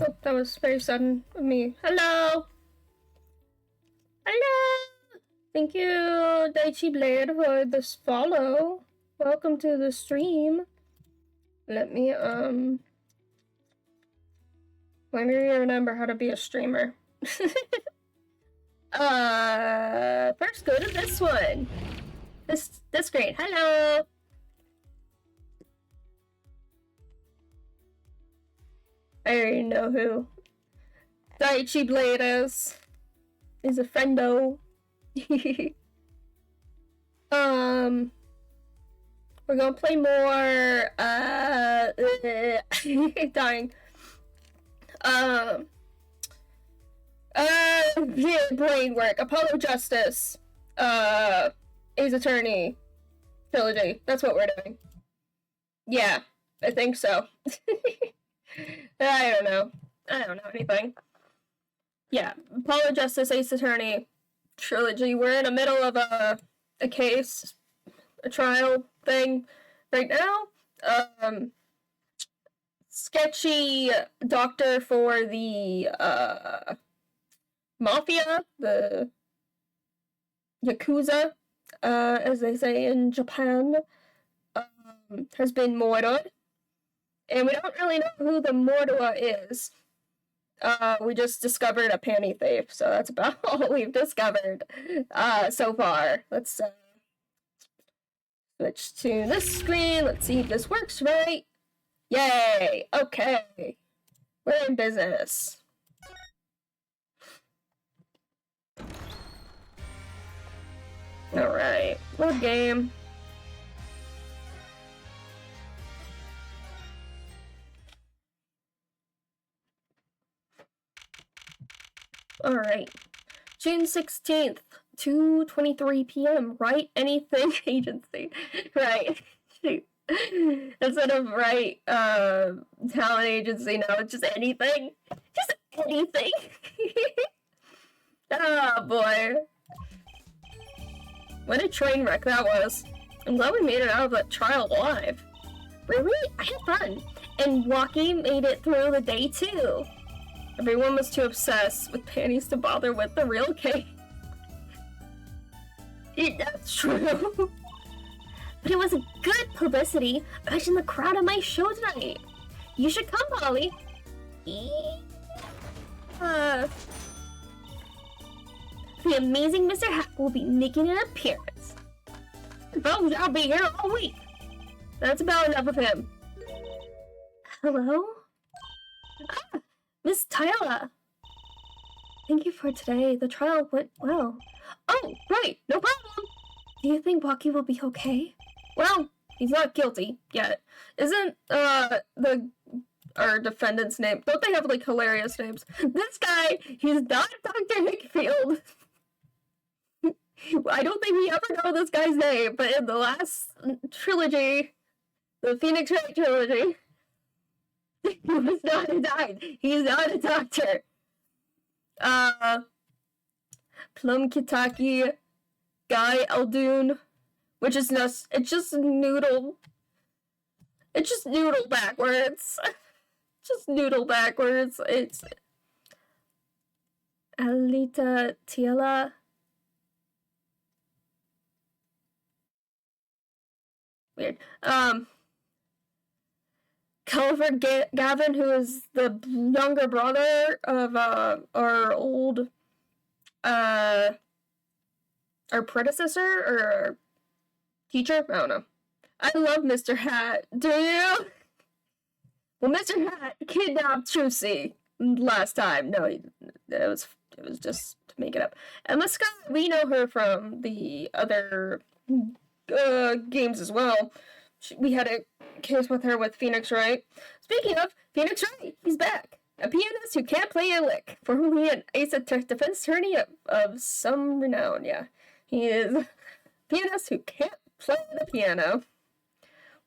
Oh, that was very sudden of me. Hello! Hello! Thank you, Daichi Blade, for this follow. Welcome to the stream. Let me remember how to be a streamer. First go to this one. This screen. Hello! I already know who Daichi Blade is. He's a friendo. We're gonna play more, dying. Brain work, Apollo Justice, Ace Attorney, Trilogy. That's what we're doing. Yeah, I think so. I don't know anything. Yeah, Apollo Justice, Ace Attorney, Trilogy. We're in the middle of a case, a trial thing right now. Sketchy doctor for the mafia, the Yakuza, as they say in Japan, has been murdered. And we don't really know who the murderer is. We just discovered a panty thief, so that's about all we've discovered so far. Let's switch to this screen. Let's see if this works right. Yay! Okay. We're in business. Alright. Load game. Alright. June 16th, 2:23 p.m. Right Anything Agency. Right. Instead of right talent agency, no, it's just anything. Just anything. Oh boy. What a train wreck that was. I'm glad we made it out of that trial alive. Really? I had fun. And Waki made it through the day too. Everyone was too obsessed with panties to bother with the real case. That's true. But it was a good publicity. Imagine the crowd at my show tonight. You should come, Polly. The amazing Mr. Hack will be making an appearance. Folks, I'll be here all week. That's about enough of him. Hello? Ah, Miss Tyler. Thank you for today. The trial went well. Oh, right. No problem. Do you think Waki will be okay? Well, he's not guilty yet. Isn't our defendant's name? Don't they have like hilarious names? This guy, he's not Dr. Hickfield. I don't think we ever know this guy's name, but in the last trilogy, the Phoenix Wright trilogy, he was not a doctor. He's not a doctor. Plum Kitaki, Guy Eldoon, which is just, it's just noodle backwards. Just noodle backwards. It's Alita Tiela. Weird. Calvert Gavin, who is the younger brother of our old our predecessor or teacher? I don't know. I love Mr. Hat. Do you? Well, Mr. Hat kidnapped Trucy last time. No, it was just to make it up. Emma Scott, we know her from the other games as well. We had a case with her with Phoenix Wright. Speaking of Phoenix Wright, he's back. A pianist who can't play a lick. Formerly an ace defense attorney of some renown. Yeah, he is a pianist who can't play the piano.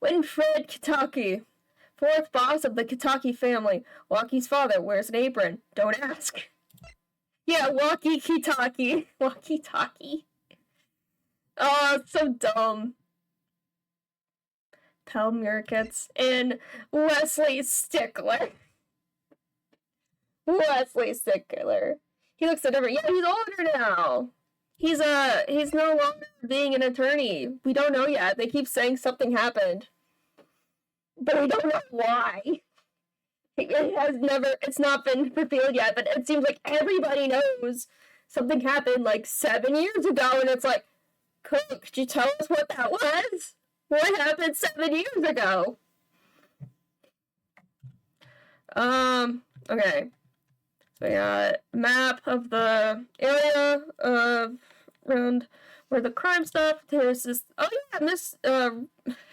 Winfred Kitaki, fourth boss of the Kitaki family. Waki's father wears an apron. Don't ask. Yeah, Waki Kitaki. Walkie-talkie. Oh, it's so dumb. Pal Murkitz and Wesley Stickler. Wesley Stickler. He looks so different. Yeah, he's older now. He's no longer being an attorney. We don't know yet. They keep saying something happened, but we don't know why. It's not been revealed yet, but it seems like everybody knows something happened like 7 years ago, and it's like, could you tell us what that was? What happened 7 years ago? Okay. So we got a map of the area around where the crime stuff. There's this, oh yeah, and this,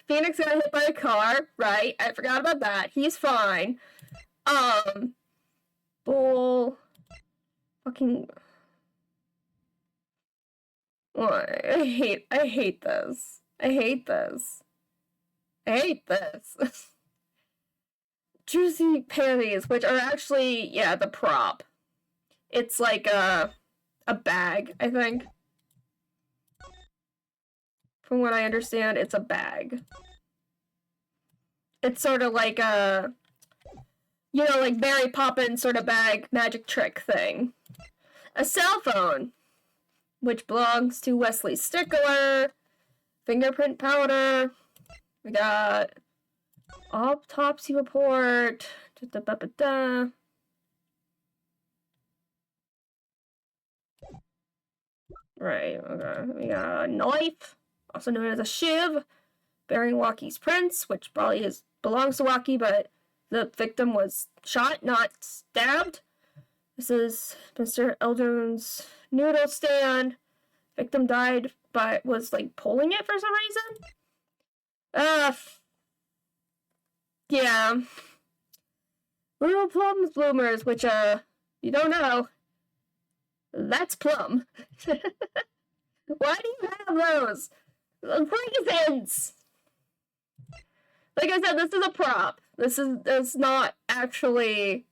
Phoenix got hit by a car, right? I forgot about that. He's fine. Bull. Fucking. What? I hate this. I hate this. Juicy panties, which are actually, yeah, the prop. It's like a bag, I think. From what I understand, it's a bag. It's sort of like a, you know, like Mary Poppins sort of bag magic trick thing. A cell phone, which belongs to Wesley Stickler. Fingerprint powder. We got autopsy report. Right, okay. We got a knife, also known as a shiv, bearing Waukie's prints, which probably belongs to Waukie, but the victim was shot, not stabbed. This is Mr. Eldon's noodle stand. Victim died, but was like pulling it for some reason. Yeah. Little Plum's bloomers, which you don't know. That's Plum. Why do you have those? Raisins! Like I said, this is a prop. It's not actually.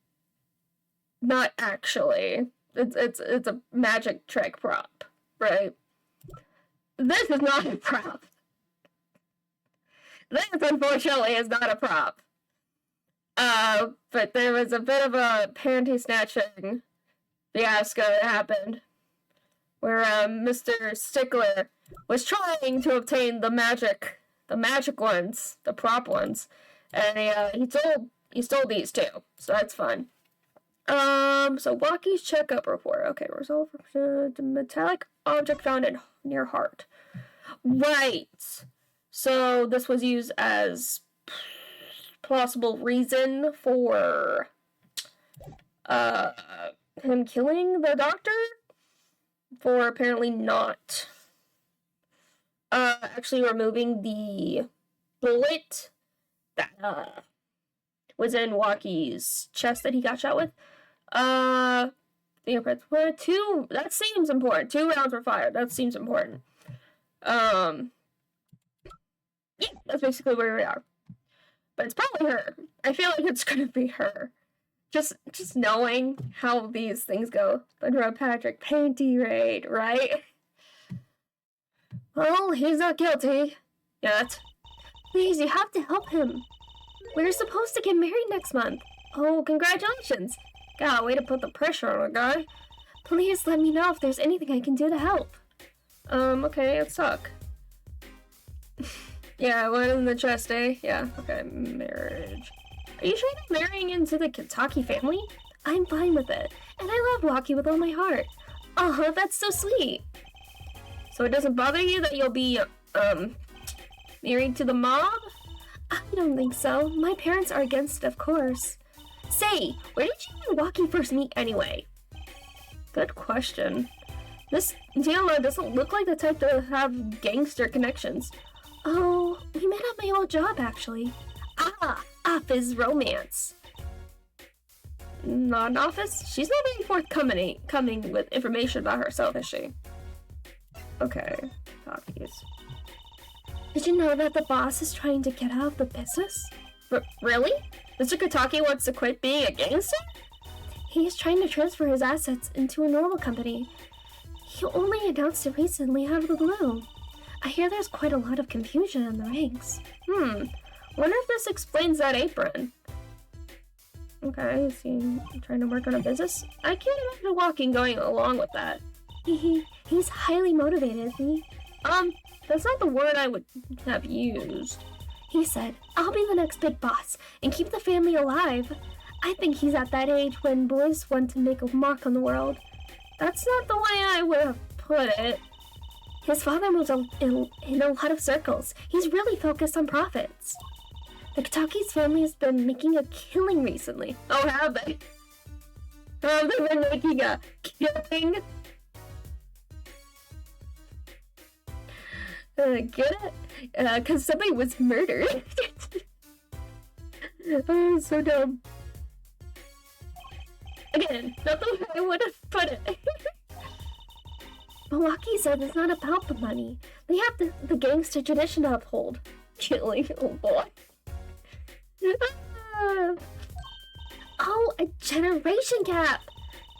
It's a magic trick prop, right? This is not a prop. This, unfortunately, is not a prop. But there was a bit of a panty snatching fiasco that happened, where Mr. Stickler was trying to obtain the magic ones, the prop ones, and he stole these too. So that's fun. So Waukie's checkup report. Okay, result for the metallic object found near heart. Right. So this was used as plausible reason for him killing the doctor, for apparently not actually removing the bullet that was in Waukie's chest that he got shot with. Fingerprints. That seems important. 2 rounds were fired. That seems important. Yeah, that's basically where we are. But it's probably her. I feel like it's gonna be her. Just knowing how these things go. But Patrick, panty raid, right? Well, he's not guilty. Yet. Please, you have to help him. We're supposed to get married next month. Oh, congratulations. God, way to put the pressure on a guy. Please let me know if there's anything I can do to help. Okay, it suck. Yeah, one in the chest, eh? Yeah, okay, marriage. Are you sure you're marrying into the Kitaki family? I'm fine with it, and I love Waukie with all my heart. Oh, that's so sweet. So it doesn't bother you that you'll be, married to the mob? I don't think so. My parents are against it, of course. Say, where did you and Waukie first meet anyway? Good question. This Diana doesn't look like the type to have gangster connections. Oh, we met at my old job, actually. Office romance. Not an office? She's not very forthcoming with information about herself, is she? Okay, copies. Did you know that the boss is trying to get out of the business? Really? Mr. Kitaki wants to quit being a gangster? He is trying to transfer his assets into a normal company. He only announced it recently out of the blue. I hear there's quite a lot of confusion in the ranks. Wonder if this explains that apron. Okay, is he trying to work on a business? I can't imagine walking going along with that. He's highly motivated, isn't he? That's not the word I would have used. He said, I'll be the next big boss and keep the family alive. I think he's at that age when boys want to make a mark on the world. That's not the way I would have put it. His father moves in a lot of circles. He's really focused on profits. The Kataki's family has been making a killing recently. Oh, have they? Oh, they've been making a killing? Get it? Because somebody was murdered. Oh, so dumb. Again, not the way I would have put it. Milwaukee said it's not about the money. They have the gangster tradition to uphold. Killing, oh boy. Oh, a generation gap!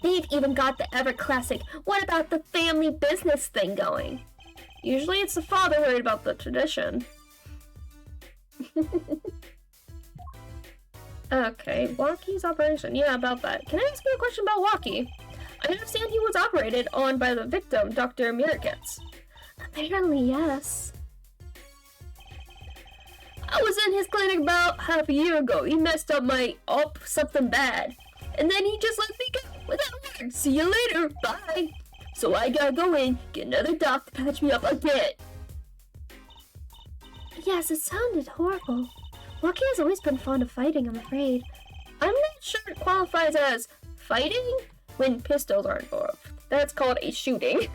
They've even got the ever classic, what about the family business thing going? Usually it's the father worried about the tradition. Okay, Walkie's operation. Yeah, about that. Can I ask you a question about Walkie? I understand he was operated on by the victim, Dr. Mirikets. Apparently, yes. I was in his clinic about half a year ago. He messed up something bad. And then he just let me go without word. See you later. Bye. So I gotta go in, get another doc to patch me up again. Yes, it sounded horrible. Walkie has always been fond of fighting, I'm afraid. I'm not sure it qualifies as fighting when pistols are involved. That's called a shooting.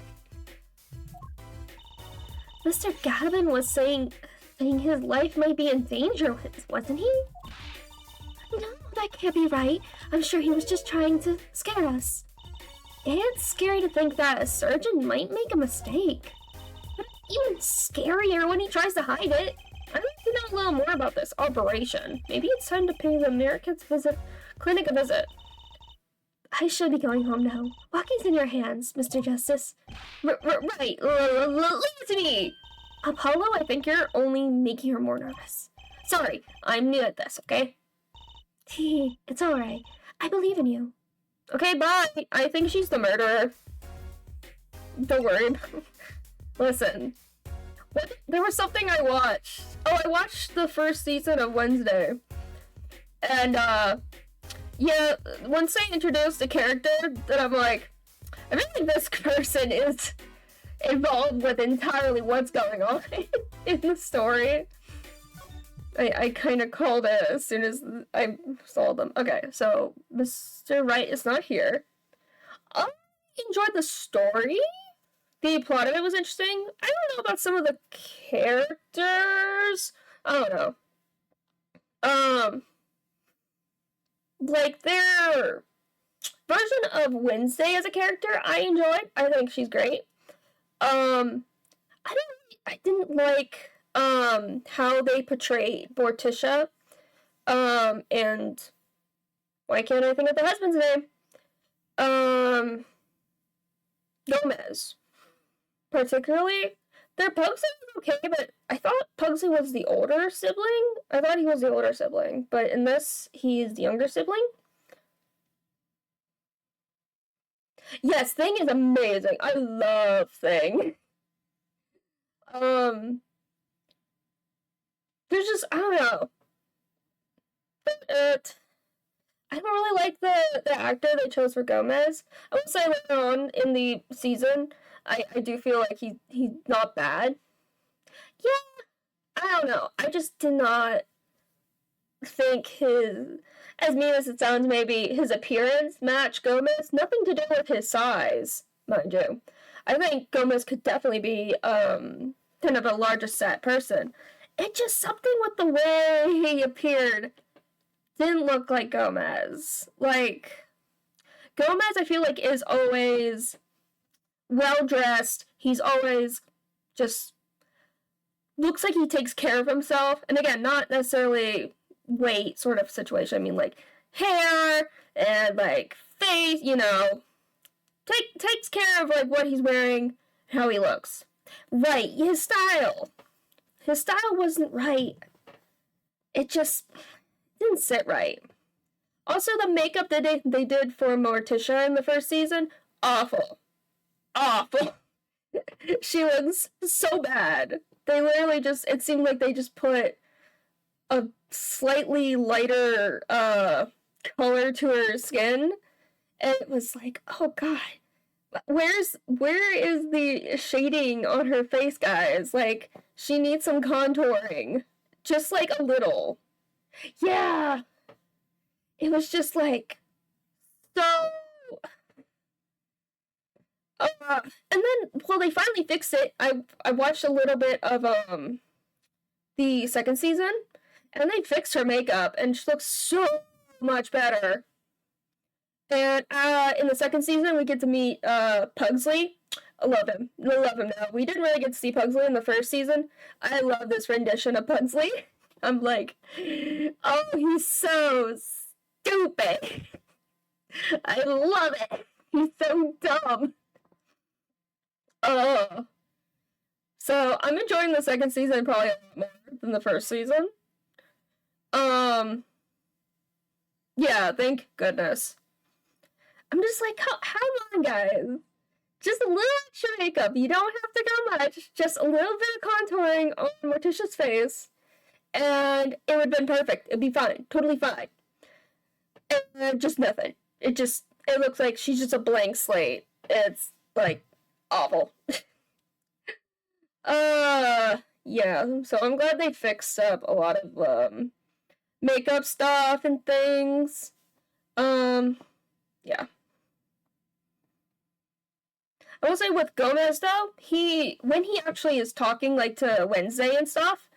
Mr. Gavin was saying his life might be in danger, wasn't he? No, that can't be right. I'm sure he was just trying to scare us. It's scary to think that a surgeon might make a mistake. But even scarier when he tries to hide it. I'd like to know a little more about this operation. Maybe it's time to pay the Americans clinic a visit. I should be going home now. Walkie's in your hands, Mr. Justice. Right, leave it to me! Apollo, I think you're only making her more nervous. Sorry, I'm new at this, okay? It's alright. I believe in you. Okay, bye. I think she's the murderer. Don't worry. Listen. There was something I watched. Oh, I watched the first season of Wednesday. And, yeah, once they introduced a character that I'm like, I feel like this person is involved with entirely what's going on in the story. I kind of called it as soon as I saw them. Okay, so Mr. Wright is not here. I enjoyed the story. The plot of it was interesting. I don't know about some of the characters. I don't know. Like their version of Wednesday as a character, I enjoyed. I think she's great. I didn't like how they portrayed Morticia. And why can't I think of the husband's name? Gomez. Particularly. Their Pugsley was okay, but I thought Pugsley was the older sibling. I thought he was the older sibling, but in this, he's the younger sibling. Yes, Thing is amazing. I love Thing. There's just, I don't know. I don't really like the actor they chose for Gomez. I would say later on in the season, I do feel like he's not bad. Yeah, I don't know. I just did not think his, as mean as it sounds, maybe his appearance matched Gomez. Nothing to do with his size, mind you. I think Gomez could definitely be kind of a larger set person. It just something with the way he appeared didn't look like Gomez. Like, Gomez, I feel like, is always well-dressed. He's always just looks like he takes care of himself. And again, not necessarily weight sort of situation. I mean, like, hair and, like, face, you know, takes care of, like, what he's wearing, how he looks. Right, his style. His style wasn't right. It just didn't sit right. Also, the makeup that they did for Morticia in the first season, awful. Awful. She looks so bad. They literally just, it seemed like they just put a slightly lighter color to her skin, and it was like, oh god, where is the shading on her face, guys? Like, she needs some contouring, just like a little. Yeah, it was just like so. And then, well, they finally fixed it. I watched a little bit of the second season, and they fixed her makeup, and she looks so much better. And in the second season, we get to meet Pugsley. I love him. I love him now. We didn't really get to see Pugsley in the first season. I love this rendition of Pugsley. I'm like, oh, he's so stupid. I love it. He's so dumb. So I'm enjoying the second season probably a lot more than the first season. Yeah, thank goodness. I'm just like, how long, guys? Just a little extra makeup. You don't have to go much. Just a little bit of contouring on Morticia's face, and it would have been perfect. It'd be fine. Totally fine. And just nothing. It looks like she's just a blank slate. It's, like, awful. Yeah. So I'm glad they fixed up a lot of, makeup stuff and things. Yeah. I will say with Gomez, though, when he actually is talking, like, to Wednesday and stuff,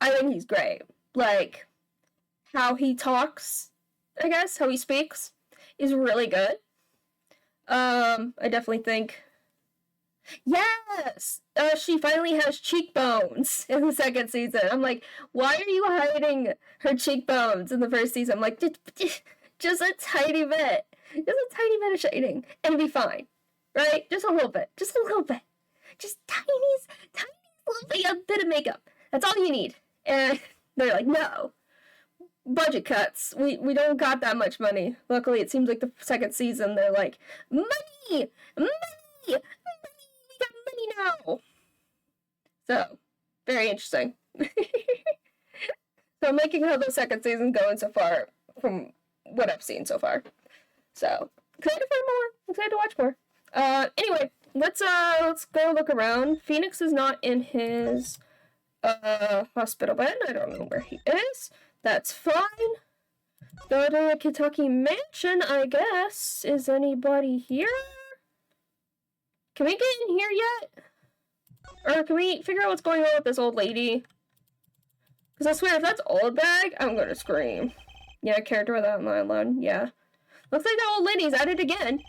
I think he's great. Like, how he talks, I guess, how he speaks, is really good. I definitely think, yes! She finally has cheekbones in the second season. I'm like, why are you hiding her cheekbones in the first season? I'm like, just a tiny bit. Just a tiny bit of shading, and it'd be fine. Right? Just a little bit. Just a little bit. Just tiny little bit of makeup. That's all you need. And they're like, no. Budget cuts. We don't got that much money. Luckily, it seems like the second season, they're like, money! Money! Money! We got money now! So, very interesting. So I'm liking how the second season's going so far, from what I've seen so far. So, excited for more. Excited to watch more. Anyway, let's go look around. Phoenix is not in his hospital bed. I don't know where he is. That's fine. Go to Kentucky Mansion, I guess. Is anybody here? Can we get in here yet? Or can we figure out what's going on with this old lady? Because I swear, if that's old bag, I'm gonna scream. Yeah, character without my alone. Yeah. Looks like the old lady's at it again.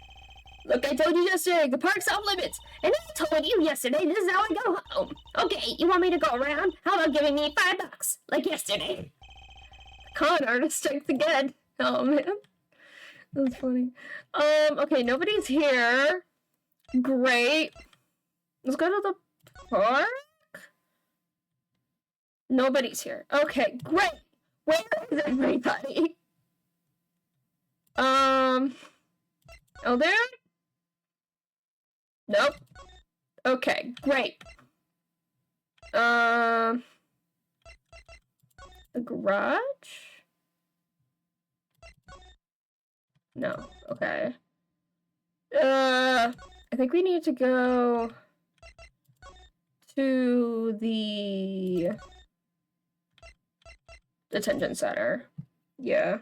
Look, I told you yesterday, the park's off limits. And I told you yesterday, this is how I go home. Okay, you want me to go around? How about giving me $5, like yesterday? Con artist strikes again. Oh, man. That's funny. Okay, nobody's here. Great. Let's go to the park? Nobody's here. Okay, great. Where is everybody? Oh, there? Nope. Okay, great. The garage? No. Okay. I think we need to go to the detention center. Yeah.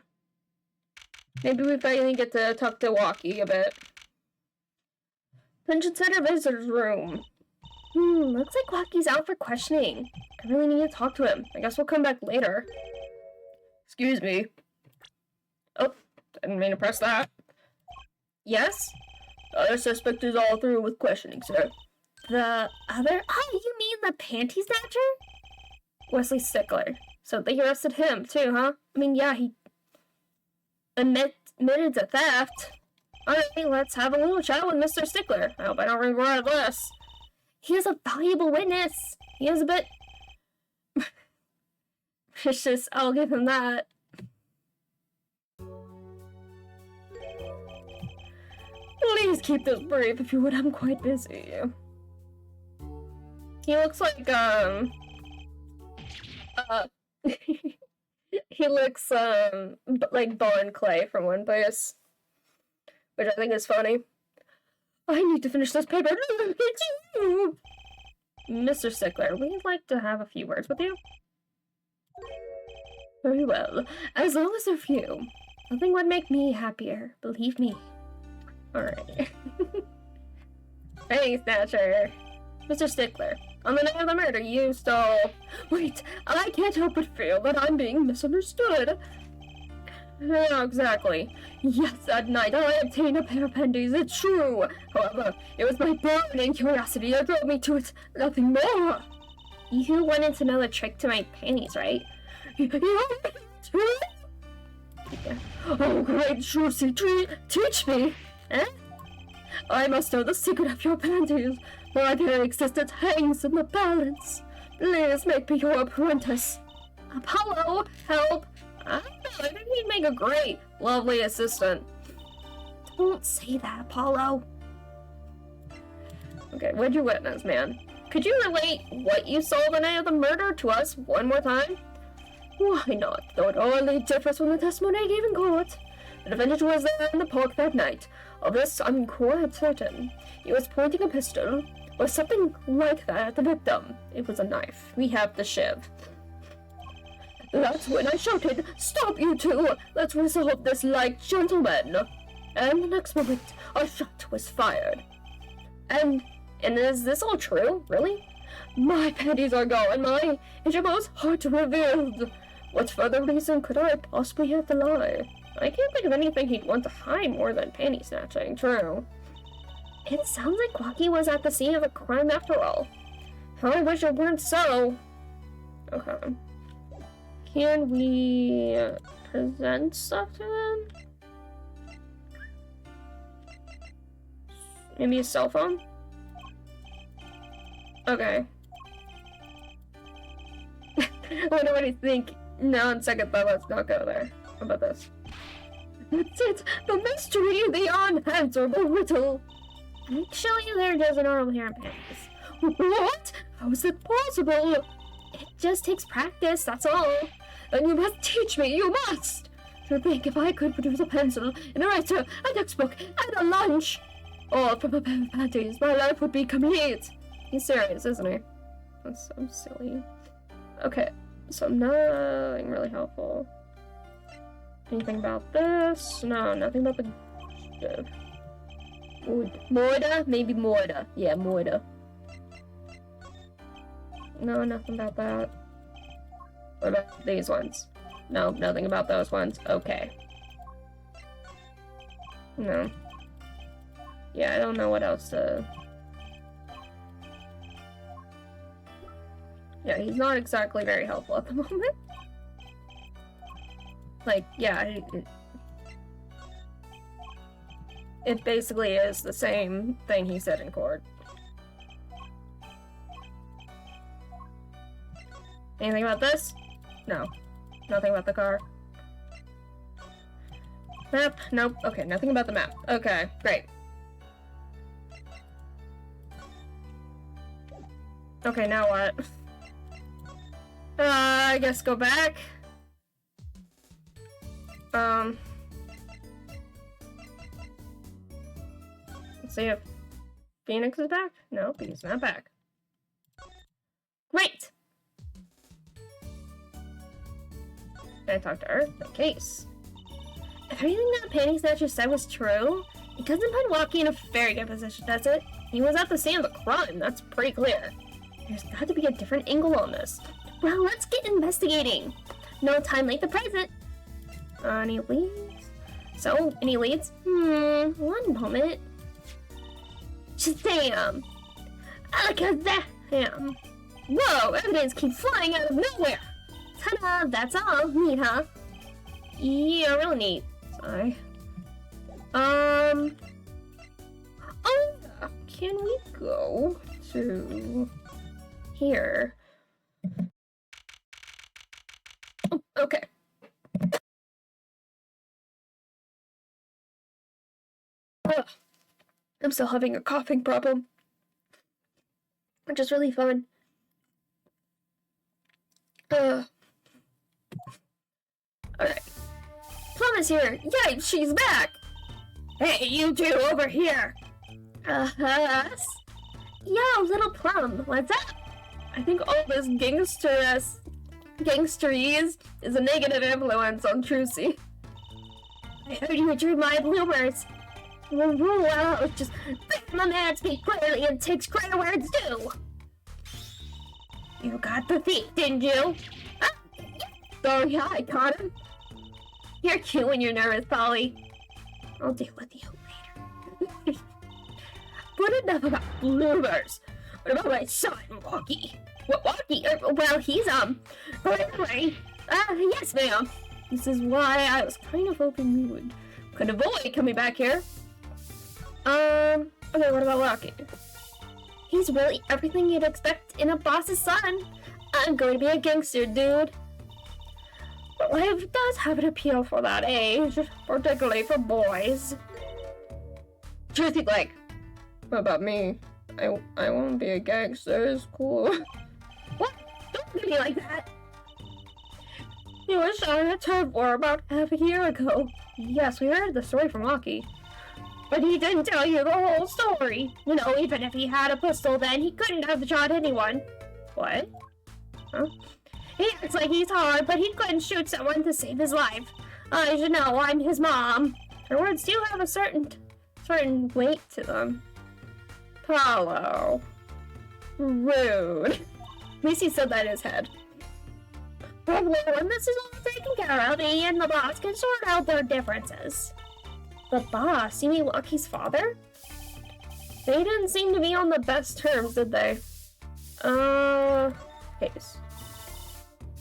Maybe we finally get to talk to Walkie a bit. Detention center visitor's room. Looks like Walkie's out for questioning. I really need to talk to him. I guess we'll come back later. Excuse me. Oh, didn't mean to press that. Yes? The other suspect is all through with questioning, sir. The other? Oh, you mean the panty snatcher? Wesley Stickler. So they arrested him, too, huh? I mean, yeah, he admitted to theft. Alright, let's have a little chat with Mr. Stickler. I hope I don't regret this. He is a valuable witness. He is a bit vicious, I'll give him that. Please keep this brief if you would. I'm quite busy. He looks like, he looks, like Bon Clay from One Piece, which I think is funny. I need to finish this paper. Mr. Stickler, we'd like to have a few words with you. Very well. As long as they're few. Nothing would make me happier, believe me. Alright. Hey, Snatcher. Mr. Stickler, on the night of the murder, you stole... Wait, I can't help but feel that I'm being misunderstood. Yeah, exactly. Yes, that night I obtained a pair of panties, it's true. However, it was my burning curiosity that drove me to it, nothing more. You wanted to know the trick to my panties, right? Yeah. Oh, great Juicy, teach me! Eh? I must know the secret of your panties. My very existence hangs in the balance. Please make me your apprentice. Apollo, help! I don't know, I think he'd make a great, lovely assistant. Don't say that, Apollo. Okay, what'd you witness, man? Could you relate what you saw the night of the murder to us one more time? Why not? Though it only differs from the testimony I gave in court. The defendant was there in the park that night. Of this, I'm quite certain. He was pointing a pistol, or something like that, at the victim. It was a knife. We have the shiv. That's when I shouted, "Stop, you two! Let's resolve this like gentlemen!" And the next moment, a shot was fired. And is this all true? Really? My panties are gone, my innermost heart revealed. What further reason could I possibly have to lie? I can't think of anything he'd want to hide more than panty snatching, true. It sounds like Quacky was at the scene of a crime after all. How I wish it weren't so. Okay. Can we present stuff to him? Maybe a cell phone? Okay. I wonder what he'd think. No, on second thought, let's not go there. How about this? That's it! The mystery, the unanswerable riddle! Actually, they're just normal hair and panties. What? How is it possible? It just takes practice, that's all. And you must teach me, you must! To think if I could produce a pencil, an eraser, a textbook, and a lunch, all from a pair of panties, my life would be complete. He's serious, isn't he? That's so silly. Okay, so nothing really helpful. Anything about this? No, nothing about the... Moida? Maybe Moida. Yeah, Moida. No, nothing about that. What about these ones? No, nothing about those ones. Okay. No. Yeah, I don't know what else to... Yeah, he's not exactly very helpful at the moment. Like, yeah, it basically is the same thing he said in court. Anything about this? No. Nothing about the car. Map? Nope. Okay, nothing about the map. Okay, great. Okay, now what? I guess go back. Let's see if Phoenix is back. No, he's not back. Great! Can I talk to Earth? The case. If everything that Panty Snatcher said was true, it doesn't put Walkie in a very good position, does it? He was at the scene of the crime, that's pretty clear. There's got to be a different angle on this. Well, let's get investigating. No time like the present. Any leads? So, any leads? One moment. Shazam! Alakazam! Whoa, evidence keeps flying out of nowhere! Ta-da! That's all. Neat, huh? Yeah, real neat. Sorry. Oh, can we go to here? Oh, okay. Ugh. I'm still having a coughing problem, which is really fun. Alright. Plum is here. Yay, she's back! Hey, you two over here! Us? Yo, little Plum, what's up? I think all this gangsterese is a negative influence on Trucy. I heard you drew my bloomers. Well, it's just my man speak clearly and takes credit where it's due. You got the thief, didn't you? Oh yeah, I caught him. You're cute when you're nervous, Polly. I'll deal with you later. But enough about bloomers. What about my son, Walkie? What, Walkie? Well, he's, But anyway, yes, ma'am. This is why I was kind of hoping we could avoid coming back here. Okay, what about Walkie? He's really everything you'd expect in a boss's son. I'm going to be a gangster, dude. But life does have an appeal for that age, particularly for boys. Trucy, like, what about me? I won't be a gangster, it's cool. What? Don't look at me like that! You were shot at Turf War about half a year ago. Yes, we heard the story from Walkie. But he didn't tell you the whole story. You know, even if he had a pistol then, he couldn't have shot anyone. What? Huh? He acts like he's hard, but he couldn't shoot someone to save his life. I should know, I'm his mom. Her words do have a certain weight to them. Paulo. Rude. At least he said that in his head. But when this is all taken care of, he and the boss can sort out their differences. The boss? You mean Walkie's father? They didn't seem to be on the best terms, did they? Case.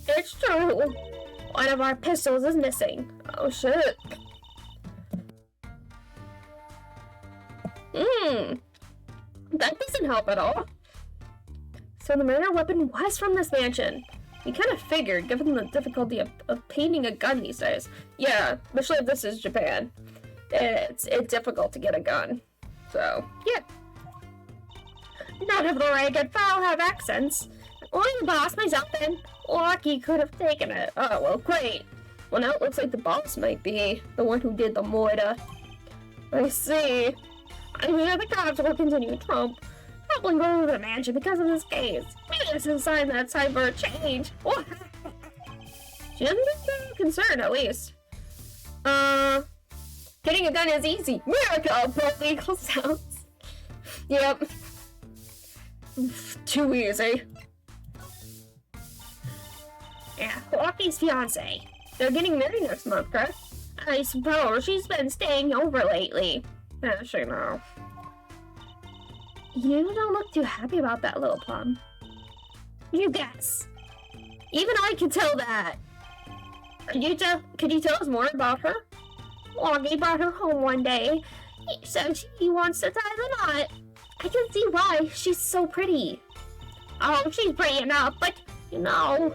It's true. One of our pistols is missing. Oh shit. That doesn't help at all. So the murder weapon was from this mansion. We kind of figured, given the difficulty of painting a gun these days. Yeah, especially if this is Japan. It's difficult to get a gun. So, yeah. None of the ragged fowl have accents. Only the boss, myself, and Walkie could have taken it. Oh, well, great. Well, now it looks like the boss might be the one who did the murder. I see. I'm sure the cops will continue troubling over the mansion because of this case. Maybe this is a sign that it's time for a change. She doesn't seem concerned, at least. Getting a gun is easy. Miracle, both legal sounds. Yep. Too easy. Yeah, Walkie's fiance. They're getting married next month, correct? I suppose she's been staying over lately. Yes, I know. You don't look too happy about that, little Plum. You guess. Even I can tell that. Could you tell us more about her? Walkie brought her home one day. He said he wants to tie the knot. I can see why. She's so pretty. Oh, she's pretty enough, but, you know...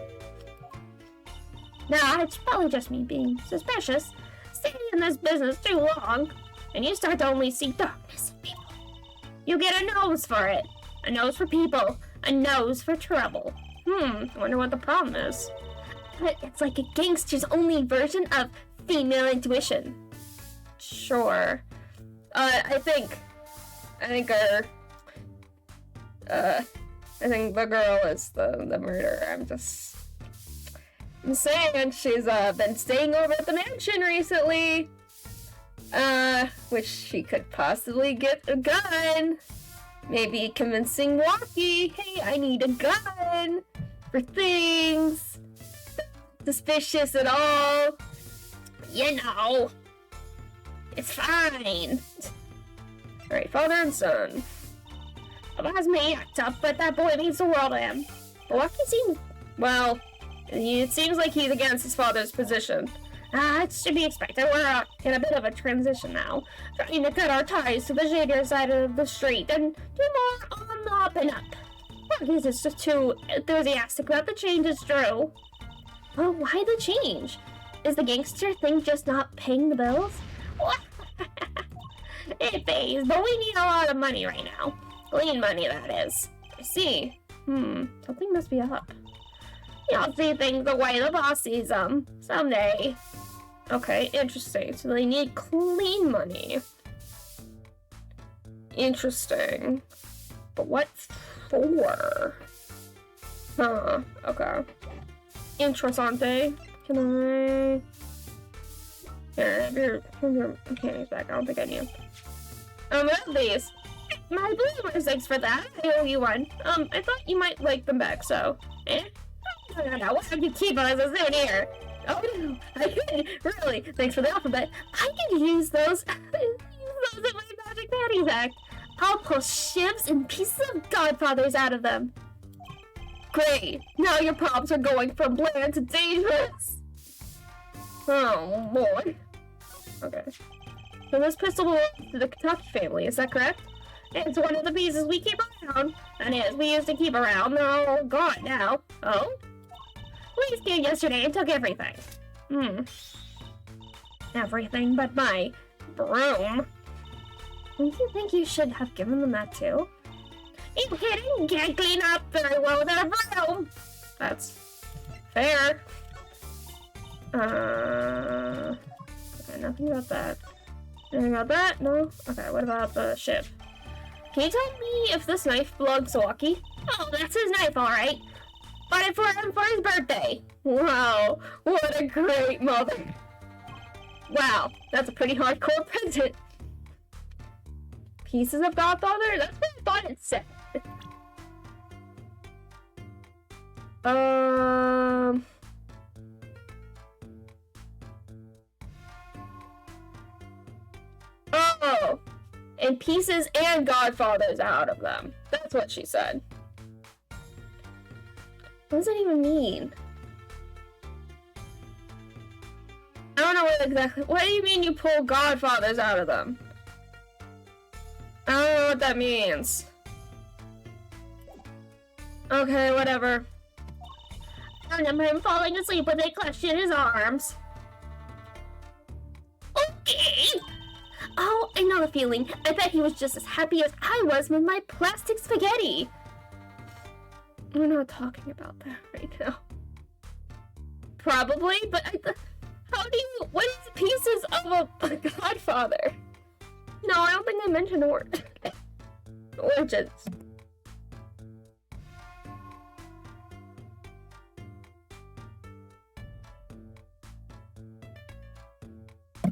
Nah, it's probably just me being suspicious. Staying in this business too long, and you start to only see darkness in people. You get a nose for it. A nose for people. A nose for trouble. I wonder what the problem is. But it's like a gangster's only version of female intuition. Sure. I think the girl is the murderer. I'm saying she's been staying over at the mansion recently. Which she could possibly get a gun. Maybe convincing Walkie, hey, I need a gun for things. Suspicious at all. You know. It's fine. Alright, father and son. The boss may act tough, but that boy means the world to him. But Walkie seems, well, it seems like he's against his father's position. It's to be expected. We're in a bit of a transition now. Trying to cut our ties to the shadier side of the street and do more on the up and up. Walkie's just too enthusiastic about the change is true. Well, why the change? Is the gangster thing just not paying the bills? It pays, but we need a lot of money right now. Clean money, that is. I see. Something must be up. You'll see things the way the boss sees them. Someday. Okay, interesting. So they need clean money. Interesting. But what for? Huh, okay. Interessante. Can I... Here, okay, he's back. I don't think I need. What are these? My blue thanks for that. I owe you one. I thought you might like them back, so. Eh? No, why would you keep them as a souvenir? Oh no, I couldn't. Really, thanks for the alphabet. I can use those. Use those in my magic panty sack. I'll pull shivs and pieces of godfathers out of them. Great. Now your problems are going from bland to dangerous. Oh boy. Okay. So this pistol belongs to the Kentucky family, is that correct? It's one of the pieces we keep around. That is, we used to keep around. Oh, gone now. Oh? Police came yesterday and took everything. Everything but my broom. Don't you think you should have given them that too? You kidding? Can't clean up very well with a broom. That's fair. Okay, nothing about that. Anything about that? No? Okay, what about the ship? Can you tell me if this knife belongs to Lucky? Oh, that's his knife, alright. Bought it for him for his birthday. Wow, what a great mother. Wow, that's a pretty hardcore present. Pieces of Godfather? That's what I thought it said. Oh, and pieces and Godfathers out of them. That's what she said. What does that even mean? I don't know what exactly. What do you mean you pull Godfathers out of them? I don't know what that means. Okay, whatever. I remember him falling asleep with a clutch in his arms. Okay. Oh, I know the feeling. I bet he was just as happy as I was with my plastic spaghetti. We're not talking about that right now. Probably, but how do you... What is pieces of a Godfather? No, I don't think I mentioned origins.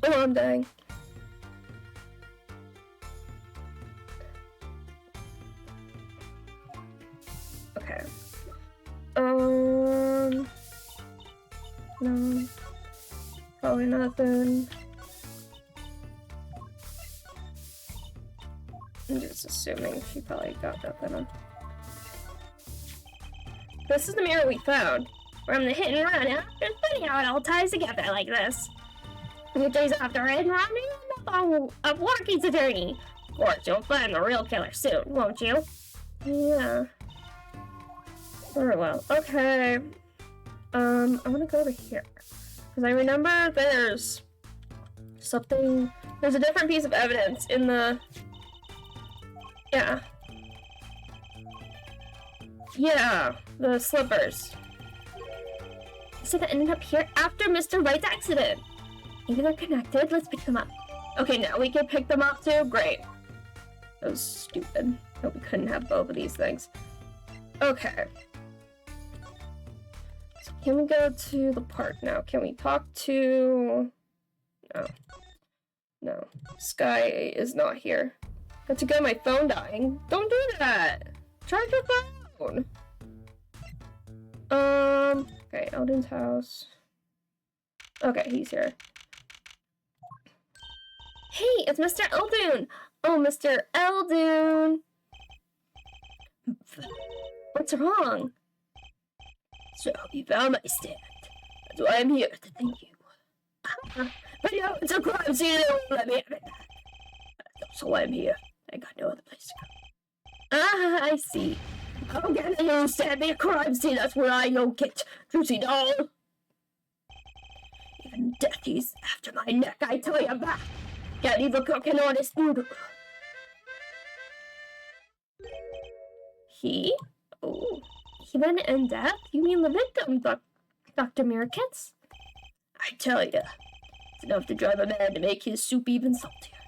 Oh, I'm dying. Okay. No. Probably nothing. I'm just assuming she probably got nothing. This is the mirror we found. From the hit and run, huh? It's funny how it all ties together like this. You days after hit and run, you'll a Walkie's attorney. Of course, you'll find the real killer soon, won't you? Yeah. Very well. Okay. I'm gonna go over here. Because I remember there's something... There's a different piece of evidence in the... Yeah. Yeah, the slippers. So that ended up here after Mr. Wright's accident. Maybe they're connected. Let's pick them up. Okay, now we can pick them up too. Great. That was stupid. No, we couldn't have both of these things. Okay. So can we go to the park now? Can we talk to... No. No. Sky is not here. Got to go, my phone dying. Don't do that! Charge your phone! Okay, Eldon's house. Okay, he's here. Hey, it's Mr. Eldon! Oh, Mr. Eldon! What's wrong? So, you found my stand. That's why I'm here to thank you. But no, it's a crime scene, they won't let me have it. That's why I'm here. I got no other place to go. Ah, I see. How can you stand me a crime scene? That's where I don't get juicy doll. Even death is after my neck, I tell you that. Can't even cook an honest noodle. He? Oh, he went in death? You mean the victim, Dr. Mirkitz? I tell ya, it's enough to drive a man to make his soup even saltier.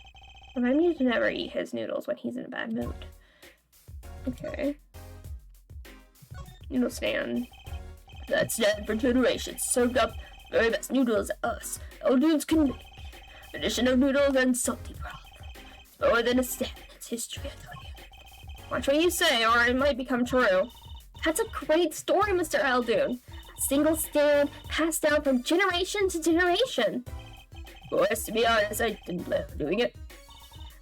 Remind me to never eat his noodles when he's in a bad mood. Okay. Noodle stand. That stand for generations served up the very best noodles us Eldunes can make. Tradition of noodles and salty broth. It's more than a stand, it's history, I tell you. Watch what you say, or it might become true. That's a great story, Mr. Eldune. A single stand passed down from generation to generation. Boys, to be honest, I didn't plan on doing it.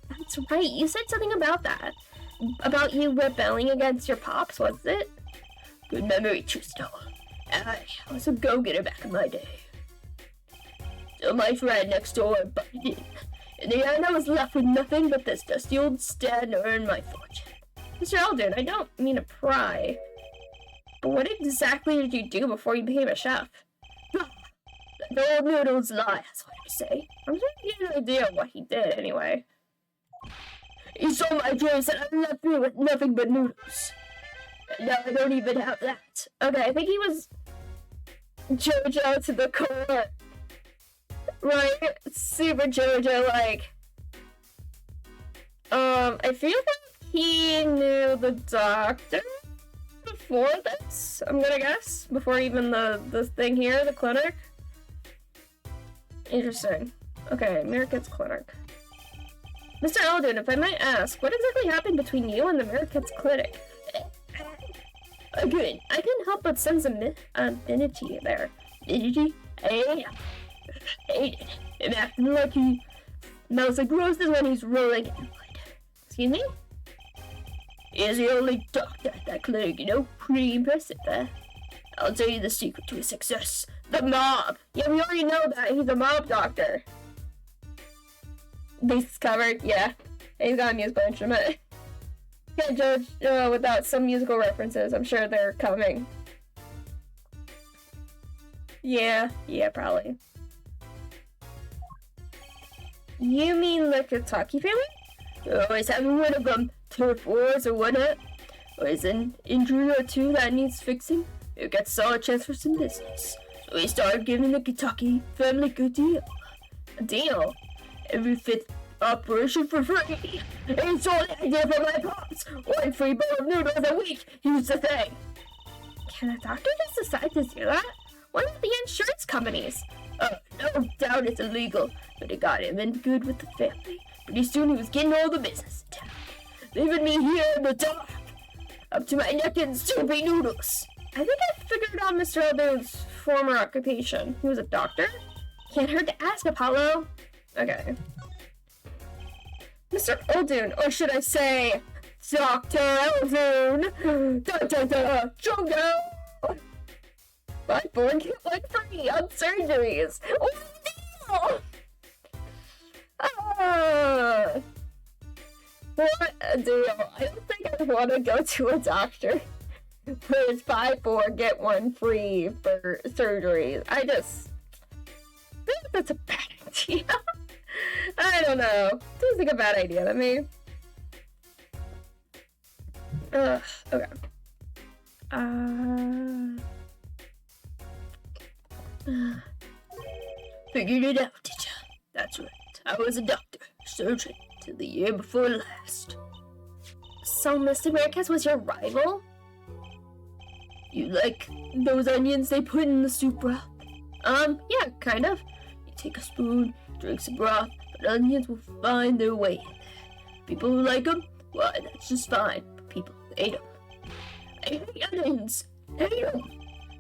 That's right, you said something about that. About you rebelling against your pops, was it? Good memory, Tristol. I was a go-getter back in my day. Till my friend next door butted in. In the end, I was left with nothing but this dusty old stand to earn my fortune. Mr. Eldon, I don't mean to pry, but what exactly did you do before you became a chef? The old noodles lie, that's what I say. I'm trying to get an idea of what he did, anyway. He stole my dreams and I left me with nothing but noodles. And now I don't even have that. Okay, I think he was JoJo to the core. Right? Super JoJo, like. I feel like he knew the doctor before this, I'm gonna guess. Before even the thing here, the clinic. Interesting. Okay, Mirkit's clinic. Mr. Eldon, if I might ask, what exactly happened between you and the Mirkit's clinic? Good. I can't help but sense a affinity there. Affinity? I hate it. I'm acting like he smells like roses when he's rolling in blood. Excuse me? He's the only doctor at that clinic, you know? Pretty impressive there. I'll tell you the secret to his success. The mob! Yeah, we already know that. He's a mob doctor. Bases covered, yeah. He's got a musical instrument. Can't judge without some musical references. I'm sure they're coming. Yeah, probably. You mean the Kentucky family? Always having one of them turf wars or whatnot. Always an injury or two that needs fixing. You get solid chance for some business. So we started giving the Kentucky family a good deal. A deal? Every fifth operation for free. It's all the idea for my pops. One free bowl of noodles a week. Here's the thing. Can a doctor just decide to do that? What about the insurance companies? No doubt it's illegal, but it got him in good with the family. Pretty soon he was getting all the business in town. Leaving me here in the dark, up to my neck in soupy noodles. I think I figured out Mr. Eldo's former occupation. He was a doctor? Can't hurt to ask, Apollo. Okay. Mr. Eldoon, or should I say, Dr. Eldoon! Da-da-da! Jungle! Buy 4 and get 1 free on surgeries! What a deal! What a deal. I don't think I want to go to a doctor where it's buy 4, get 1 free for surgeries. I think that's a bad idea. I don't know. Seems like a bad idea to me. Okay. Figured it out, did ya? That's right. I was a doctor, surgeon, till the year before last. So Mr. Marquez was your rival? You like those onions they put in the soup broth? Yeah, kind of. You take a spoon, drink some broth, but onions will find their way in there. People who like them, why, that's just fine. But people who hate them, I hate onions. Hate them.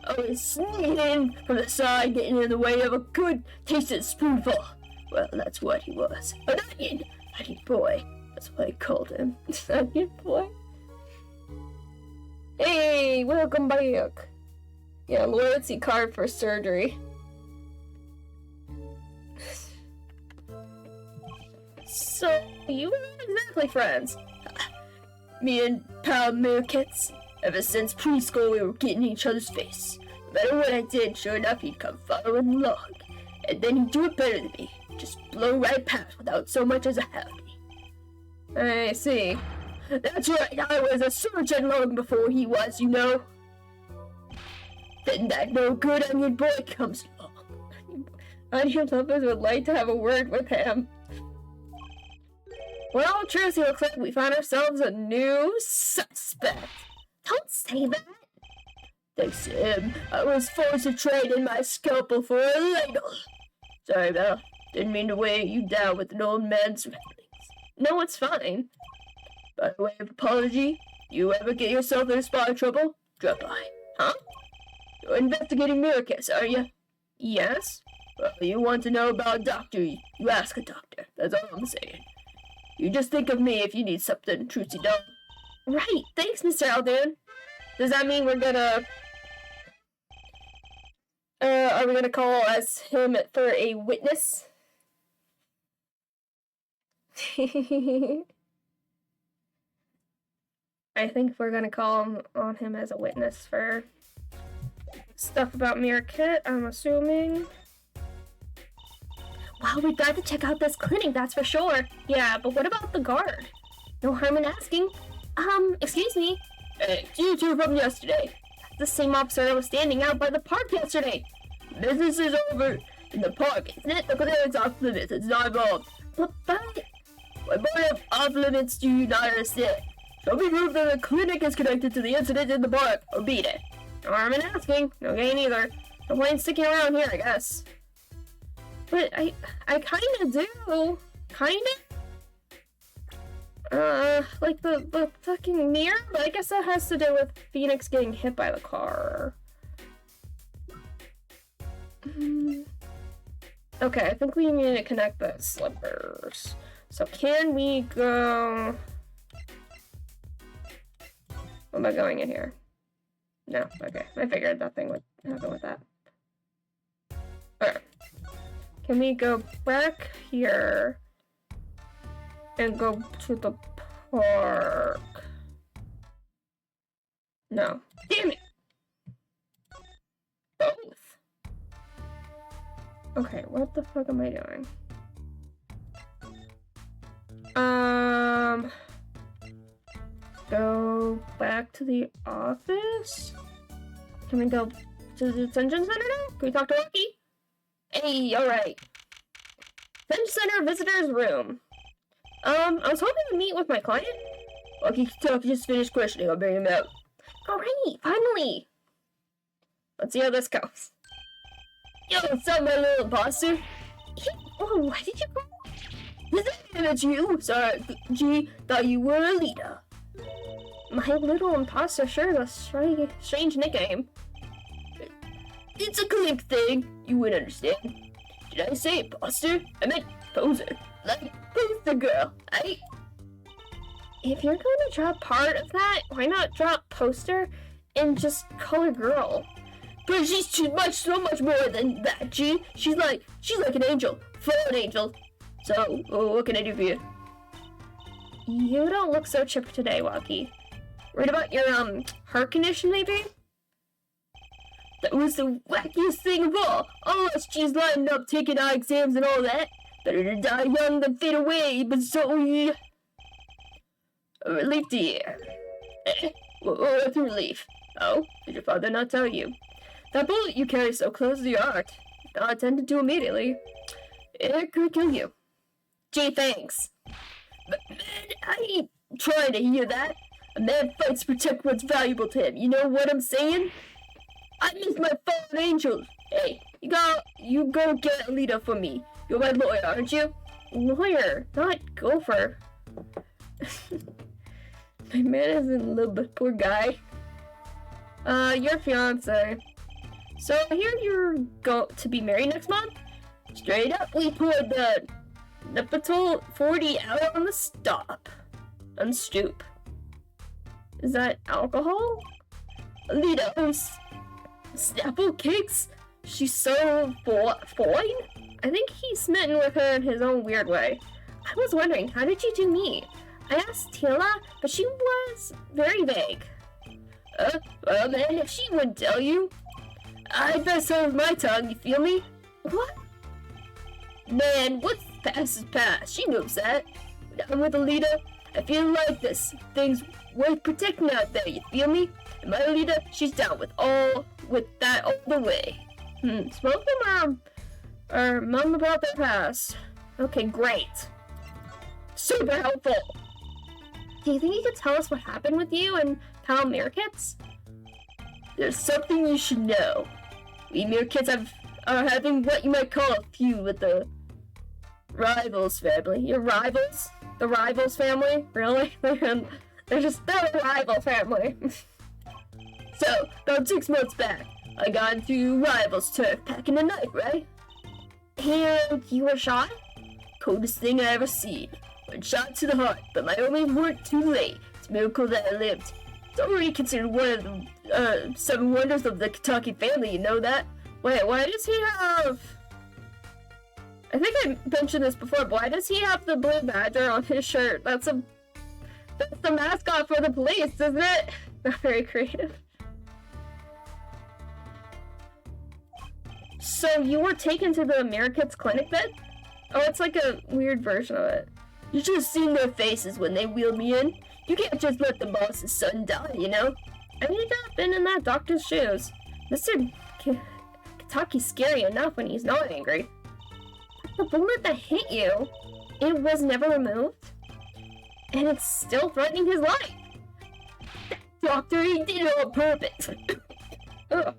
Always sneaking in from the side, getting in the way of a good tasted spoonful. Well, that's what he was. An onion boy. That's what I called him. Onion boy. Hey, welcome back. Yeah, loyalty card for surgery. So, you were not exactly friends. Me and pal Mirkitz. Ever since preschool, we were getting in each other's face. No matter what I did, sure enough, he'd come following along. And then he'd do it better than me. just blow right past without so much as a howdy. I see. That's right, I was a surgeon long before he was, you know. Then that no good onion boy comes along. Onion lovers would like to have a word with him. Well, Tracy, looks like we found ourselves a new suspect. Don't say that. Thanks to him, I was forced to trade in my scalpel for a ladle. Sorry, Belle. Didn't mean to weigh you down with an old man's ramblings. No, it's fine. By way of apology, you ever get yourself in a spot of trouble? Drop by. Huh? You're investigating Miracus, are you? Yes. Well, you want to know about a doctor, you ask a doctor. That's all I'm saying. You just think of me if you need something, Trucy dog. Right, thanks, Mr. Aldan. Does that mean we're gonna... are we gonna call as him for a witness? I think we're gonna call on him as a witness for stuff about Miracus, I'm assuming. Wow, we got to check out this clinic, that's for sure. Yeah, but what about the guard? No harm in asking. Excuse me. Hey, you two from yesterday. That's the same officer that was standing out by the park yesterday. Business is over in the park, isn't it? The clearance off limits, it's not involved. But... What more of off limits do you not understand? Show me proof that the clinic is connected to the incident in the park, or beat it. No harm in asking. No gain either. No point sticking around here, I guess. But I kinda do. Kinda? Like the fucking mirror? But I guess that has to do with Phoenix getting hit by the car. Okay, I think we need to connect the slippers. So can we go... What am I going in here? No, okay. I figured that thing would happen with that. Alright. Can we go back here and go to the park? No. Damn it! Both. Okay, what the fuck am I doing? Go back to the office? Can we go to the detention center now? Can we talk to Rocky? Hey, alright. Detention center visitor's room. I was hoping to meet with my client. Rocky just finished questioning, I'll bring him out. Alright, finally! Let's see how this goes. Yo, what's up, my little imposter? Oh, why did you go? It's you. Sorry, G, thought you were a leader. My little imposter sure is a strange nickname. It's a clique thing. You wouldn't understand. Did I say imposter? I meant poser. Like, poster girl. If you're gonna drop part of that, why not drop poster and just call her girl? But she's so much more than that, G. She's like an angel. Fallen angel. So, what can I do for you? You don't look so chipper today, Walkie. Worried about your, heart condition, maybe? That was the wackiest thing of all. All us G's lined up, taking eye exams and all that. Better to die young than fade away, but so, yeah. A relief to hear. What's a relief? Oh, did your father not tell you? That bullet you carry so close to your heart, if not attended to immediately, it could kill you. Gee, thanks. But man, I ain't trying to hear that. A man fights to protect what's valuable to him. You know what I'm saying? I miss my fallen angels. Hey, you go get a leader for me. You're my lawyer, aren't you? Lawyer, not gopher. My man is in love, but poor guy. Your fiance. So I hear you're to be married next month? Straight up, we poured the Nepatul 40 out on the stop. On stoop. Is that alcohol? Alita owns Snapple cakes? She's so fine? I think he's smitten with her in his own weird way. I was wondering, how did you two meet? I asked Tila, but she was very vague. Well man, if she wouldn't tell you, I'd best hold my tongue, you feel me? What? Man, what's past is past. She knows that. When I'm with Alita, I feel like this thing's worth protecting out there, you feel me? And my Alita, she's down with that all the way. Spoke to Mom or Mom about their past. Okay, great. Super helpful. Do you think you could tell us what happened with you and pal Meerkats? There's something you should know. We Meerkats are having what you might call a feud with the Rivals family. Your rivals? The Rivals family? Really? They're a rival family. So, about 6 months back, I got into Rivals turf packing a knife, right? And you were shot? Coldest thing I ever seen. One shot to the heart, but my only weren't too late. It's a miracle that I lived. It's already considered one of the 7 wonders of the Kentucky family, you know that? Wait, why does he have... I think I mentioned this before, but why does he have the blue badger on his shirt? That's the mascot for the police, isn't it? Not very creative. So you were taken to the Meerkats clinic then? Oh, it's like a weird version of it. You should have seen their faces when they wheeled me in. You can't just let the boss's son die, you know? I need to have been in that doctor's shoes. Mr. Kentucky's scary enough when he's not angry. The bullet that hit you, it was never removed? And it's still threatening his life. Doctor, he did it on purpose. Ugh.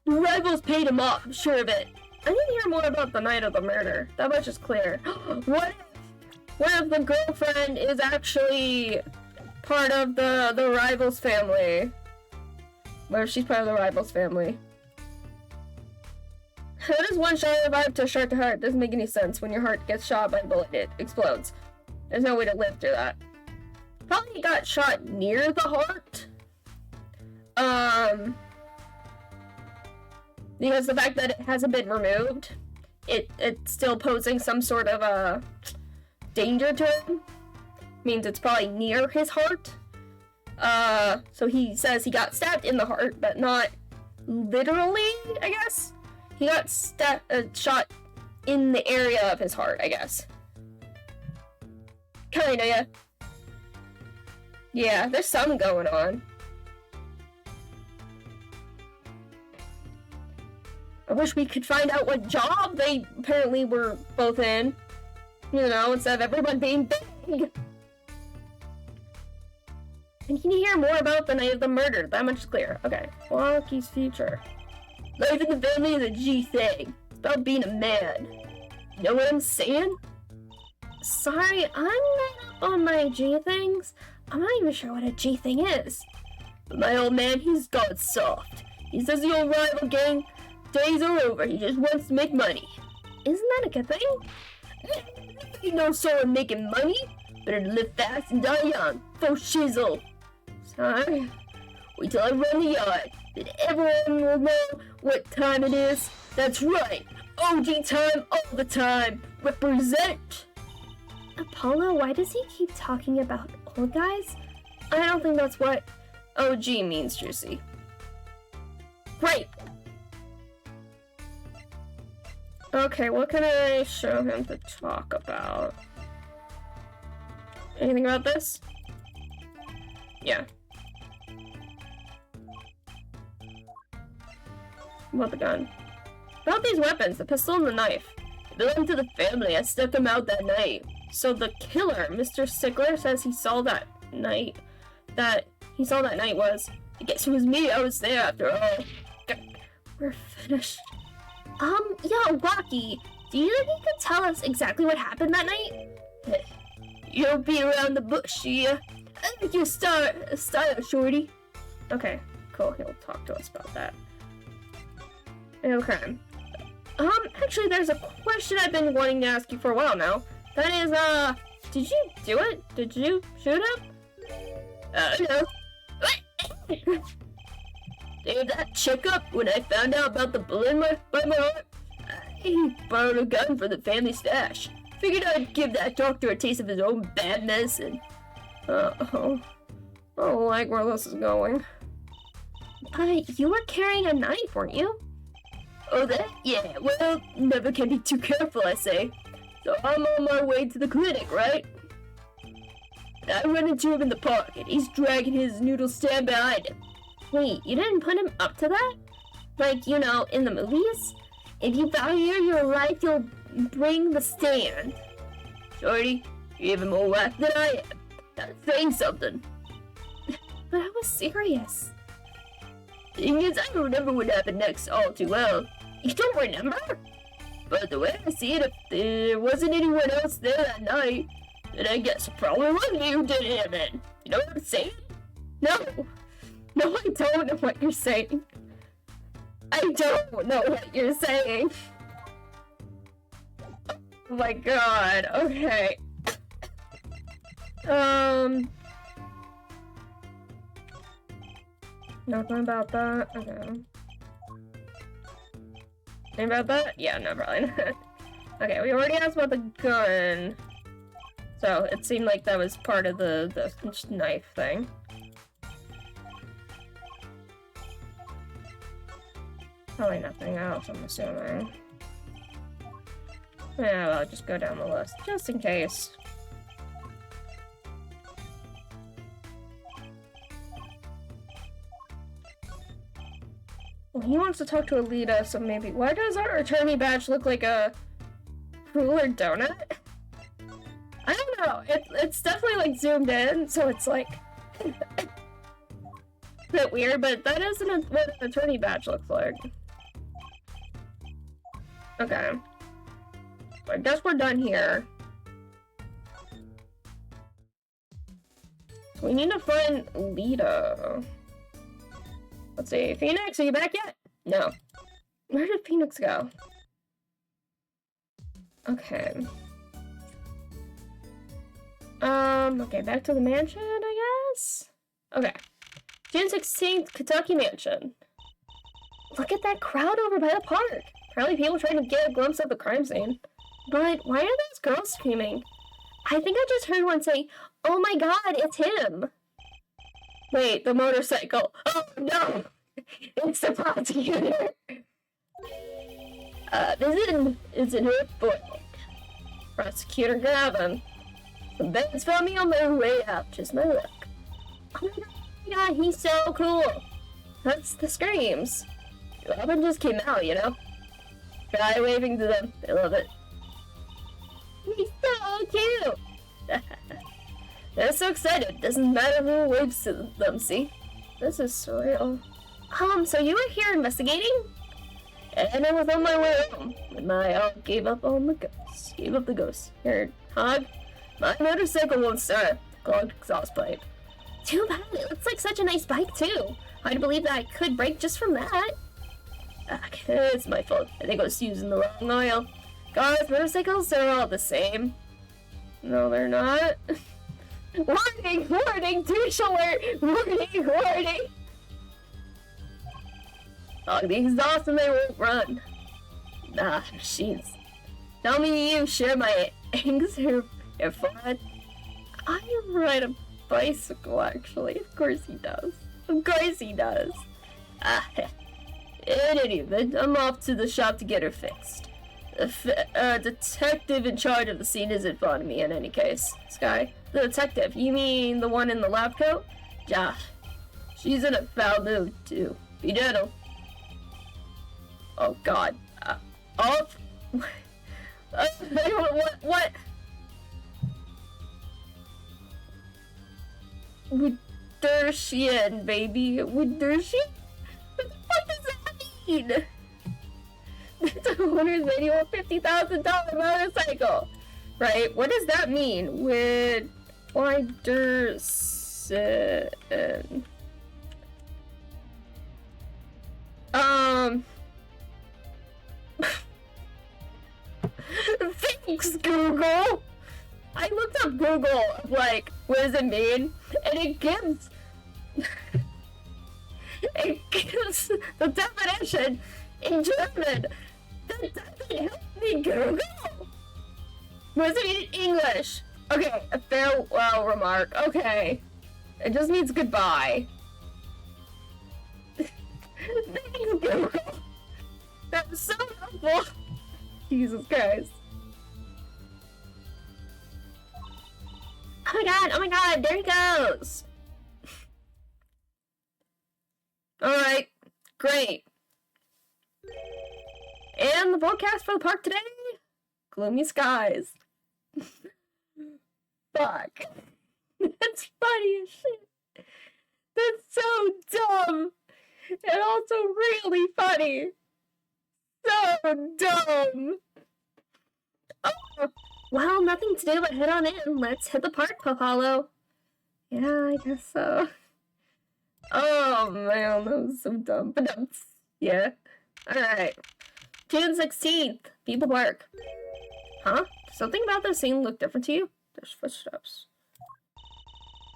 The Rivals paid him off, I'm sure of it. I need to hear more about the night of the murder. That much is clear. What if the girlfriend is actually part of the Rivals family? What if she's part of the Rivals family? How does one shot revive to heart to heart? Doesn't make any sense. When your heart gets shot by a bullet, it explodes. There's no way to live through that. Probably got shot near the heart. Because the fact that it hasn't been removed, it's still posing some sort of danger to him. Means it's probably near his heart. So he says he got stabbed in the heart, but not literally, I guess. He got shot in the area of his heart, I guess. Kinda, yeah. Yeah, there's some going on. I wish we could find out what job they apparently were both in. You know, instead of everyone being big. And can you hear more about the night of the murder? That much is clear. Okay. Walkie's future. Life in the family is a G thing. It's about being a man. You know what I'm saying? Sorry, I'm not up on my G things. I'm not even sure what a G thing is. But my old man, he's gone soft. He says the old rival gang days are over. He just wants to make money. Isn't that a good thing? You know someone making money? Better to live fast and die young. Faux shizzle. Sorry. Wait till I run the yard. Then everyone will know what time it is. That's right. OG time all the time. Represent. Apollo, why does he keep talking about old guys? I don't think that's what OG means, Juicy. Great. Okay, what can I show him to talk about? Anything about this? Yeah. About the gun. About these weapons, the pistol and the knife. They belong to the family. I stuck them out that night. So the killer, Mr. Stickler, says he saw that night. Was. I guess it was me. I was there after all. We're finished. Yeah, Rocky. Do you think you could tell us exactly what happened that night? You don't beat around the bush, do you? I think you're style, shorty. Okay, cool. He'll talk to us about that. Okay. Actually, there's a question I've been wanting to ask you for a while now. That is, did you do it? Did you shoot him? No. Did that check up when I found out about the bullet by my heart? I borrowed a gun for the family stash. Figured I'd give that doctor a taste of his own bad medicine. Uh-oh. I don't like where this is going. You were carrying a knife, weren't you? Oh, that? Yeah, well, never can be too careful, I say. So I'm on my way to the clinic, right? And I run into him in the park, and he's dragging his noodle stand behind him. Wait, you didn't put him up to that? Like, you know, in the movies? If you value your life, you'll bring the stand. Shorty, you're even more whack than I am. That's saying something. But I was serious. Thing is, I remember what happened next all too well. You don't remember? But the way I see it, if there wasn't anyone else there that night, then I guess it probably was you who did it then. You know what I'm saying? No. No, I don't know what you're saying. I don't know what you're saying. Oh my god, okay. Nothing about that. Okay. Anything about that? Yeah, no, probably not. Okay, we already asked about the gun. So, it seemed like that was part of the knife thing. Probably nothing else, I'm assuming. Yeah, well, I'll just go down the list, just in case. Well, he wants to talk to Alita, so maybe... Why does our attorney badge look like a ruler donut? I don't know. It's definitely, like, zoomed in, so it's, like... a bit weird, but that isn't what an attorney badge looks like. Okay. I guess we're done here. We need to find Lita. Let's see. Phoenix, are you back yet? No. Where did Phoenix go? Okay. Okay, back to the mansion, I guess? Okay. June 16th, Kentucky Mansion. Look at that crowd over by the park. Probably people trying to get a glimpse of the crime scene. But why are those girls screaming? I think I just heard one say, "Oh my god, it's him!" Wait, the motorcycle. Oh no! It's the prosecutor! This isn't her boy. Prosecutor Gavin. Some beds found me on my way out, just my luck. Oh my god, he's so cool! That's the screams. Robin just came out, you know? Guy waving to them. They love it. He's so cute! They're so excited. Doesn't matter who waves to them, see? This is surreal. So you were here investigating? And I was on my way home when my aunt gave up on the ghost. Gave up the ghost. Here, hog. My motorcycle won't start. Clogged exhaust pipe. Too bad. It looks like such a nice bike, too. Hard to believe that I could break just from that. It's my fault. I think I was using the wrong oil. Cars, motorcycles, they're all the same. No, they're not. Warning! Warning! Douche alert! Warning! Warning! Clog the exhaust and they won't run. Nah, jeez. Tell me you share my anger or fun. I ride a bicycle, actually. Of course he does. Of course he does. In any event, I'm off to the shop to get her fixed. The detective in charge of the scene isn't fond of me in any case. Sky? The detective? You mean the one in the lab coat? Yeah. She's in a foul mood, too. Be gentle. Oh god. Off? What? Wudershian, baby. Wudershian? What the fuck does that mean? The owner's manual $50,000 motorcycle. Right? What does that mean? With Wudersian. Thanks, Google! I looked up Google, like, what does it mean? And it gives... it gives the definition in German. That doesn't help me, Google! What does it mean in English? Okay, a farewell remark. Okay. It just means goodbye. Thanks, Google. That So helpful. Jesus Christ. Oh my god, there he goes. Alright, great. And the forecast for the park today? Gloomy skies. Fuck. That's funny as shit. That's so dumb. And also really funny. So dumb. Oh, well, nothing to do but head on in. Let's hit the park, Papalo. Yeah, I guess so. Oh man, that was so dumb. But yeah. Alright. June 16th, People Park. Huh? Something about this scene look different to you? There's footsteps.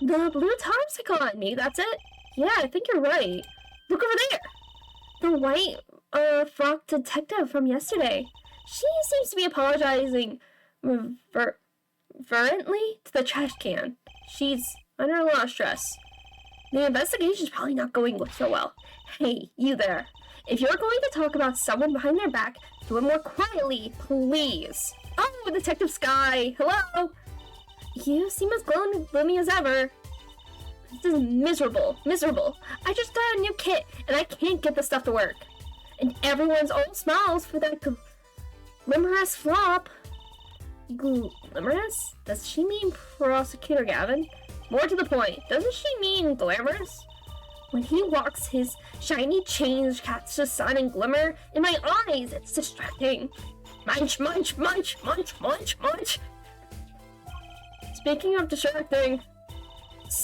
The blue topsicle on me, that's it? Yeah, I think you're right. Look over there! The white, frock detective from yesterday. She seems to be apologizing fervently to the trash can. She's under a lot of stress. The investigation's probably not going so well. Hey, you there. If you're going to talk about someone behind their back, do it more quietly, please. Oh, Detective Sky, hello! You seem as gloomy as ever. This is miserable. I just got a new kit, and I can't get the stuff to work. And everyone's all smiles for that glamorous flop. Glamorous? Does she mean Prosecutor Gavin? More to the point, doesn't she mean glamorous? When he walks, his shiny chains catch the sun and glimmer in my eyes. It's distracting. Munch, munch, munch, munch, munch, munch. Speaking of distracting,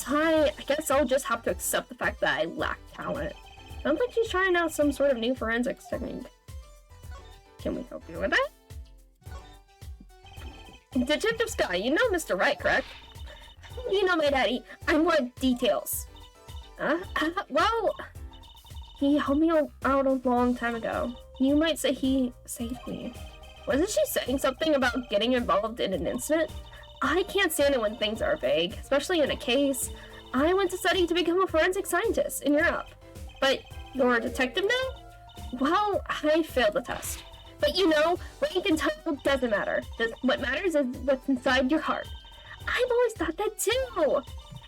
I guess I'll just have to accept the fact that I lack talent. I don't think she's trying out some sort of new forensics technique. Can we help you with that? Detective Sky, you know Mr. Wright, correct? You know my daddy. I want details. Well, he helped me out a long time ago. You might say he saved me. Wasn't she saying something about getting involved in an incident? I can't stand it when things are vague, especially in a case. I went to study to become a forensic scientist in Europe. But you're a detective now? Well, I failed the test. But you know, rank and title doesn't matter. What matters is what's inside your heart. I've always thought that too!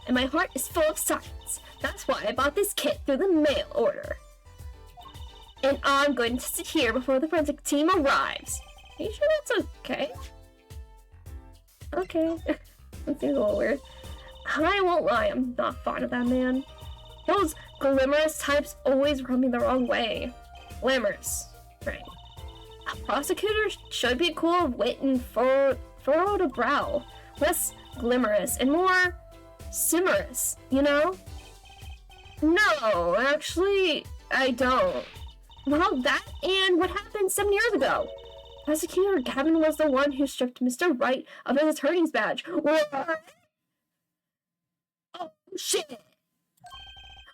And my heart is full of science. That's why I bought this kit through the mail order. And I'm going to sit here before the forensic team arrives. Are you sure that's okay? Okay. That seems a little weird. I won't lie, I'm not fond of that man. Those glamorous types always rub me the wrong way. Glamorous. Right. A prosecutor should be cool of wit and furrowed brow. Less glamorous and more simmerous, you know? No, actually, I don't. Well, that and what happened 7 years ago. Prosecutor Gavin was the one who stripped Mr. Wright of his attorney's badge. What? Oh, shit.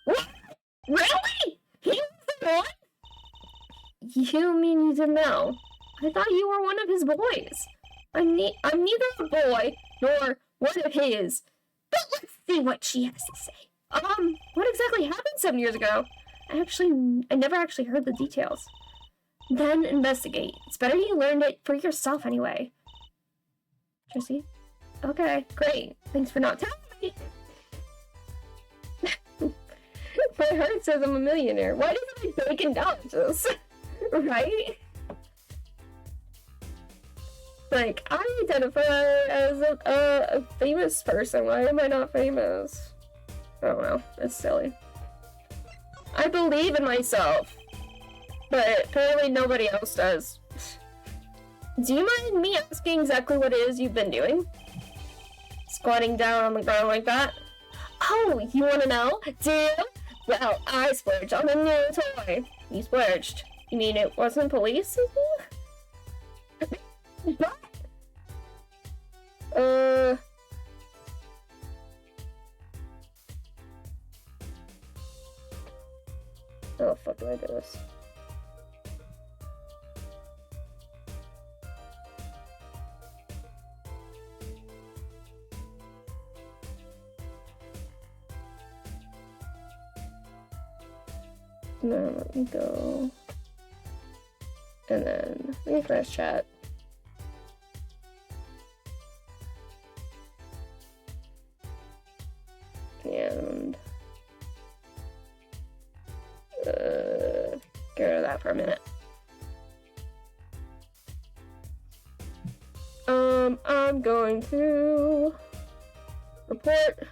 What? Really? He was the one? You mean you didn't know? I thought you were one of his boys. I'm neither a boy nor one of his. But let's see what she has to say. What exactly happened 7 years ago? I never actually heard the details. Then investigate. It's better you learned it for yourself anyway. Tracy? Okay, great. Thanks for not telling me. My heart says I'm a millionaire. Why doesn't it bacon dollars? Right? Like, I identify as a famous person. Why am I not famous? I don't know. It's silly. I believe in myself. But apparently nobody else does. Do you mind me asking exactly what it is you've been doing? Squatting down on the ground like that? Oh, you wanna know? Do you? Well, I splurged on a new toy. You splurged. You mean it wasn't police? What? How the fuck do I do this? No, let me go. And then refresh chat. And get rid of that for a minute. I'm going to report.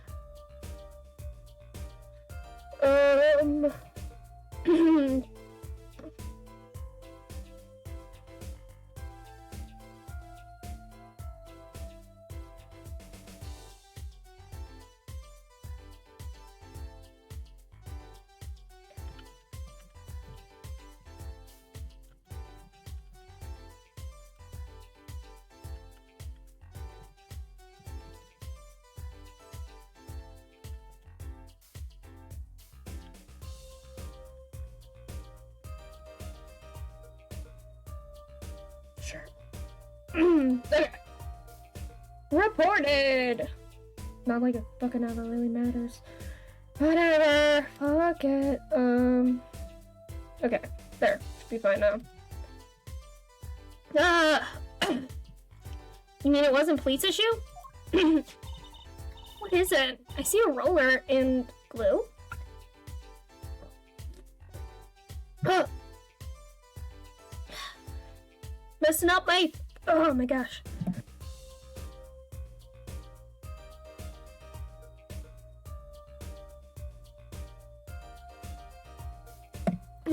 Sure. Okay. Reported. Not like it fucking ever really matters. Whatever. Fuck it. Okay. There. Should be fine now. You mean it wasn't police issue? What is it? I see a roller and glue. Messing up my... Oh my gosh.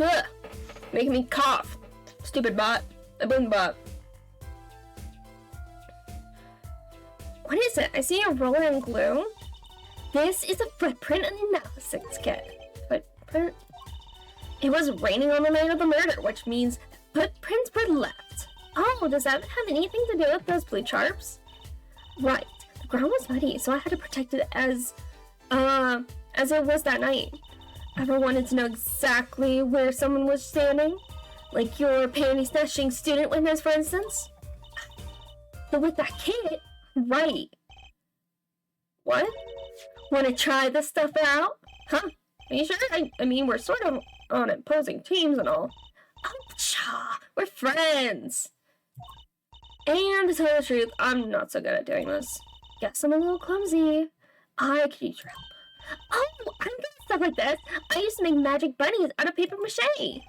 Ugh. Making me cough. Stupid bot. A boom bot. What is it? I see a roller and glue. This is a footprint analysis kit. Footprint? It was raining on the night of the murder, which means footprints were left. Oh, does that have anything to do with those blue charps? Right. The ground was muddy, so I had to protect it as it was that night. Ever wanted to know exactly where someone was standing? Like your panty snatching student witness, for instance? But with that kit, right. What? Want to try this stuff out? Huh? Are you sure? I mean, we're sort of on opposing teams and all. Oh, cha! We're friends! And to tell the truth, I'm not so good at doing this. Guess I'm a little clumsy. I could use your help. Oh, I'm good at stuff like this. I used to make magic bunnies out of paper mache.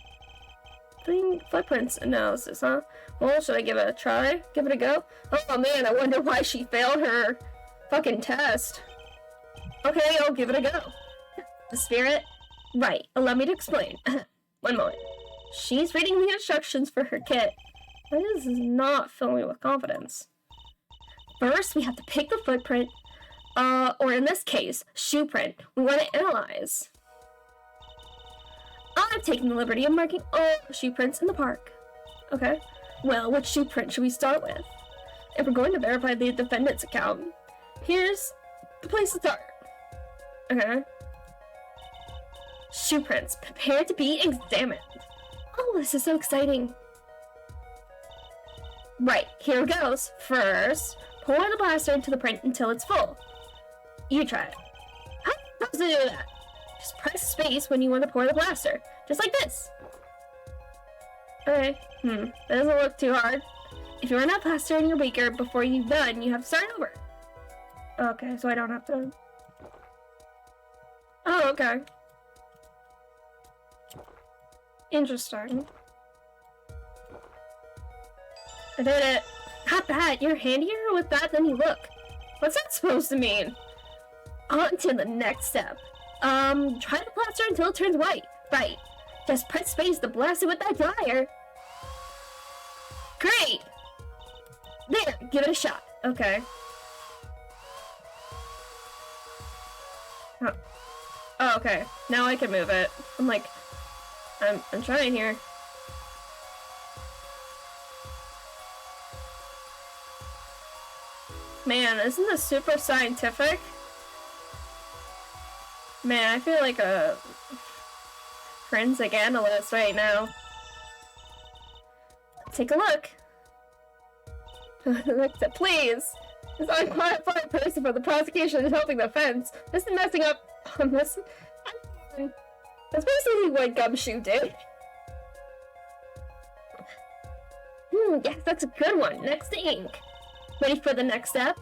Doing footprints analysis, huh? Well, should I give it a try? Give it a go? Oh man, I wonder why she failed her fucking test. Okay, I'll give it a go. The spirit? Right, allow me to explain. One moment. She's reading the instructions for her kit. This is not filling me with confidence. First, we have to pick the footprint, or in this case, shoe print, we want to analyze. I've taken the liberty of marking all the shoe prints in the park. Okay, well, which shoe print should we start with? If we're going to verify the defendant's account, here's the place to start. Okay. Shoe prints, prepare to be examined. Oh, this is so exciting. Right, here goes. First, pour the blaster into the print until it's full. You try it. How are you supposed to do that? Just press space when you want to pour the blaster. Just like this. Okay, that doesn't look too hard. If you run out of blaster in your beaker before you've done, you have to start over. Okay, so I don't have to... Oh, okay. Interesting. I did it. Not bad. You're handier with that than you look. What's that supposed to mean? On to the next step. Try the plaster until it turns white. Right. Just press space to blast it with that dryer. Great! There, give it a shot. Okay. Oh, okay. Now I can move it. I'm like, I'm trying here. Man, isn't this super scientific? Man, I feel like a forensic analyst right now. Take a look. Please! This unqualified person for the prosecution is helping the defense. This is messing up on this. That's basically what Gumshoe did. Yes, that's a good one. Next to ink. Ready for the next step?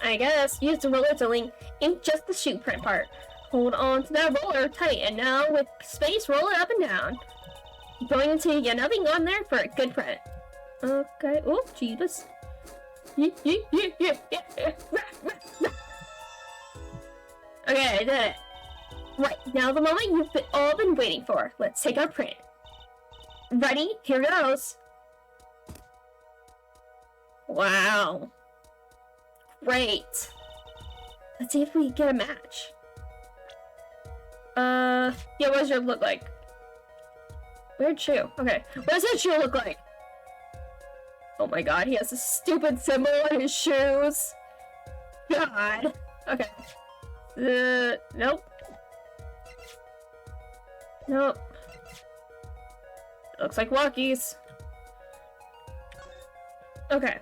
I guess. Use the roller to ink just the shoe print part. Hold on to that roller tight, and now with space, roll it up and down. Going until you get nothing on there for a good print. Okay. Oh, Jesus. Okay, I did it. Right, now the moment you've all been waiting for. Let's take our print. Ready? Here goes. Wow. Great. Let's see if we get a match. Yeah, what does your look like? Weird shoe. Okay, what does his shoe look like? Oh my god, he has a stupid symbol on his shoes. God. Okay. Nope. Nope. Looks like walkies. Okay.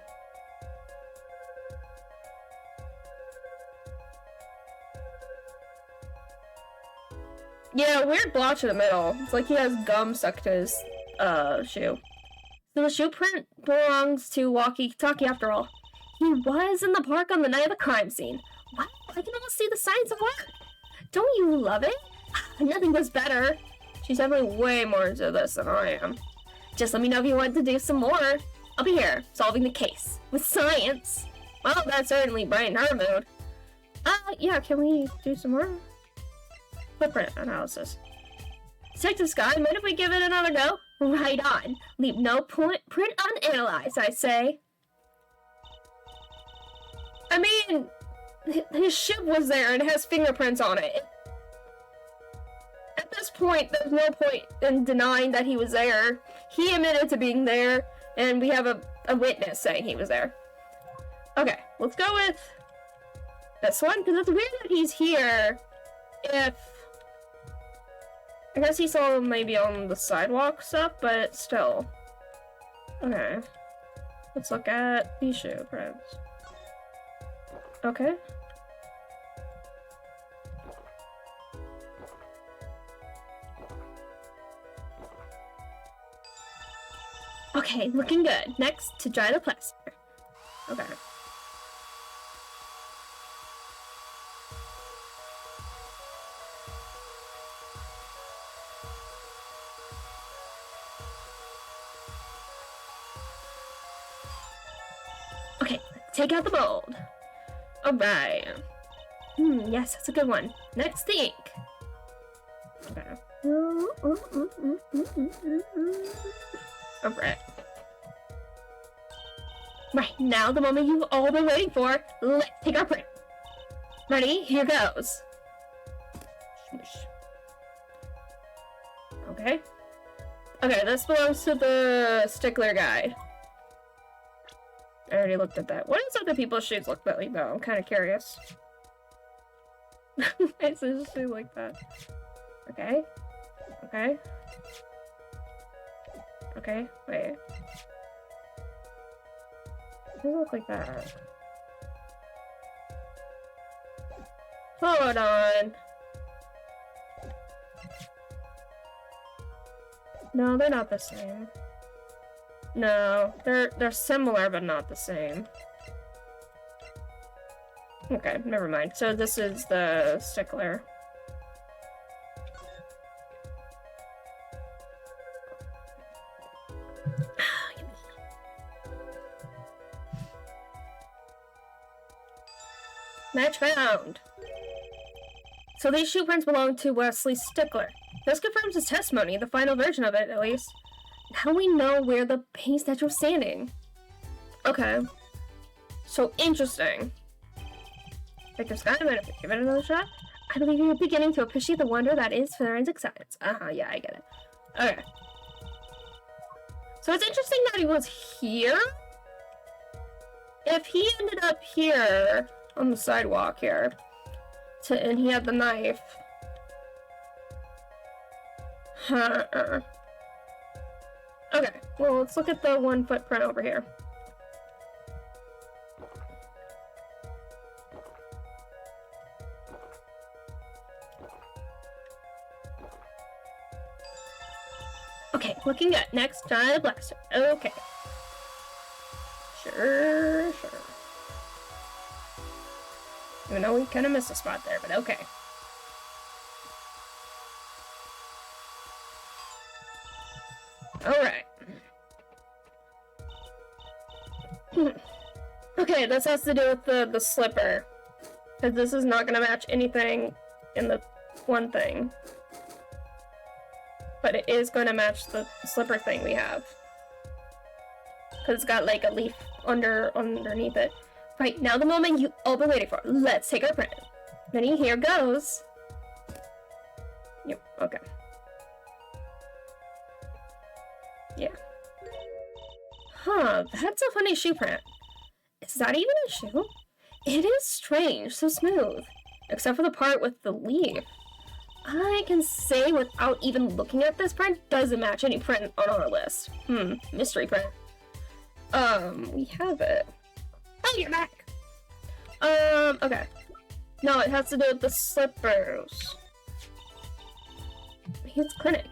Yeah, weird blotch in the middle. It's like he has gum stuck to his, shoe. So the shoe print belongs to Walkie-Talkie after all. He was in the park on the night of the crime scene. Wow, I can almost see the signs of work. Don't you love it? Nothing was better. She's definitely way more into this than I am. Just let me know if you want to do some more. I'll be here, solving the case. With science. Well, that certainly brightened her mood. Yeah, can we do some more? Footprint analysis. Detective Sky, mind if we give it another go? Right on. Leave no print unanalyzed, I say. I mean, his ship was there and it has fingerprints on it. At this point, there's no point in denying that he was there. He admitted to being there, and we have a witness saying he was there. Okay, let's go with this one, because it's weird that he's here if... I guess he saw him maybe on the sidewalk stuff, but still. Okay. Let's look at these shoe prints. Okay. Okay, looking good. Next, to dry the plaster. Okay. Okay, take out the mold. Alright. Yes, that's a good one. Next, the ink. Okay. Alright. Right, now the moment you've all been waiting for. Let's take our print. Ready? Here goes. Okay. Okay, this belongs to the stickler guy. I already looked at that. What does other people's shoes look like though? I'm kind of curious. It's a shoe like that. Okay. Okay. Okay, wait. It doesn't look like that. Hold on. No, they're not the same. No, they're similar but not the same. Okay, never mind. So this is the stickler. Match found! So these shoe prints belong to Wesley Stickler. This confirms his testimony, the final version of it, at least. Now we know where the paint statue was standing. Okay. So interesting. Victor Scott, might have give it another shot? I believe you're beginning to appreciate the wonder that is forensic science. Yeah, I get it. Okay. So it's interesting that he was here. If he ended up here on the sidewalk here, and he had the knife. Okay, well, let's look at the one footprint over here. Okay, looking good. Next, giant blaster. Okay. Sure. Even though we kind of missed a spot there, but okay. Alright. Okay, this has to do with the slipper. Because this is not going to match anything in the one thing. But it is going to match the slipper thing we have. Because it's got like a leaf underneath it. Right, now the moment you all been waiting for. Let's take our print. Ready? Here goes. Yep, okay. Yeah. Huh, that's a funny shoe print. Is that even a shoe? It is strange, so smooth. Except for the part with the leaf. I can say without even looking at this print, doesn't match any print on our list. Mystery print. We have it. Oh, you're back! Okay. No, it has to do with the slippers. It's clinic.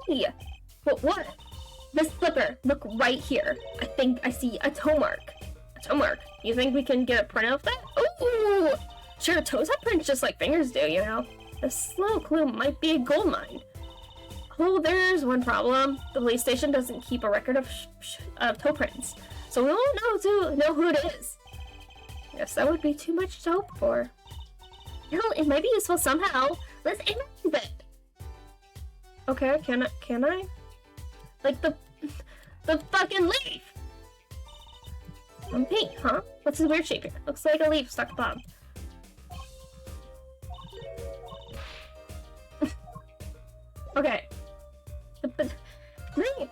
Hey! But what? This slipper, look right here. I think I see a toe mark. A toe mark. You think we can get a print of that? Ooh! Sure, toes have prints just like fingers do, you know? This little clue might be a gold mine. Oh, there's one problem. The police station doesn't keep a record of toe prints. So we won't know who it is. Yes, that would be too much to hope for. No, it might be useful somehow. Let's analyze it. Okay, can I? Like the fucking leaf! Pink, huh? What's this weird shape here? Looks like a leaf stuck above. Okay. Leaf!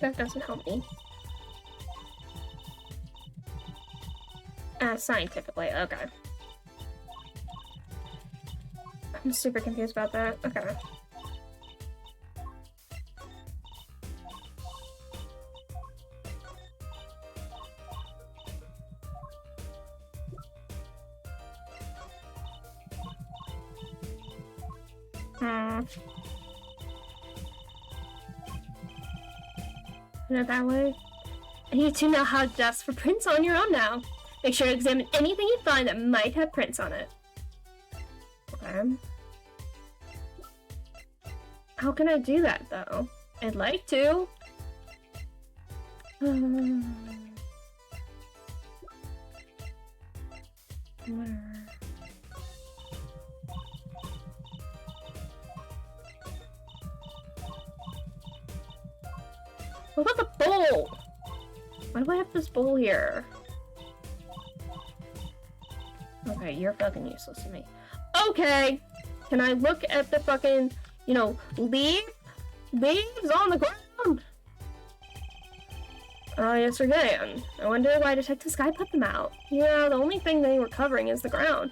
That doesn't help me. Scientifically, okay. I'm super confused about that. Okay. Isn't it that way? And you two know how to ask for prints on your own now. Make sure to examine anything you find that might have prints on it. Okay. How can I do that, though? I'd like to. Where? What about the bowl? Why do I have this bowl here? Okay, you're fucking useless to me. Okay! Can I look at the fucking, you know, leaves on the ground? Yes we can. I wonder why Detective Sky put them out. Yeah, the only thing they were covering is the ground.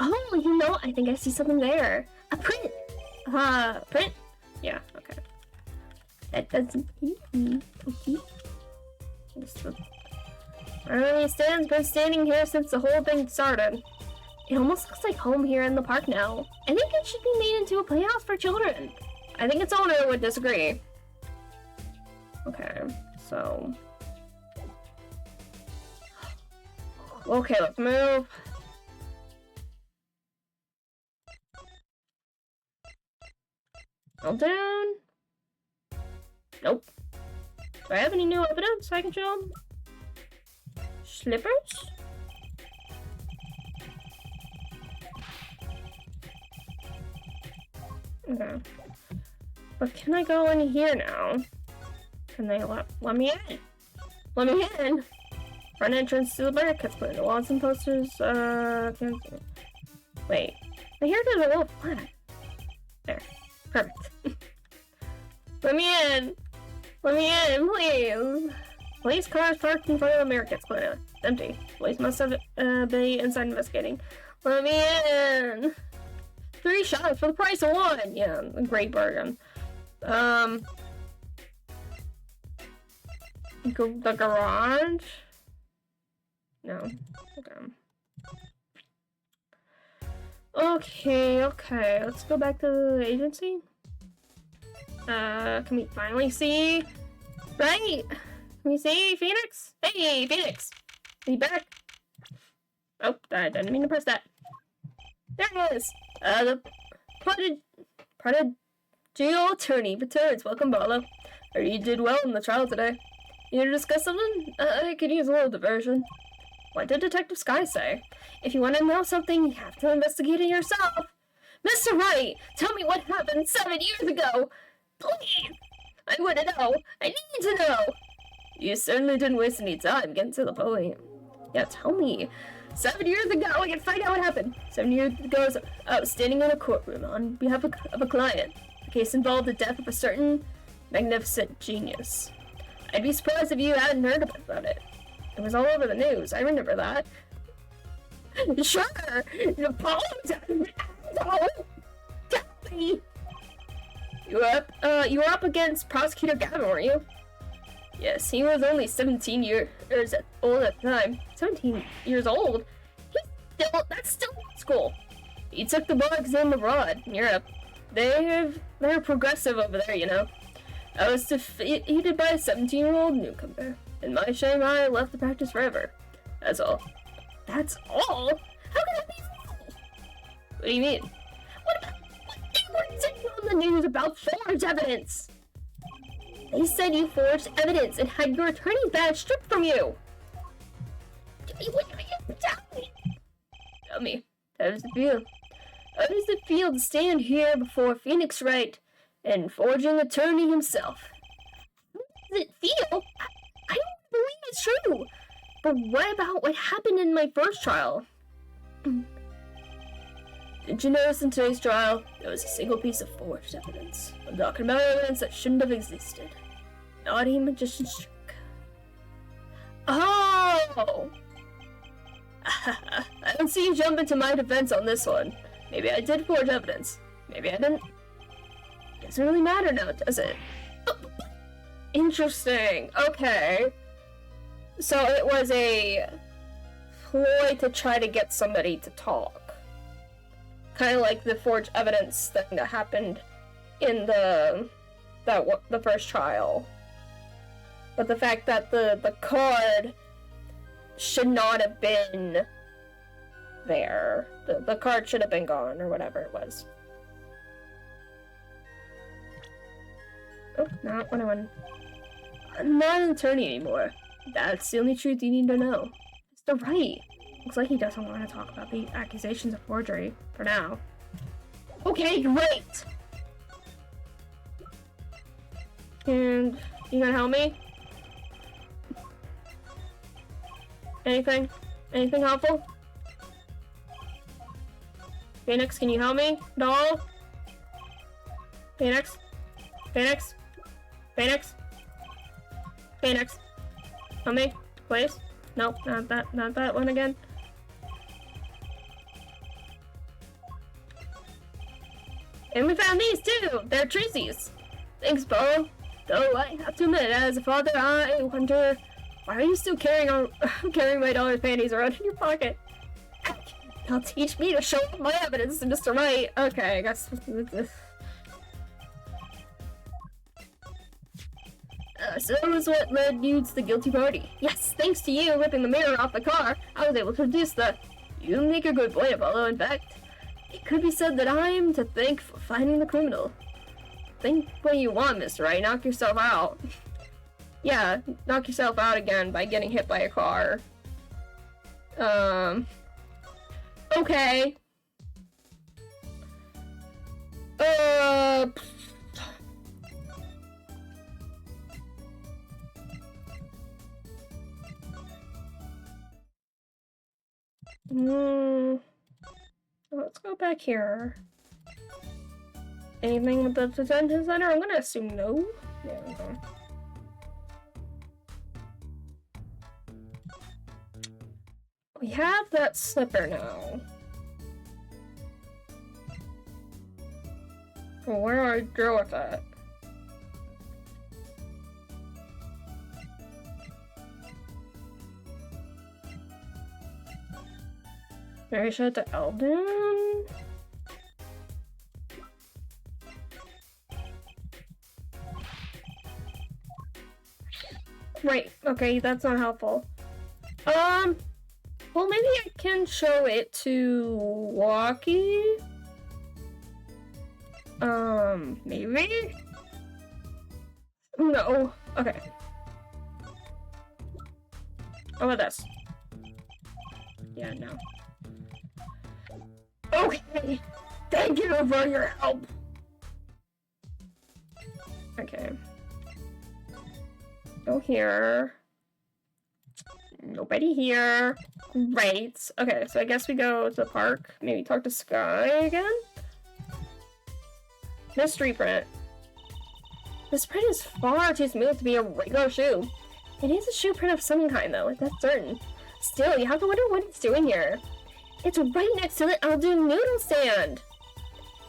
Oh, you know, I think I see something there. A print! Print? Yeah, okay. That doesn't keep me. Okay. Stan's been standing here since the whole thing started. It almost looks like home here in the park now. I think it should be made into a playhouse for children. I think its owner would disagree. Okay, so... Okay, let's move. Hold down. Nope. Do I have any new evidence I can show them? Slippers? Okay. But can I go in here now? Can they let me in? Let me in! Front entrance to the barricades, put in the walls and posters, wait. My hair is a little flat. There. Perfect. Let me in! Let me in, please! Police cars parked in front of the Americans Planet. Empty. Police must have been inside investigating. Let me in! 3 shots for the price of 1! Yeah, a great bargain. The garage? No. Okay. Let's go back to the agency. Can we finally see? Right? Can we see Phoenix? Hey, Phoenix! Are you back? Oh, I didn't mean to press that. There it is! The prodigal attorney returns. Welcome, Barlow. I heard you did well in the trial today. You need to discuss something? I could use a little diversion. What did Detective Sky say? If you want to know something, you have to investigate it yourself. Mr. Wright, tell me what happened 7 years ago! Please! I want to know! I need to know! You certainly didn't waste any time getting to the point. Yeah, tell me. 7 years ago, I can find out what happened. 7 years ago, I was standing in a courtroom on behalf of a client. The case involved the death of a certain magnificent genius. I'd be surprised if you hadn't heard about it. It was all over the news. I remember that. Sure! Apologize! Tell me! You were up against Prosecutor Gavin, weren't you? Yes, he was only 17 years old at the time. 17 years old? That's still school. He took the bar exam abroad in Europe. They're progressive over there, you know. I was defeated by a 17-year-old newcomer. In my shame, I left the practice forever. That's all. That's all? How can that be all? What do you mean? What they were saying on the news about forged evidence? They said you forged evidence and had your attorney's badge stripped from you. What do you tell me? Tell me, how does it feel? How does it feel to stand here before Phoenix Wright and forging attorney himself? How does it feel? I don't believe it's true. But what about what happened in my first trial? Did you notice in today's trial, there was a single piece of forged evidence? I'm talking about evidence that shouldn't have existed. Naughty magician's trick. Oh! I don't see you jump into my defense on this one. Maybe I did forge evidence. Maybe I didn't. Doesn't really matter now, does it? Interesting. Okay. So it was a ploy to try to get somebody to talk. Kind of like the forged evidence thing that happened in the first trial. But the fact that the card should not have been there. The card should have been gone, or whatever it was. Oh, not what I want. I'm not an attorney anymore. That's the only truth you need to know. Mr. Wright. Looks like he doesn't want to talk about the accusations of forgery for now. Okay, great! And you gonna help me? Anything? Anything helpful? Phoenix, can you help me? No? Phoenix? Phoenix? Phoenix? Phoenix? Help me, please? Nope, not that one again. And we found these too! They're Tracy's! Thanks, Bo. Though I have to admit, as a father, I wonder, why are you still carrying my daughter's panties around in your pocket? Now teach me to show off my evidence to Mr. Wright. Okay, I guess. So that was what led you to the guilty party. Yes, thanks to you ripping the mirror off the car, I was able to reduce the... You make a good point, Apollo. In fact, it could be said that I'm to thank for finding the criminal. Think what you want, Mr. Wright. Knock yourself out. Yeah, knock yourself out again by getting hit by a car. Okay. Let's go back here. Anything with the detention center? I'm gonna assume no. There we go. We have that slipper now. Well, where do I go with that? Maybe show it to Eldon? Right, okay, that's not helpful. Well, maybe I can show it to Walkie? Maybe? No. Okay. How about this? Yeah, no. Okay! Thank you for your help! Okay. Go here. Nobody here. Great. Okay, so I guess we go to the park. Maybe talk to Sky again? Mystery print. This print is far too smooth to be a regular shoe. It is a shoe print of some kind though, that's certain. Still, you have to wonder what it's doing here. It's right next to the Eldon noodle stand!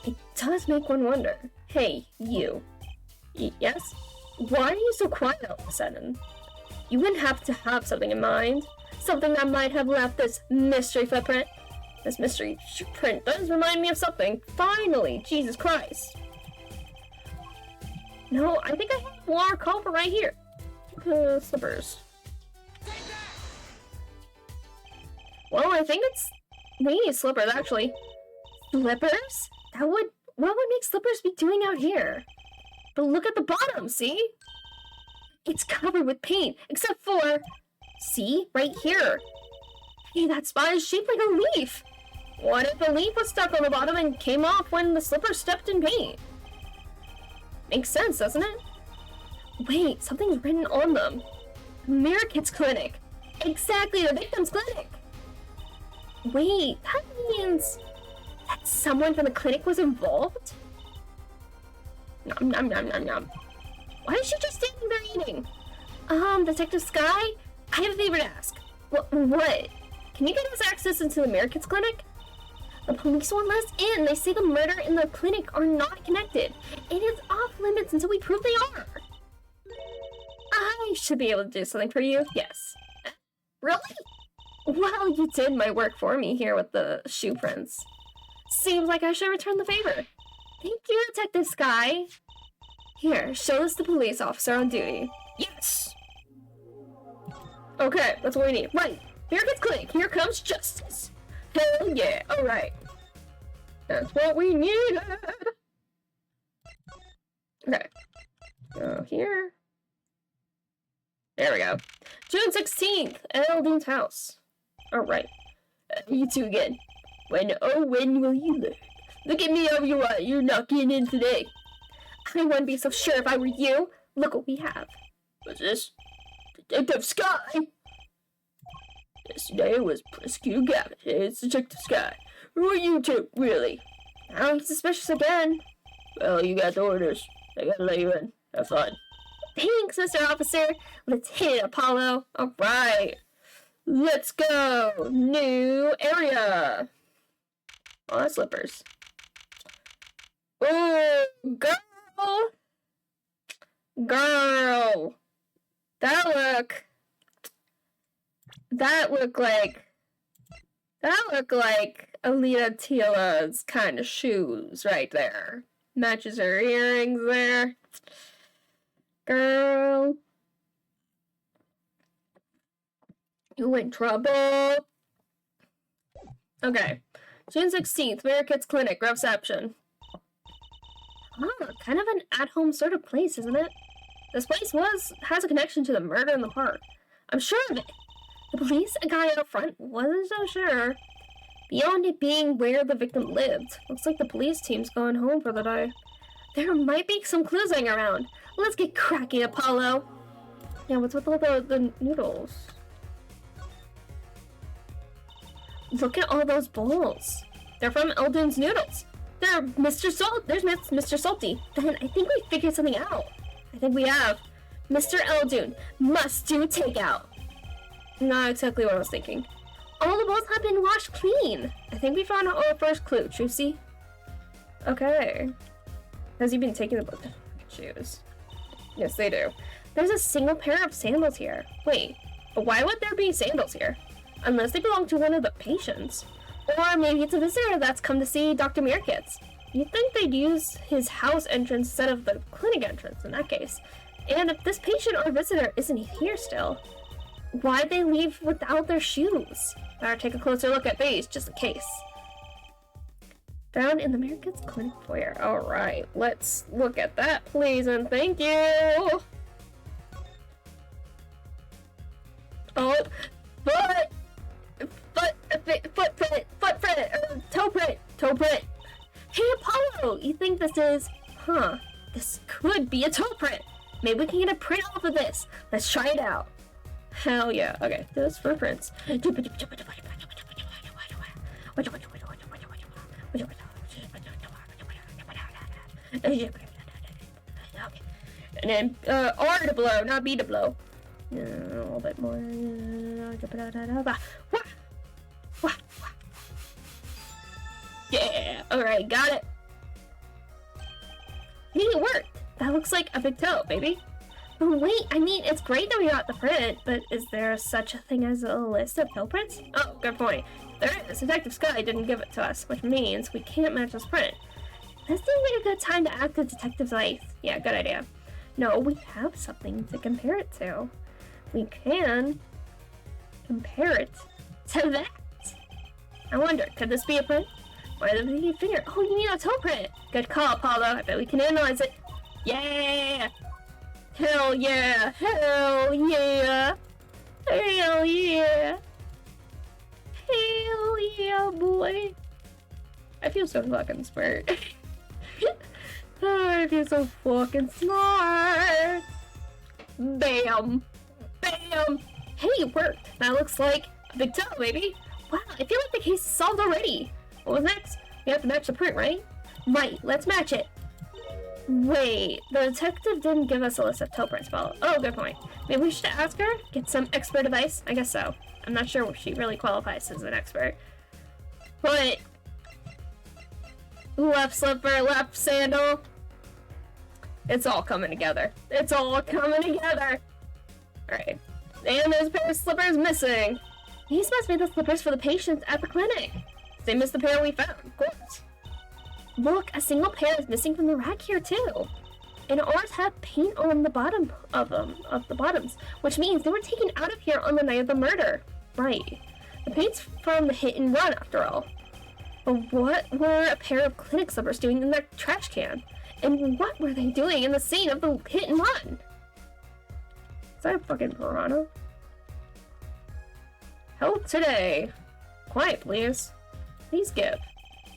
It does make one wonder. Hey, you. Yes? Why are you so quiet all of a sudden? You wouldn't have to have something in mind. Something that might have left this mystery footprint. This mystery print does remind me of something. Finally! Jesus Christ! No, I think I have more culprit right here. Slippers. Well, I think it's maybe slippers, actually. Slippers? What would make slippers be doing out here? But look at the bottom, see? It's covered with paint, except for... See? Right here. Hey, that spot is shaped like a leaf. What if the leaf was stuck on the bottom and came off when the slipper stepped in paint? Makes sense, doesn't it? Wait, something's written on them. Mirror Kids Clinic. Exactly, the victim's clinic. Wait, that means that someone from the clinic was involved? Nom nom nom nom nom. Why is she just standing there eating? Detective Sky? I have a favor to ask. What? Can you get us access into the Mirror Kids Clinic? The police won't let us in. They say the murder and the clinic are not connected. It is off limits until we prove they are. I should be able to do something for you. Yes. Really? Well, you did my work for me here with the shoe prints. Seems like I should return the favor. Thank you, Detective Sky. Here, show this to the police officer on duty. Yes! Okay, that's what we need. Right, Mirror Kids Clinic, here comes justice. Hell yeah, alright. That's what we needed. Okay. Go here. There we go. June 16th, Eldon's house. Alright. You two again. When will you learn? Look at me over you are. You're not getting in today. I wouldn't be so sure if I were you. Look what we have. What's this? Detective Sky! Yesterday was Prosecutor Gavin. It's Detective Sky. Who are you two, really? Now he's suspicious again. Well, you got the orders. I gotta let you in. Have fun. Thanks, Mr. Officer. Let's hit it, Apollo. Alright. Let's go. New area. Oh, that's slippers. Oh, girl. Girl. That look like Alita Tila's kind of shoes right there. Matches her earrings there. Girl. You in trouble. Okay. June 16th, Mirror Kids Clinic, reception. Oh, kind of an at-home sort of place, isn't it? This place has a connection to the murder in the park. I'm sure of it. The police guy out front wasn't so sure. Beyond it being where the victim lived, looks like the police team's going home for the day. There might be some clues hanging around. Let's get cracking, Apollo. Yeah, what's with all the noodles? Look at all those bowls. They're from Eldon's Noodles. They're Mr. Salt. There's Mr. Salty. Then I think we figured something out. I think we have. Mr. Eldon must do takeout. Not exactly what I was thinking. All the bowls have been washed clean. I think we found our first clue, Trucy. Okay. Has he been taking the book? Shoes. Yes, they do. There's a single pair of sandals here. Wait, but why would there be sandals here? Unless they belong to one of the patients. Or maybe it's a visitor that's come to see Dr. Meerkats. You'd think they'd use his house entrance instead of the clinic entrance in that case. And if this patient or visitor isn't here still, why'd they leave without their shoes? Better take a closer look at these, just in case. Down in the Meerkats clinic foyer. Alright, let's look at that, please, and thank you! Oh, toe print. Hey, Apollo, you think this is, this could be a toe print. Maybe we can get a print off of this. Let's try it out. Hell yeah. Okay, those footprints. And, then, R to blow, not B to blow. A little bit more. Yeah, alright, got it. Hey, it worked. That looks like a big toe, baby. Oh, wait, I mean, it's great that we got the print, but is there such a thing as a list of toe prints? Oh, good point. There is. Detective Sky didn't give it to us, which means we can't match this print. This seems like a good time to act the detective's life. Yeah, good idea. No, we have something to compare it to. We can compare it to that. I wonder, could this be a print? Why the pinky finger? Oh, you need a toe print. Good call, Apollo. I bet we can analyze it. Yeah! Hell yeah! Hell yeah! Hell yeah! Hell yeah, boy! I feel so fucking smart. Oh, I feel so fucking smart! Bam! Bam! Hey, it worked! That looks like a big toe, baby! Wow, I feel like the case is solved already! What was next? We have to match the print, right? Right, let's match it! Wait, the detective didn't give us a list of toe prints, Paul. Oh, good point. Maybe we should ask her? Get some expert advice? I guess so. I'm not sure if she really qualifies as an expert. But left slipper, left sandal. It's all coming together. It's all coming together. Alright. And there's a pair of slippers missing. These must be the slippers for the patients at the clinic. Same as the pair we found, of course. Look, a single pair is missing from the rack here too. And ours have paint on the bottom of the bottoms, which means they were taken out of here on the night of the murder. Right. The paint's from the hit and run, after all. But what were a pair of clinic slippers doing in their trash can? And what were they doing in the scene of the hit and run? Is that a fucking piranha? Help today. Quiet, please. Please give.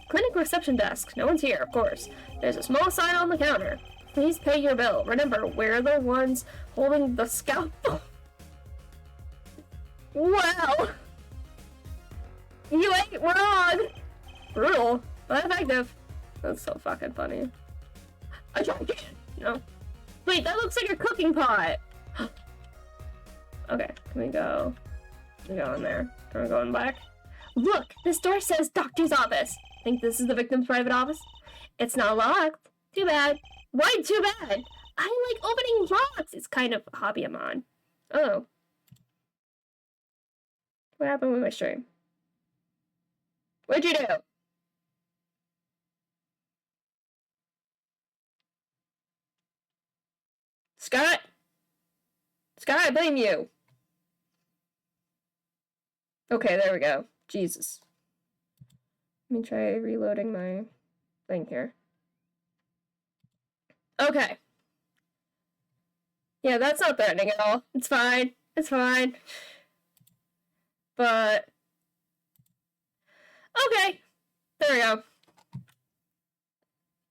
Clinic reception desk. No one's here, of course. There's a small sign on the counter. Please pay your bill. Remember, we're the ones holding the scalpel. Wow! You ain't wrong! Brutal, but effective. That's so fucking funny. I tried again. No. Wait, that looks like a cooking pot! Okay, can we go? Can we go in there? Can we go in back? Look! This door says doctor's office. Think this is the victim's private office? It's not locked. Too bad. Why too bad? I like opening locks. It's kind of a hobby I'm on. Oh. What happened with my stream? What'd you do? Scott? Scott, I blame you. Okay, there we go. Jesus. Let me try reloading my thing here. Okay. Yeah, that's not threatening at all. It's fine. It's fine. But okay. There we go.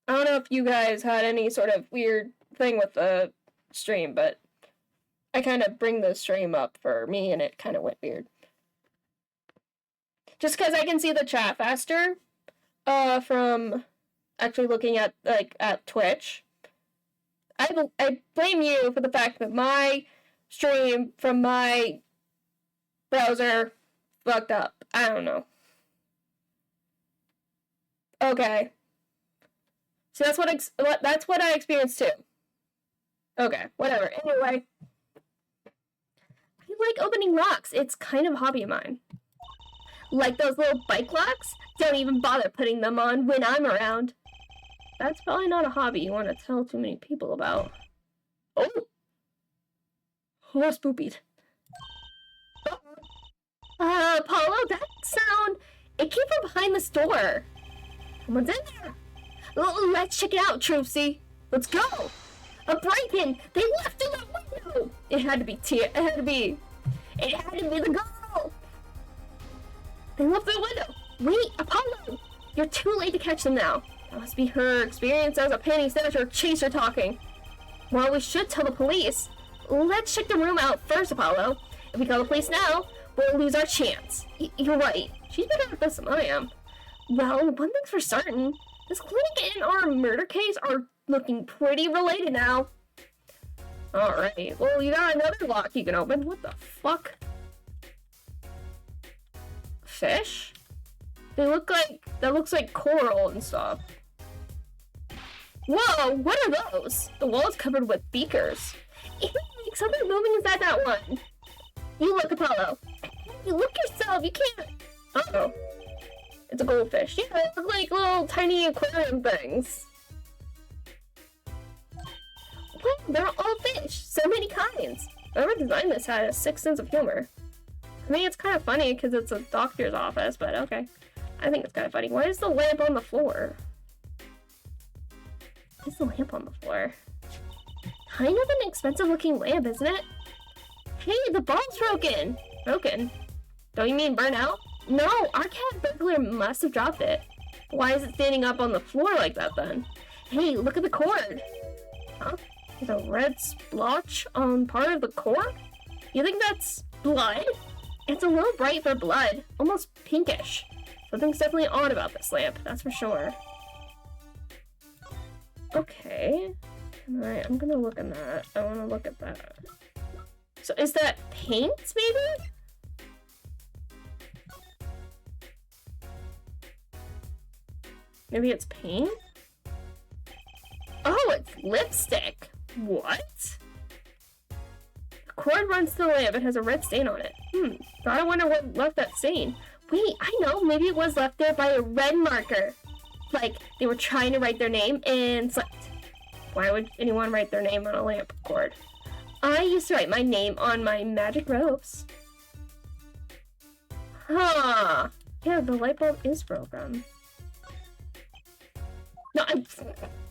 I don't know if you guys had any sort of weird thing with the stream, but I kind of bring the stream up for me and it kind of went weird. Just because I can see the chat faster from actually looking at at Twitch. I blame you for the fact that my stream from my browser fucked up. I don't know. Okay. So that's what I experienced too. Okay, whatever. Anyway, I like opening locks. It's kind of a hobby of mine. Like those little bike locks? Don't even bother putting them on when I'm around. That's probably not a hobby you want to tell too many people about. Oh! Oh, spoopied. Apollo, that sound, it came from behind this door. Someone's in there. Let's check it out, Troopsy. Let's go. A break-in. They left through the window. It had to be It had to be the girl. They left through the window. Wait, Apollo. You're too late to catch them now. That must be her experience as a panty snatcher chaser talking. Well, we should tell the police. Let's check the room out first, Apollo. If we call the police now, we'll lose our chance. You're right. She's better at this than I am. Well, one thing's for certain. This clinic and our murder case are looking pretty related now. Alright, well, you got another lock you can open. What the fuck? Fish? That looks like coral and stuff. Whoa, what are those? The wall is covered with beakers. Eek, something moving inside that one. You look, Apollo. You look yourself, you can't. Uh-oh. It's a goldfish. Yeah, they look like little tiny aquarium things. Wow, they're all fish. So many kinds. Whoever designed this had a sick sense of humor. I mean, it's kind of funny because it's a doctor's office, but okay. I think it's kind of funny. Why is the lamp on the floor? Why is the lamp on the floor? Kind of an expensive looking lamp, isn't it? Hey, the bulb's broken. Broken? Don't you mean burnt out? No, our cat burglar must have dropped it. Why is it standing up on the floor like that then? Hey, look at the cord. Huh? There's a red splotch on part of the cord? You think that's blood? It's a little bright for blood, almost pinkish. Something's definitely odd about this lamp, that's for sure. Okay. Alright, I'm gonna look at that. I wanna look at that. So is that paint, maybe? Maybe it's paint? Oh, it's lipstick! What? The cord runs to the lamp. It has a red stain on it. Gotta wonder what left that stain. Wait, I know. Maybe it was left there by a red marker. Like, they were trying to write their name and slept. Why would anyone write their name on a lamp cord? I used to write my name on my magic ropes. Huh. Yeah, the light bulb is broken. No,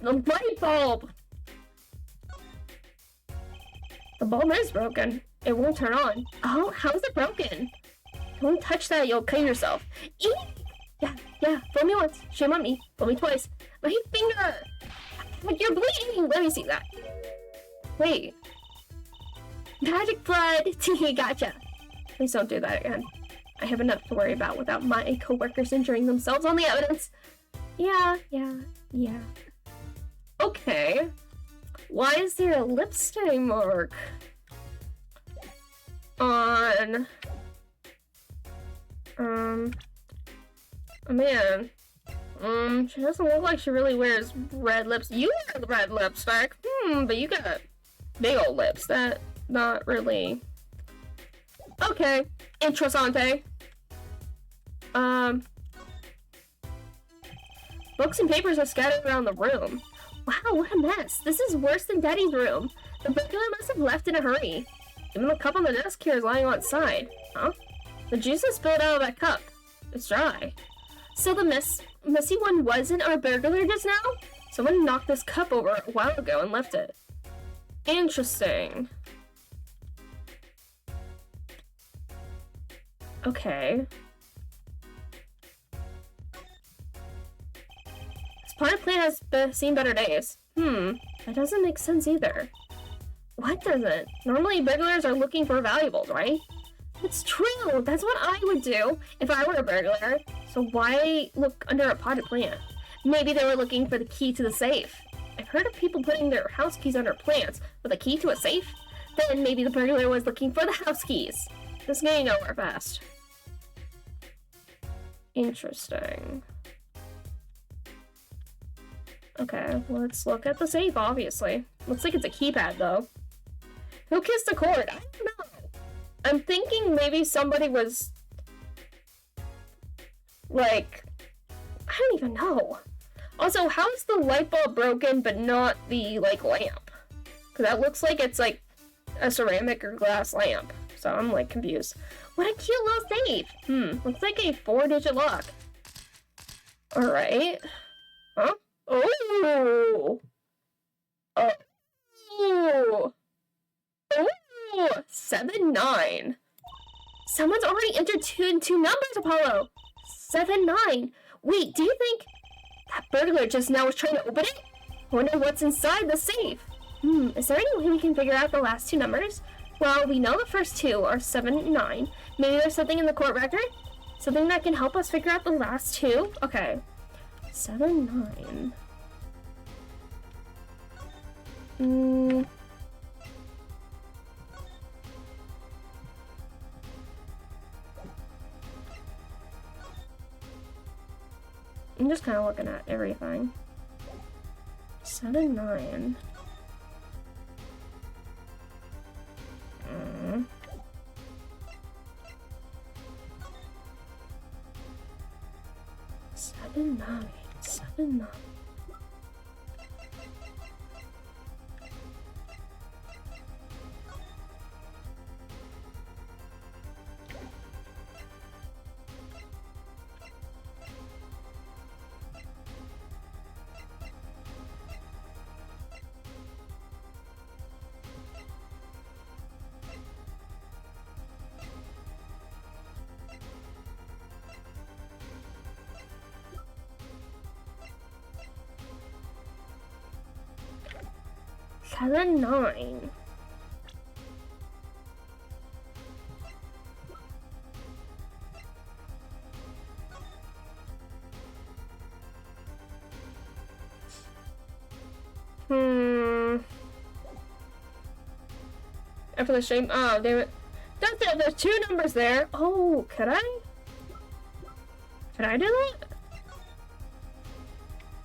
the light bulb! The bulb is broken. It won't turn on. Oh, how is it broken? Don't touch that, you'll cut yourself. Eek! Yeah, fool me once. Shame on me. Fool me twice. My finger! You're bleeding! Let me see that. Wait. Magic blood! Gotcha. Please don't do that again. I have enough to worry about without my coworkers injuring themselves on the evidence. Yeah. Okay. Why is there a lip stain mark on... man. She doesn't look like she really wears red lips. You wear red lipstick. But you got big old lips. That, not really... Okay. Interessante. Books and papers are scattered around the room. Wow, what a mess. This is worse than Daddy's room. The burglar must have left in a hurry. Even the cup on the desk here is lying on its side. Huh? The juice is spilled out of that cup. It's dry. So the messy one wasn't our burglar just now? Someone knocked this cup over a while ago and left it. Interesting. Okay. This potted plant has seen better days. That doesn't make sense either. What doesn't? Normally burglars are looking for valuables, right? It's true! That's what I would do if I were a burglar. So why look under a potted plant? Maybe they were looking for the key to the safe. I've heard of people putting their house keys under plants with a key to a safe. Then maybe the burglar was looking for the house keys. This is getting nowhere fast. Interesting. Okay, let's look at the safe, obviously. Looks like it's a keypad, though. Who kissed the cord? I don't know. I'm thinking maybe somebody was Like, I don't even know. Also, how is the light bulb broken but not the, like, lamp? Because that looks like it's, like, a ceramic or glass lamp. So I'm, like, confused. What a cute little safe! Looks like a 4-digit lock. Alright. Huh? Oh! Oh! Oh! 7-9. Someone's already entered two numbers, Apollo! 7-9. Wait, do you think that burglar just now was trying to open it? I wonder what's inside the safe. Is there any way we can figure out the last 2 numbers? Well, we know the first 2 are 7 and 9. Maybe there's something in the court record? Something that can help us figure out the last 2? Okay. 7, 9. I'm just kind of looking at everything. 7, 9. 7, 9. 7, 9. Seven, 9. After the stream, oh, damn it. There's 2 numbers there. Oh, could I? Could I do that?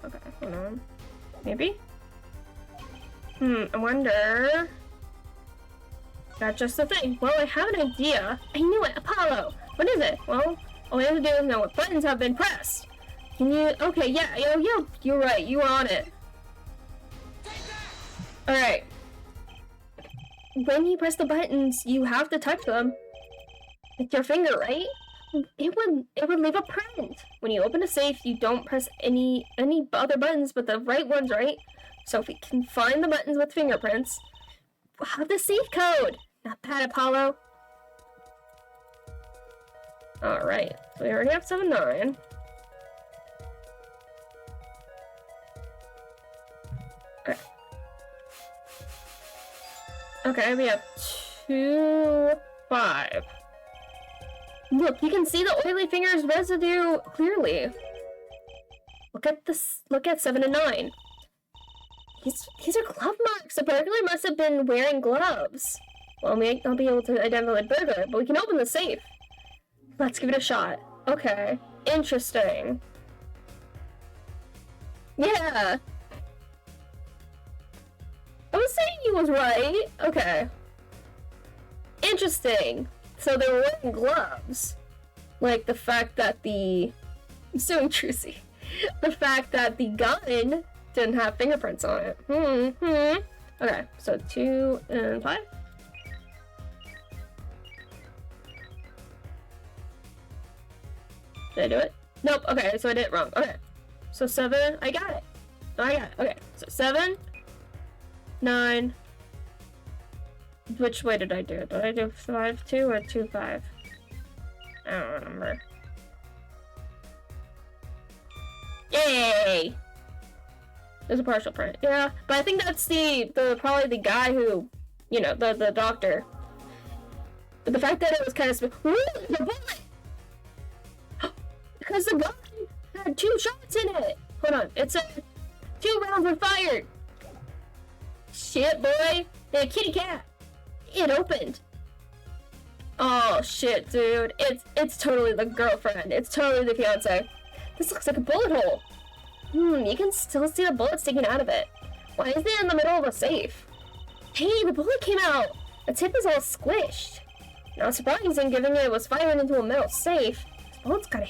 Okay, hold on. Maybe? I wonder... That's just the thing. Well, I have an idea. I knew it! Apollo! What is it? Well, all we have to do is know what buttons have been pressed. Can you... Okay, yeah, you're right. You were on it. Alright. When you press the buttons, you have to touch them. With your finger, right? It would leave a print. When you open a safe, you don't press any other buttons but the right ones, right? So if we can find the buttons with fingerprints, we'll have the safe code. Not bad, Apollo. Alright, so we already have 7, 9. Okay. Okay, we have 2, 5. Look, you can see the oily fingers residue clearly. Look at this. Look at 7 and 9. These are glove marks. The burglar must have been wearing gloves. Well, we might not be able to identify the burglar, but we can open the safe. Let's give it a shot. Okay. Interesting. Yeah. I was saying he was right. Okay. Interesting. So they were wearing gloves. Like the fact that I'm so intrusive. The fact that the gun didn't have fingerprints on it. Okay, so 2 and 5. Did I do it? Nope. Okay, so I did it wrong. Okay. So 7. I got it. I got it. Okay. So 7, 9. Which way did I do it? Did I do 5, 2 or 2, 5? I don't remember. Yay! There's a partial print. Yeah, but I think that's probably the guy who, you know, the doctor. But the fact that it was kind of ooh, the bullet! Because the gun had 2 shots in it. Hold on, it said 2 rounds were fired. Shit, boy. Yeah, kitty cat. It opened. Oh shit, dude. It's totally the girlfriend. It's totally the fiance. This looks like a bullet hole. You can still see the bullet sticking out of it. Why is it in the middle of a safe? Hey, the bullet came out! The tip is all squished. Not surprising, given it was fired into a metal safe. It's Oh, it's got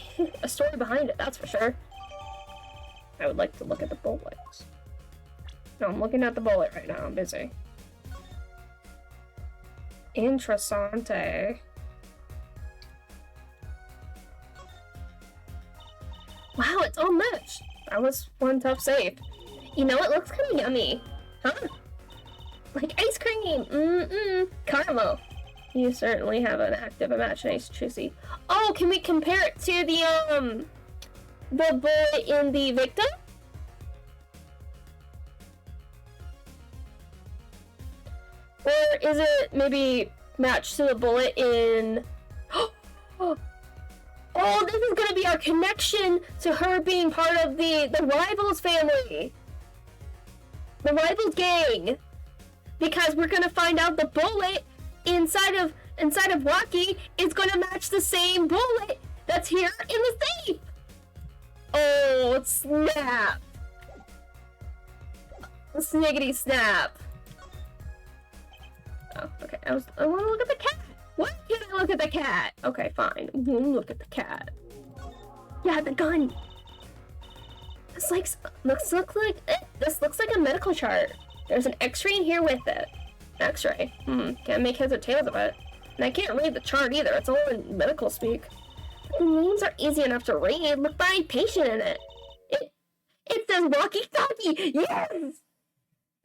a story behind it, that's for sure. I would like to look at the bullets. No, I'm looking at the bullet right now. I'm busy. Interessante. Wow, it's all meshed. That was one tough save. You know, it looks kind of yummy. Huh? Like ice cream. Caramel. You certainly have an active imagination, Trucy. Oh, can we compare it to the bullet in the victim? Or is it maybe matched to the bullet in... Oh, this is gonna be our connection to her being part of the Rivals family. The Rivals gang. Because we're gonna find out the bullet inside of Rocky is gonna match the same bullet that's here in the safe. Oh, snap. Sniggity snap. Oh, okay. I want to look at the cat. Why can't I look at the cat? Okay, fine. We'll look at the cat. Yeah, the gun. This looks like a medical chart. There's an X-ray in here with it. X-ray. Can't make heads or tails of it. And I can't read the chart either. It's all in medical speak. But the names are easy enough to read. Look by patient in it. It says walkie-talkie. Yes.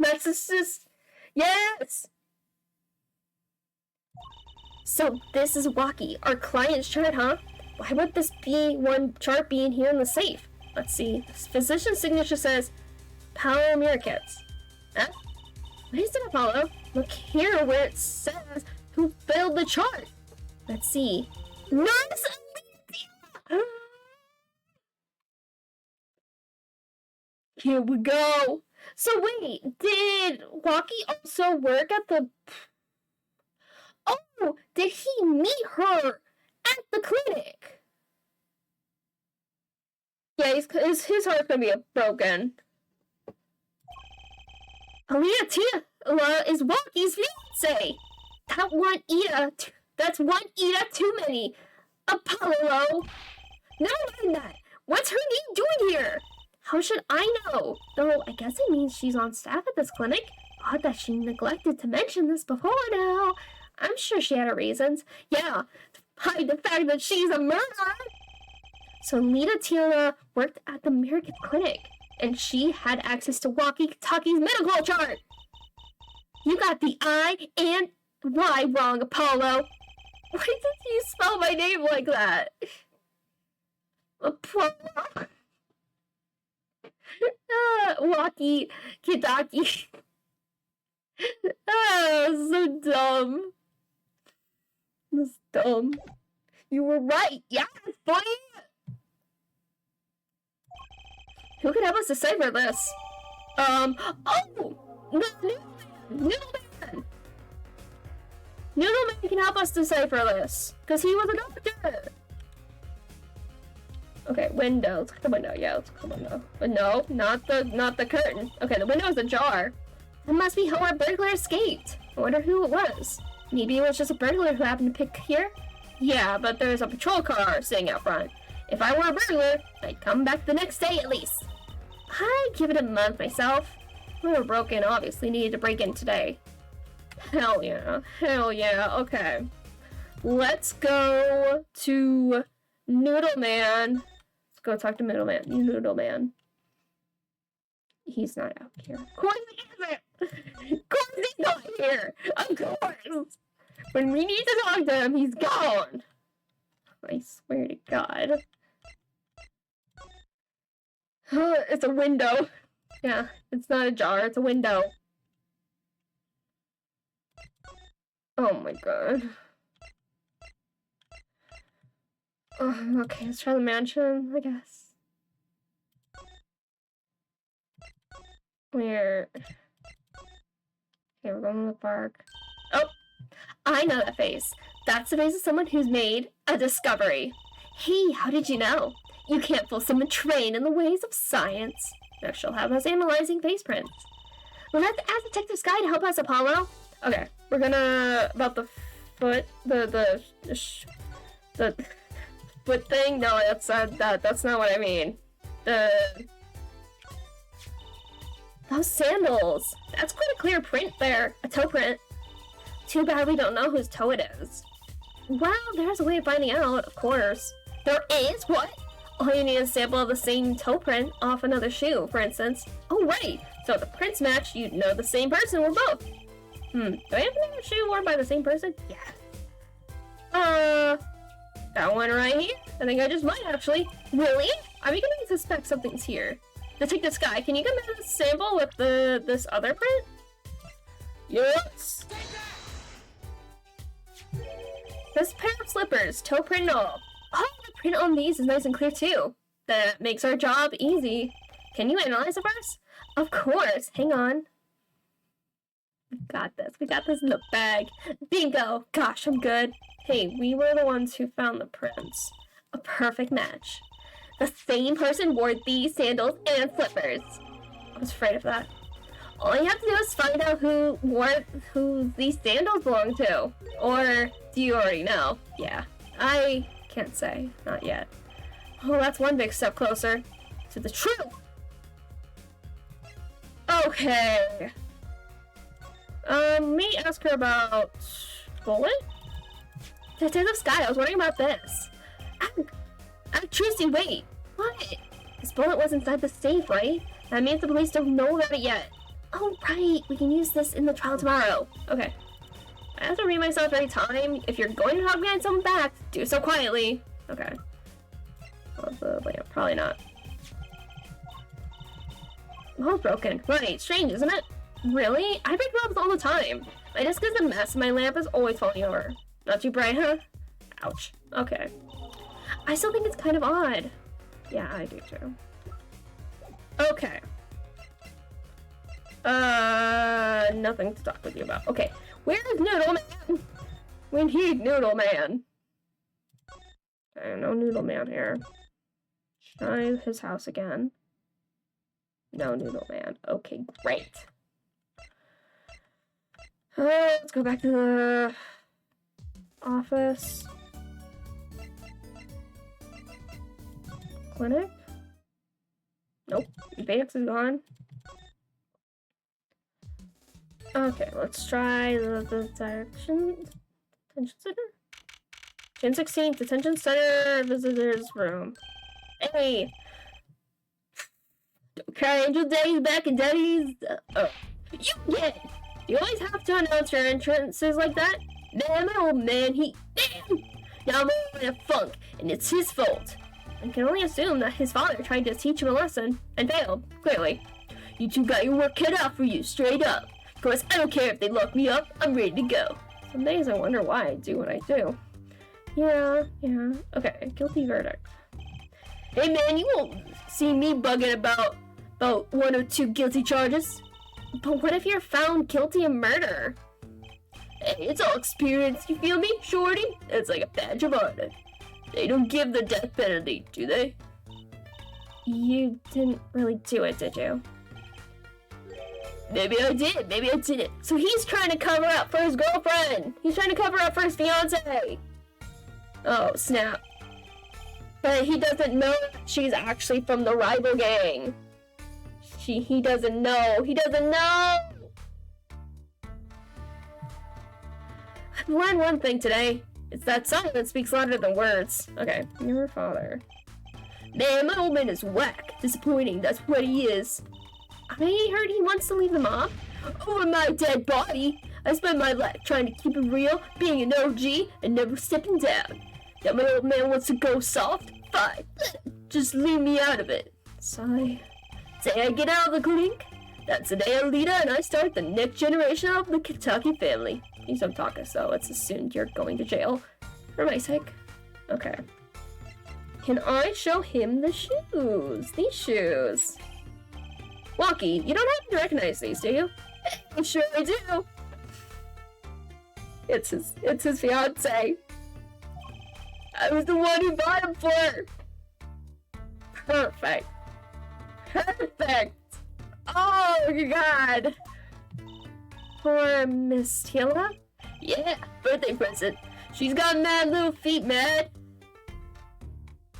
That's just yes. So this is Walkie, our client's chart, huh? Why would this be one chart being here in the safe? Let's see. This physician's signature says Paolo Miracets. Huh? What is it, Apollo? Look here where it says who filled the chart. Let's see. Nurse Alicia! Here we go. So wait, did Walkie also work at the... Oh, did he meet her at the clinic? Yeah, his heart's gonna be broken. Alita Tia is Walkie's fiance. That's one Ida too many. Apollo. Never mind that. What's her name doing here? How should I know? Though I guess it means she's on staff at this clinic. Odd that she neglected to mention this before now. I'm sure she had her reasons. Yeah, to hide the fact that she's a murderer. So Lita Tina worked at the American clinic, and she had access to Walkie-Talkie's medical chart. You got the I and Y wrong, Apollo. Why did you spell my name like that? Apollo. Walkie-Talkie. So dumb. That's dumb. You were right. Yes, boy. Who can help us decipher this? Noodleman. Noodleman can help us decipher this, because he was a doctor. Okay, window. Let's look at the window. Yeah, let's look at the window. But no, not the curtain. Okay, the window is ajar. That must be how our burglar escaped. I wonder who it was. Maybe it was just a burglar who happened to pick here? Yeah, but there's a patrol car sitting out front. If I were a burglar, I'd come back the next day at least. I'd give it a month myself. We were broken, obviously needed to break in today. Hell yeah. Okay. Let's go to Noodleman. Let's go talk to Noodleman. He's not out here. Of course he isn't! Of course he's not here! Of course! When we need to talk to him, he's gone! I swear to God. It's a window. Yeah, it's not a jar, it's a window. Oh my God. Okay, let's try the mansion, I guess. Okay, we're going to the park. Oh! I know that face. That's the face of someone who's made a discovery. Hey, how did you know? You can't fool someone trained in the ways of science. Now she'll have us analyzing face prints. Well, let's ask Detective Sky to help us, Apollo. Okay, we're gonna... about the foot... the foot thing? No, that's not what I mean. Those sandals! That's quite a clear print there. A toe print. Too bad we don't know whose toe it is. Well, there's a way of finding out, of course. There is? What? All you need is a sample of the same toe print off another shoe, for instance. Oh, right! So if the prints match, you'd know the same person or both. Do I have another shoe worn by the same person? Yeah. That one right here? I think I just might, actually. Really? I'm beginning to suspect something's here. Detective Sky, can you give me a sample with this other print? Yes! This pair of slippers, toe print and all. Oh, the print on these is nice and clear too. That makes our job easy. Can you analyze it first? Of course, hang on. We got this in the bag. Bingo! Gosh, I'm good. Hey, we were the ones who found the prints. A perfect match. The same person wore these sandals and slippers. I was afraid of that. All you have to do is find out who these sandals belong to. Or do you already know? Yeah, I can't say. Not yet. Oh, that's one big step closer to the truth. Okay. Me ask her about Bullet? Detective Sky, I was wondering about this. Tracy, wait. What? This bullet was inside the safe, right? That means the police don't know about it yet. Oh, right. We can use this in the trial tomorrow. Okay. I have to read myself every time. If you're going to talk behind someone's back, do so quietly. Okay. Well, yeah, probably not. Oh, broken. Right. Strange, isn't it? Really? I break lamps all the time. My desk is a mess and my lamp is always falling over. Not too bright, huh? Ouch. Okay. I still think it's kind of odd. Yeah, I do too. Okay. Nothing to talk with you about. Okay. Where's Noodle Man? We need Noodle Man. No Noodle Man here. Try his house again. No Noodle Man. Okay, great. Let's go back to the office. Clinic? Nope. Phoenix is gone. Okay, let's try the detention center? June 16th, detention center, visitors room. Hey! Don't cry, Angel Daddy's back and Daddy's... You get it! You always have to announce your entrances like that? Man, my old man, damn! Now I'm in a funk, and it's his fault. I can only assume that his father tried to teach him a lesson, and failed, clearly. You two got your work cut out for you, straight up. Of course, I don't care if they lock me up, I'm ready to go. Some days I wonder why I do what I do. Yeah. Okay, guilty verdict. Hey man, you won't see me bugging about 1 or 2 guilty charges. But what if you're found guilty of murder? Hey, it's all experience, you feel me, shorty? It's like a badge of honor. They don't give the death penalty, do they? You didn't really do it, did you? Maybe I did, maybe I didn't. So he's trying to cover up for his girlfriend. He's trying to cover up for his fiance. Oh, snap. But he doesn't know she's actually from the rival gang. He doesn't know. He doesn't know! I've learned one thing today. It's that silence speaks louder than words. Okay, your father. Man, my old man is whack. Disappointing, that's what he is. I heard he wants to leave the mob. Over my dead body. I spent my life trying to keep it real, being an OG, and never stepping down. Now my old man wants to go soft? Fine. Just leave me out of it. Sigh. Say I get out of the clink. That's the day I lead and I start the next generation of the Kentucky family. He's on Taka, so it's assumed you're going to jail. For my sake. Okay. Can I show him the shoes? These shoes. Walkie, you don't happen to recognize these, do you? I'm sure I do. It's his fiance. I was the one who bought him for her. Perfect. Perfect. Oh my god. For Miss Tila? Yeah, birthday present. She's got mad little feet, man.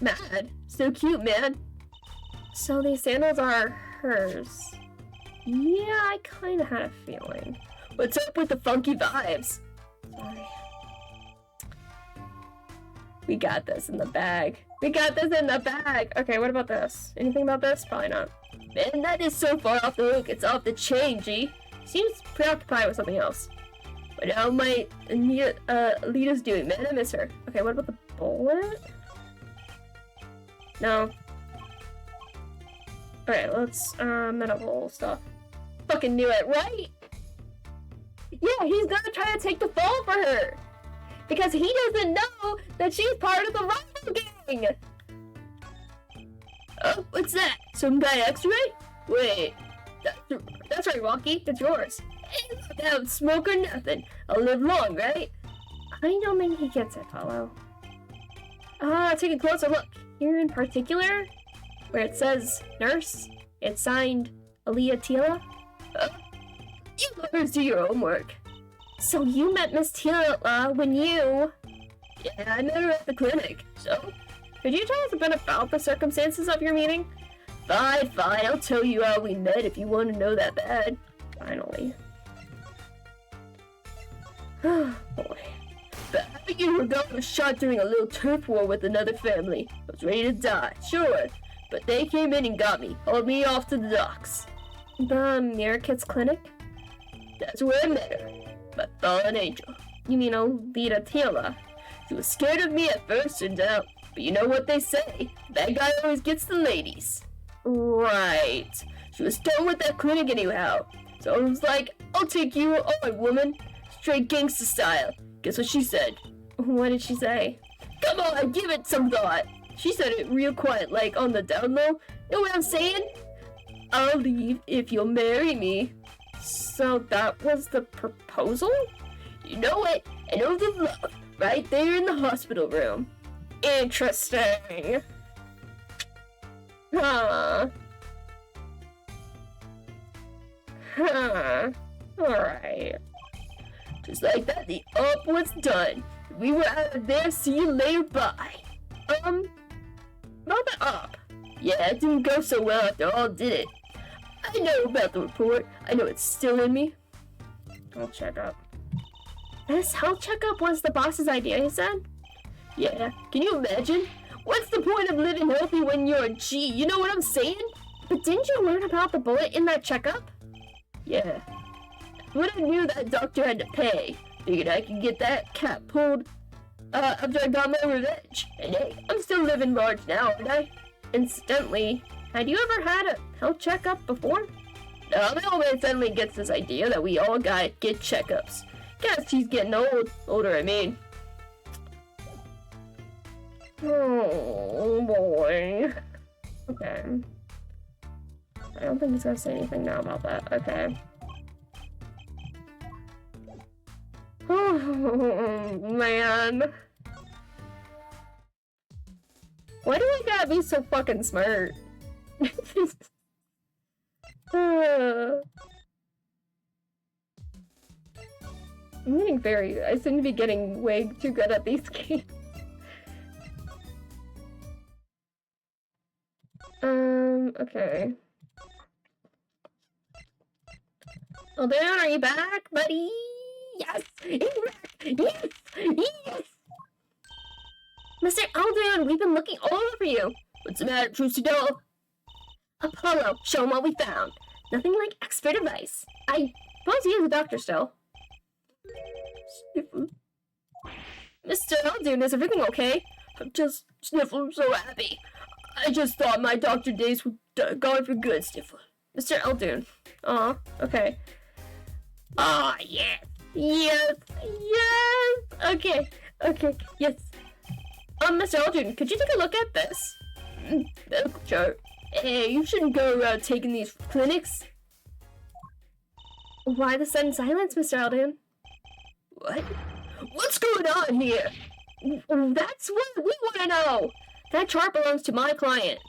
Mad. So cute, man. So these sandals are hers. Yeah, I kind of had a feeling. What's up with the funky vibes? Sorry. We got this in the bag. We got this in the bag. Okay, what about this? Anything about this? Probably not. Man, that is so far off the hook. It's off the chain, G. Seems preoccupied with something else. But how might Alita's doing? Man, I miss her. Okay, what about the bullet? No. Okay, let's, medical stuff. Fucking knew it, right? Yeah, he's gonna try to take the fall for her. Because he doesn't know that she's part of the rival gang! Oh, what's that? Some guy x-ray? Wait, that's right, Rocky, it's yours. Without smoke or nothing, I'll live long, right? I don't think he gets it, Paulo. Take a closer look. Here in particular, where it says nurse, it's signed Aaliyah Tila. You lovers do your homework. So you met Miss Tila when you... Yeah, I met her at the clinic. So, could you tell us a bit about the circumstances of your meeting? Fine, I'll tell you how we met if you want to know that bad. Finally. Oh, boy. Back you were going was shot during a little turf war with another family. I was ready to die, sure. But they came in and got me, hauled me off to the docks. The Mirror Kids Clinic? That's where I met her. My fallen angel. You mean Alita Tila? She was scared of me at first, turns out. But you know what they say. That guy always gets the ladies. Right. She was done with that clinic anyhow. So I was like, I'll take you on, woman. Straight gangsta style. Guess what she said? What did she say? Come on, give it some thought. She said it real quiet, like on the down low. Know what I'm saying? I'll leave if you'll marry me. So that was the proposal? You know it, and oath of love, right there in the hospital room. Interesting. Huh. Alright. Just like that, the up was done. We were out of there, see you later, bye. About the up. Yeah, it didn't go so well after all, did it? I know about the report. I know it's still in me. Health checkup. This health checkup was the boss's idea, he said? Yeah, can you imagine? What's the point of living healthy when you're a G? You know what I'm saying? But didn't you learn about the bullet in that checkup? Yeah. When I knew that doctor had to pay, figured I could get that cat pulled after I got my revenge. And hey, I'm still living large now, aren't I? Incidentally, had you ever had a health checkup before? No, my old man suddenly gets this idea that we all gotta get checkups. Guess he's getting older, I mean. Oh boy. Okay. I don't think he's gonna say anything now about that. Okay. Oh man. Why do I gotta be so fucking smart? I'm getting I seem to be getting way too good at these games. Okay. Oh, Dan, are you back, buddy? Yes! He's back! Yes! Yes! Mr. Alden, we've been looking all over you. What's the matter, Trucy doll? Apollo, show him what we found. Nothing like expert advice. I suppose he is a doctor still. Sniffle. Mr. Alden, is everything okay? I'm just Sniffle, so happy. I just thought my doctor days were gone for good, Sniffle. Mr. Alden. Aw, okay. Ah, yes. Yes. Yes. Okay. Okay. Yes. Mr. Alden, could you take a look at this? Medical chart. Hey, you shouldn't go around taking these clinics. Why the sudden silence, Mr. Alden? What? What's going on here? That's what we want to know. That chart belongs to my client.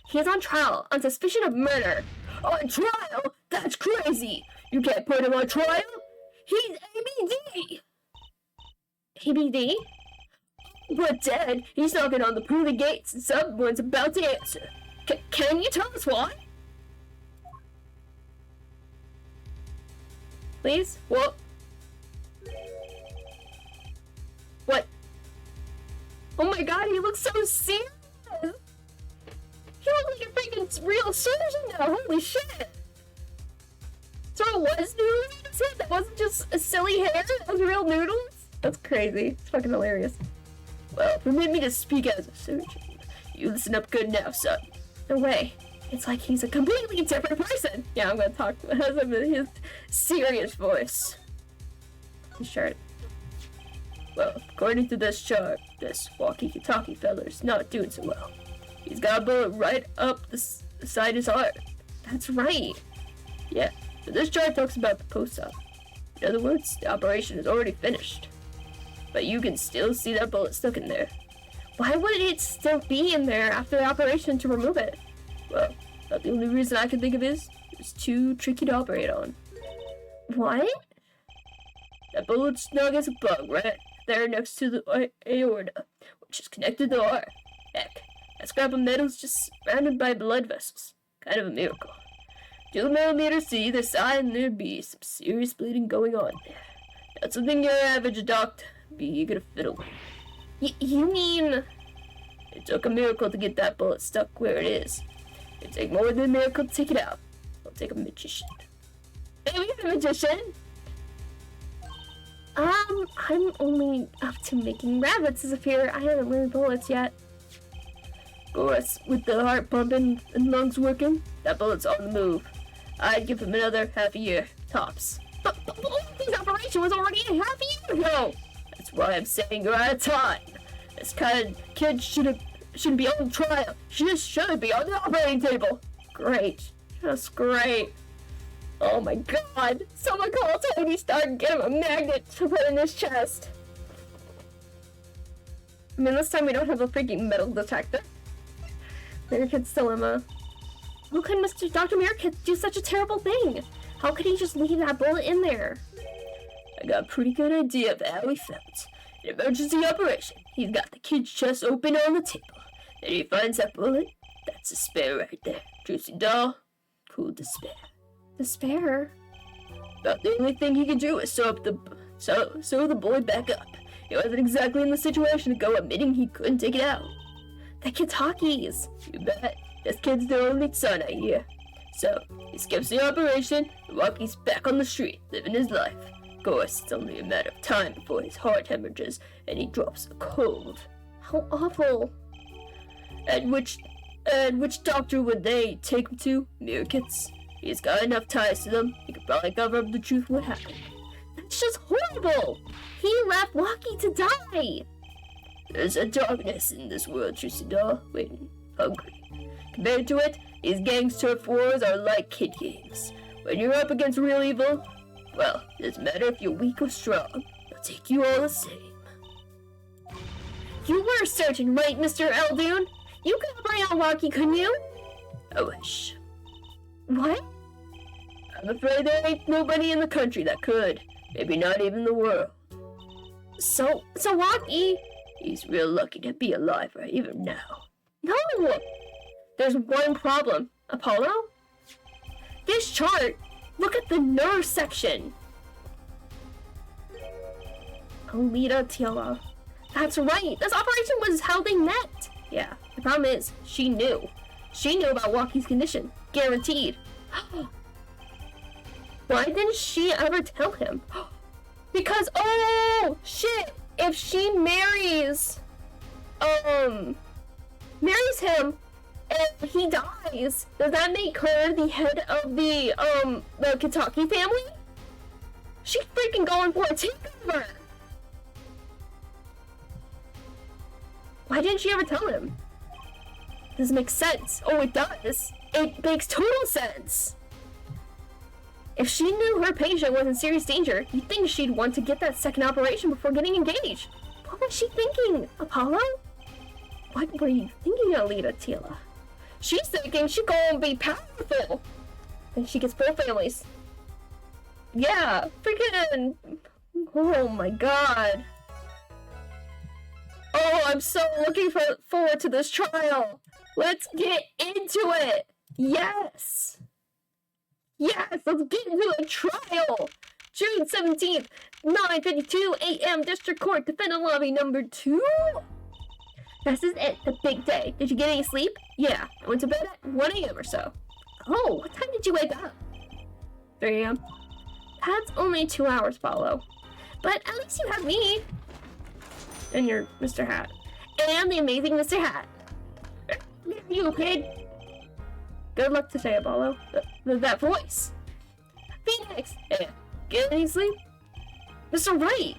He is on trial on suspicion of murder. On trial? That's crazy. You can't put him on trial. He's ABD. ABD? But Dad, he's knocking on the pearly gates and someone's about to answer. Can you tell us why? Please? What? What? Oh my god, he looks so serious! He looks like a freaking real surgeon now, holy shit! So it was noodles in his head? That wasn't just a silly hair? That was real noodles? That's crazy. It's fucking hilarious. Well, permit me to speak as a surgeon. You listen up good now, son. No way. It's like he's a completely different person. Yeah, I'm gonna talk to him in his serious voice. Sure. Well, according to this chart, this walkie-talkie feller's not doing so well. He's got a bullet right up the side of his heart. That's right. Yeah, but this chart talks about the post-op. In other words, the operation is already finished. But you can still see that bullet stuck in there. Why would it still be in there after the operation to remove it? Well, the only reason I can think of is it's too tricky to operate on. What? That bullet's snug as a bug right there next to the aorta, which is connected to the heart. Heck, that scrap of metal's just surrounded by blood vessels. Kind of a miracle. 2 millimeters to either side and there'd be some serious bleeding going on there. Not something your average doctor be eager to fiddle with. You mean... It took a miracle to get that bullet stuck where it is. It'd take more than a miracle to take it out. It'll take a magician. Maybe a magician? I'm only up to making rabbits disappear. I haven't learned bullets yet. Of course, with the heart pumping and lungs working, that bullet's on the move. I'd give him another half a year, tops. But this operation was already a half a year ago! That's why I'm saying you're out of time. This kind of kid shouldn't be on trial. She just should be on the operating table. Great. Just great. Oh my god. Someone call Tony Stark and get him a magnet to put in his chest. I mean, this time we don't have a freaking metal detector. Mirrorkid's dilemma. How could Dr. Mirrorkid do such a terrible thing? How could he just leave that bullet in there? I got a pretty good idea of how he felt. An emergency operation. He's got the kid's chest open on the table. Then he finds that bullet. That's despair right there. Juicy doll. Cool despair. Despair? About the only thing he could do is sew the boy back up. He wasn't exactly in the situation to go admitting he couldn't take it out. That kid's hockeys. You bet. This kid's the only son I hear. So, he skips the operation, and Walkie's back on the street, living his life. Of course, it's only a matter of time before his heart hemorrhages and he drops a cold. How awful. And which doctor would they take him to? Mirrorkid's. He's got enough ties to them, he could probably cover up the truth what happened. That's just horrible! He left Walkie to die! There's a darkness in this world, Trucidor, waiting, hungry. Compared to it, these gangs turf wars are like kid games. When you're up against real evil, well, it doesn't matter if you're weak or strong, they'll take you all the same. You were a surgeon, right, Mr. Eldoon? You could operate on Walkie, couldn't you? I wish. What? I'm afraid there ain't nobody in the country that could. Maybe not even the world. So Walkie? He's real lucky to be alive right even now. No! There's one problem. Apollo? This chart, look at the nerve section. Alita Tila. That's right. This operation was how they met. Yeah, the problem is, she knew. She knew about Walkie's condition. Guaranteed. Why didn't she ever tell him? Because, oh, shit. If she marries him, and he dies, does that make her the head of the Kentucky family? She's freaking going for a takeover! Why didn't she ever tell him? Doesn't make sense. Oh, it does. It makes total sense. If she knew her patient was in serious danger, you'd think she'd want to get that second operation before getting engaged. What was she thinking, Apollo? What were you thinking, Alita Tila? She's thinking she's gonna be powerful. And she gets 4 families. Yeah, freaking... Oh my god. Oh I'm so looking forward to this trial. Let's get into it. Yes. Yes, let's get into the trial. June 17th, 9:52 a.m. District Court, Defendant Lobby number 2. This is it, the big day. Did you get any sleep? Yeah, I went to bed at 1 a.m. or so. Oh, what time did you wake up? 3 a.m. That's only 2 hours, Paulo. But at least you have me. And your Mr. Hat. And the amazing Mr. Hat. You, kid. Good luck today, Apollo. That voice. Phoenix! Hey, get any sleep? Mr. Wright!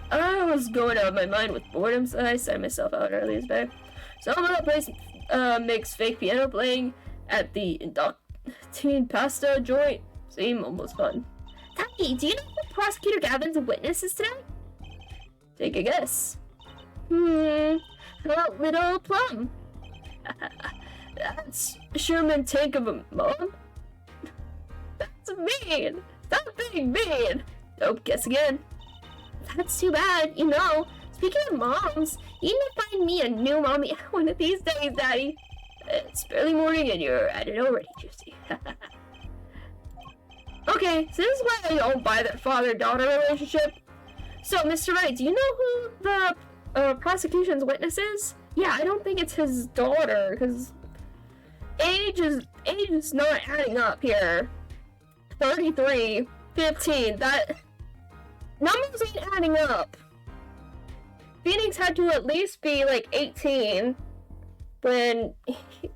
I was going out of my mind with boredom, so I sent myself out early today. So I'm gonna play some mixed fake piano playing at the Indoctine Pasta joint. Seemed almost fun. Taki, do you know who Prosecutor Gavin's witness is today? Take a guess. Little Plum. That's Sherman Tank of a mom? That's mean! Stop being mean! Nope, guess again. That's too bad, you know. Speaking of moms, you need to find me a new mommy one of these days, Daddy. It's barely morning and you're at it already, Juicy. Okay, so this is why I don't buy that father-daughter relationship. So, Mr. Wright, do you know who the prosecution's witness is? Yeah, I don't think it's his daughter, because age is not adding up here. 33, 15, that numbers ain't adding up. Phoenix had to at least be like 18 when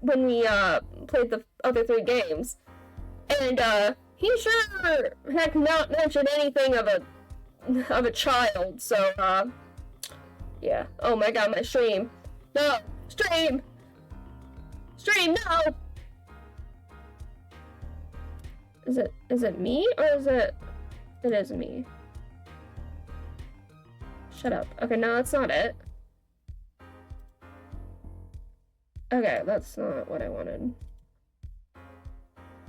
we played the other 3 games. And he sure had not mentioned anything of a child, so yeah. Oh my god, my stream. No! Stream! Stream, no! Is it me, or is it... It is me. Shut up. Okay, no, that's not it. Okay, that's not what I wanted.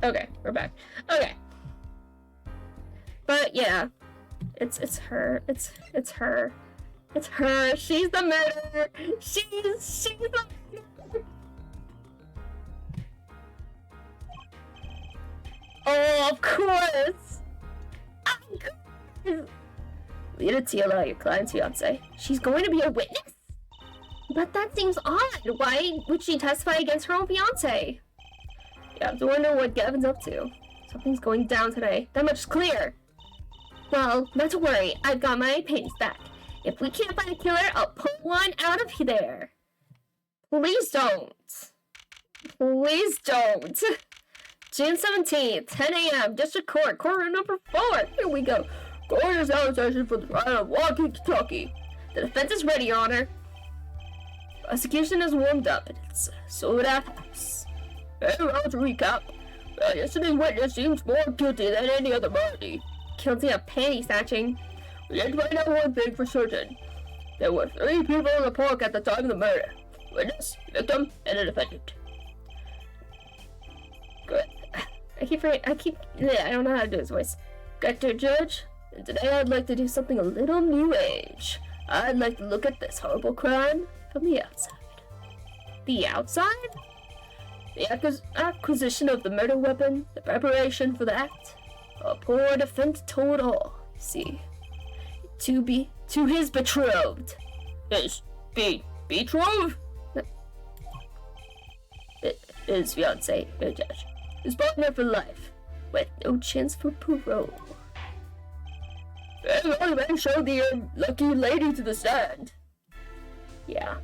Okay, we're back. Okay. But yeah. It's her. It's her. It's her. She's the murderer. She's the murderer. Oh, of course. Of course. Lita Tila, your client's fiance. She's going to be a witness? But that seems odd. Why would she testify against her own fiance? You have to wonder what Gavin's up to. Something's going down today. That much is clear. Well, not to worry. I've got my paintings back. If we can't find a killer, I'll pull one out of there. Please don't. Please don't. June 17th, 10 a.m., District Court, courtroom number 4. Here we go. Court is out of session for the trial of Walking Kentucky. The defense is ready, Your Honor. Prosecution is warmed up, and it's sold out house. Very well, to recap. Yesterday's witness seems more guilty than any other party. Guilty of panty snatching. We did find out one thing for certain. There were 3 people in the park at the time of the murder. Witness, victim, and a defendant. Good. I don't know how to do his voice. Got to judge, and today I'd like to do something a little new age. I'd like to look at this horrible crime from the outside. The outside? The acquisition of the murder weapon, the preparation for the act. A poor defendant told all, see. To his betrothed. His betrothed? His fiancé, no judge. His partner for life, with no chance for parole. Well, man, show the lucky lady to the stand. Yeah.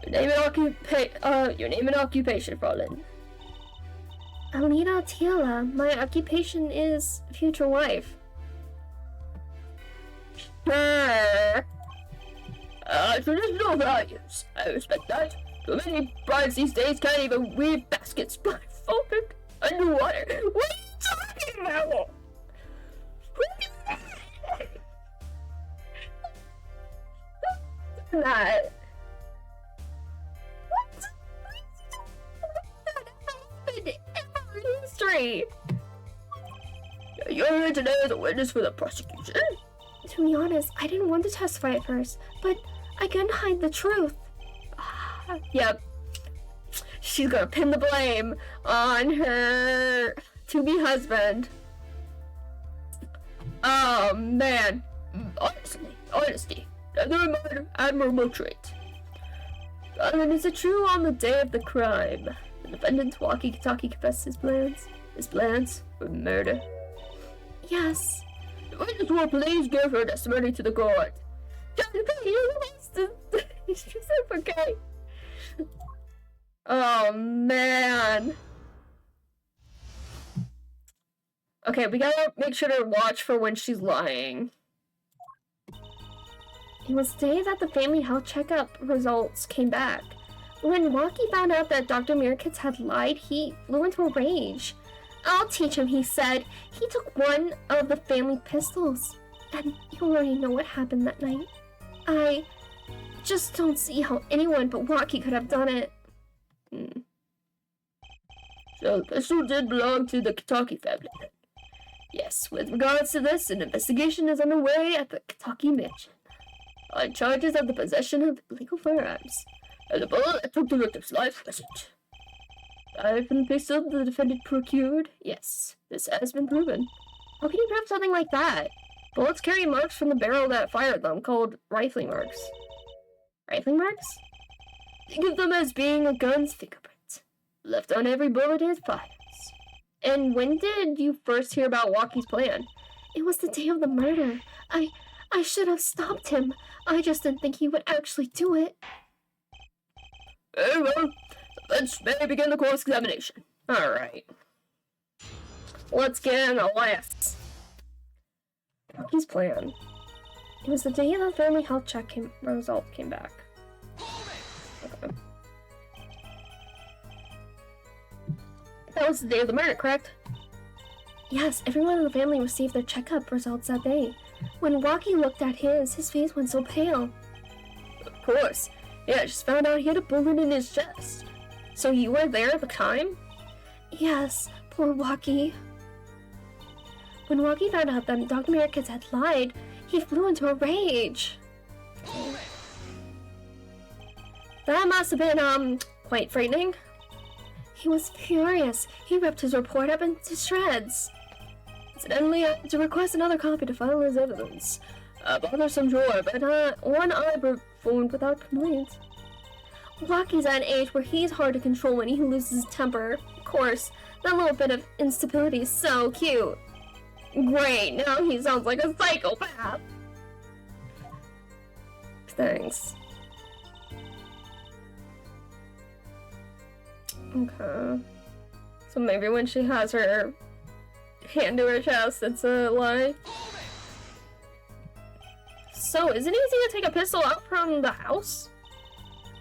Your name and occupation, Fraulein. Alina Tila. My occupation is future wife. Sure. Traditional values. I respect that. Too many brides these days can't even weave baskets blindfolded underwater. What are you talking about? Not. What? That happened ever in history. You're here today as a witness for the prosecution. To be honest, I didn't want to testify at first, but I couldn't hide the truth. Yep. She's gonna pin the blame on her to-be husband. Oh, man. Honesty. Another admirable trait. And is it true on the day of the crime? The defendant, walkie-talkie, confessed his plans? His plans for murder? Yes. The witness will please give her testimony to the court. She's okay. Oh, man. Okay, we gotta make sure to watch for when she's lying. It was the day that the family health checkup results came back. When Walkie found out that Dr. Mirkitz had lied, he flew into a rage. I'll teach him, he said. He took one of the family pistols. And you already know what happened that night. I just don't see how anyone but Walkie could have done it. So the pistol did belong to the Kitaki family. Yes, with regards to this, an investigation is underway at the Kitaki mansion on charges of the possession of illegal firearms. And the bullet that took the victim's life wasn't. Knife and pistol the defendant procured? Yes, this has been proven. How can you prove something like that? Bullets carry marks from the barrel that fired them, called rifling marks. Rifling marks? Think of them as being a gun's fingerprint, left on every bullet it fires. And when did you first hear about Walkie's plan? It was the day of the murder. I should have stopped him. I just didn't think he would actually do it. Very well. Let's begin the course examination. Alright. Let's get in the list. Walkie's plan. It was the day the family health check result came back. Okay. That was the day of the murder, correct? Yes, everyone in the family received their checkup results that day. When Walkie looked at his face went so pale. Of course. Yeah, I just found out he had a bullet in his chest. So you were there at the time? Yes, poor Walkie. When Walkie found out that Dr. Mirkitz had lied, he flew into a rage. That must have been, quite frightening. He was furious. He ripped his report up into shreds. Incidentally, I had to request another copy to file as evidence. Bothersome drawer, but one I performed without complaint. Walkie's at an age where he's hard to control when he loses his temper. Of course, that little bit of instability is so cute. Great, now he sounds like a psychopath. Thanks. Okay. So maybe when she has her hand to her chest, it's a lie. So, is it easy to take a pistol out from the house?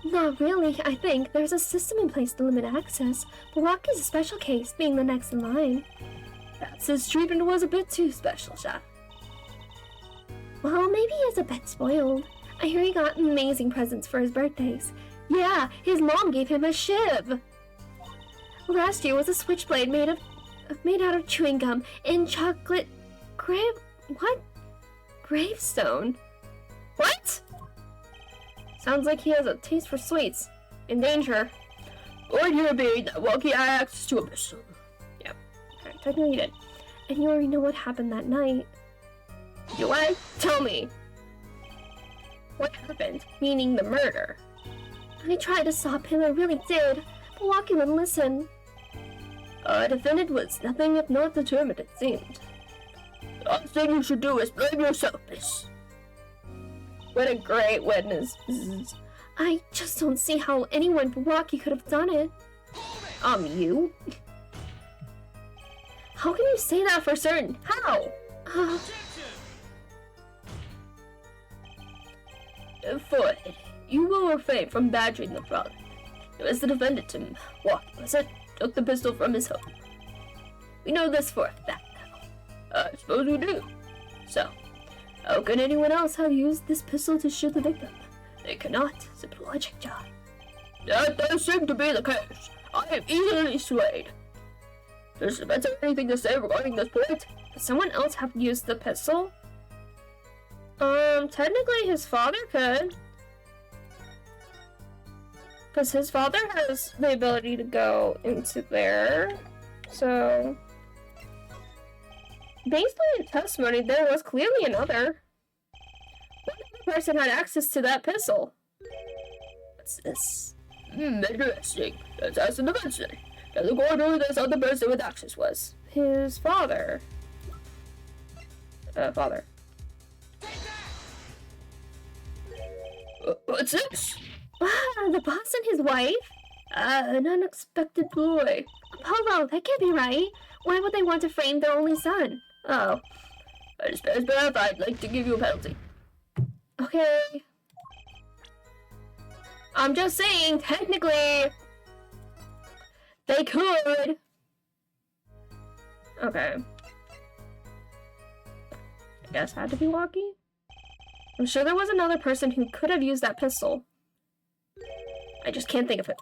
Not really, I think. There's a system in place to limit access, but Walkie's a special case, being the next in line. Perhaps his treatment was a bit too special, Sha. Well, maybe he's a bit spoiled. I hear he got amazing presents for his birthdays. Yeah, his mom gave him a shiv. Last year was a switchblade made out of chewing gum and chocolate gravestone. What? Sounds like he has a taste for sweets. In danger. Or you be that Walkie had access to a pistol. Yep. Okay, technically you did. And you already know what happened that night. Do I? Tell me. What happened? Meaning the murder. I tried to stop him, I really did. But Walkie wouldn't listen. Defendant was nothing if not determined, it seemed. The last thing you should do is blame yourself, miss. What a great witness. I just don't see how anyone but Walkie could have done it. You? How can you say that for certain? How? Foot, you will refrain from badgering the father. It was the defendant to Walkie, was it? Took the pistol from his home. We know this for a fact now. I suppose we do. So, how could anyone else have used this pistol to shoot the victim? They cannot. Simple logic, John. That does seem to be the case. I am easily swayed. Does Spencer have anything to say regarding this point? Could someone else have used the pistol? Technically his father could. Because his father has the ability to go into there. So, based on your testimony, there was clearly another. What other person had access to that pistol? What's this? Interesting. Let's ask the defense. Does the court who this other person with access was? His father. Father. What's this? Ah, the boss and his wife? An unexpected boy. Polo, that can't be right. Why would they want to frame their only son? Oh. It's bad if I'd like to give you a penalty. Okay. I'm just saying, technically, they could. Okay. I guess had to be Walkie? I'm sure there was another person who could have used that pistol. I just can't think of it.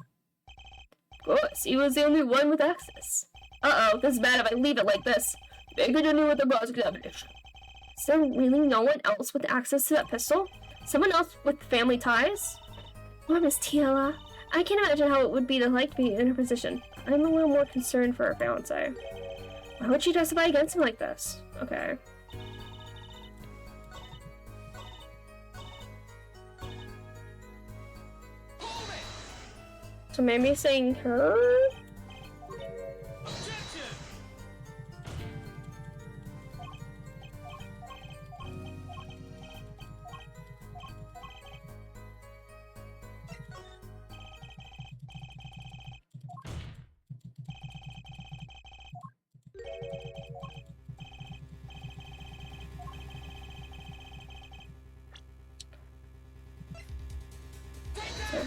Of course, he was the only one with access. Uh-oh, this is bad if I leave it like this. They continue with the cross-examination. Is there really no one else with access to that pistol? Someone else with family ties? Poor Miss Tiela. I can't imagine how it would be to be in her position. I'm a little more concerned for her fiancé. Why would she justify against him like this? Okay. So maybe saying her?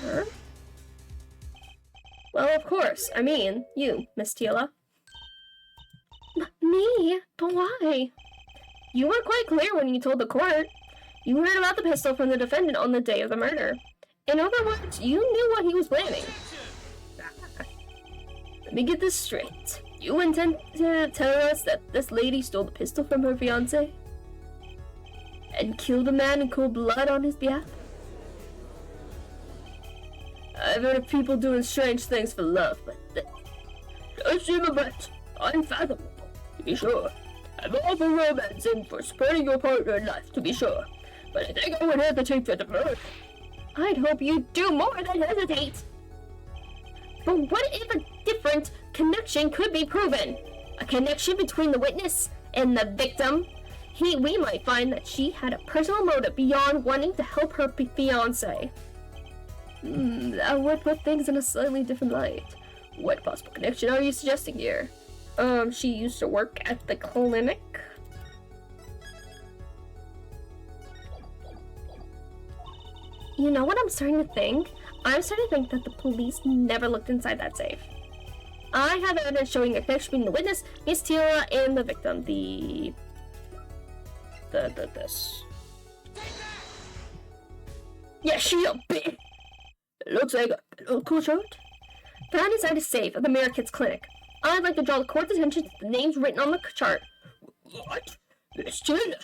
Her? Well, of course. I mean, you, Miss Tiela. Me? But why? You were quite clear when you told the court. You heard about the pistol from the defendant on the day of the murder. In other words, you knew what he was planning. Let me get this straight. You intend to tell us that this lady stole the pistol from her fiancé? And killed a man in cold blood on his behalf? I've heard of people doing strange things for love, but that does seem a bit unfathomable, to be sure. I'm all for romance and for supporting your partner in life, to be sure. But I think I would hesitate for the murder. I'd hope you'd do more than hesitate. But what if a different connection could be proven? A connection between the witness and the victim? We might find that she had a personal motive beyond wanting to help her fiancé. That would put things in a slightly different light. What possible connection are you suggesting here? She used to work at the clinic. You know what I'm starting to think? I'm starting to think that the police never looked inside that safe. I have evidence showing a connection between the witness, Miss Tiela, and the victim. This. Yeah, she a bitch. It looks like a little cool shirt. Found inside a safe at the Mirror Kids Clinic. I'd like to draw the court's attention to the names written on the chart. What? Miss Tiela?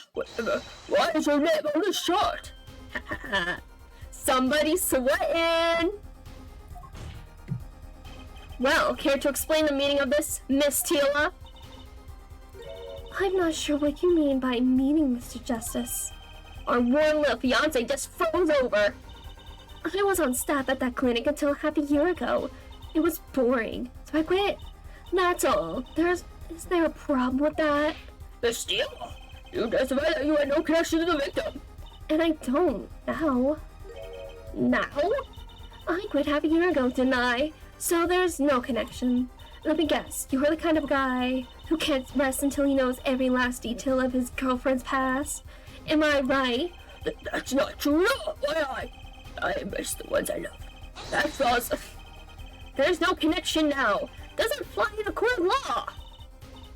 Why is her name on the chart? Somebody's sweating! Well, care to explain the meaning of this, Miss Tiela? I'm not sure what you mean by meaning, Mr. Justice. Our warm little fiancé just froze over. I was on staff at that clinic until half a year ago. It was boring, so I quit. That's all. Is there a problem with that? Miss Tiela, you testified that you had no connection to the victim. And I don't, now. Now? I quit half a year ago, didn't I? So there's no connection. Let me guess, you're the kind of guy who can't rest until he knows every last detail of his girlfriend's past. Am I right? That's not true. I embrace the ones I love. That's awesome. There's no connection now. Doesn't fly in a court of law.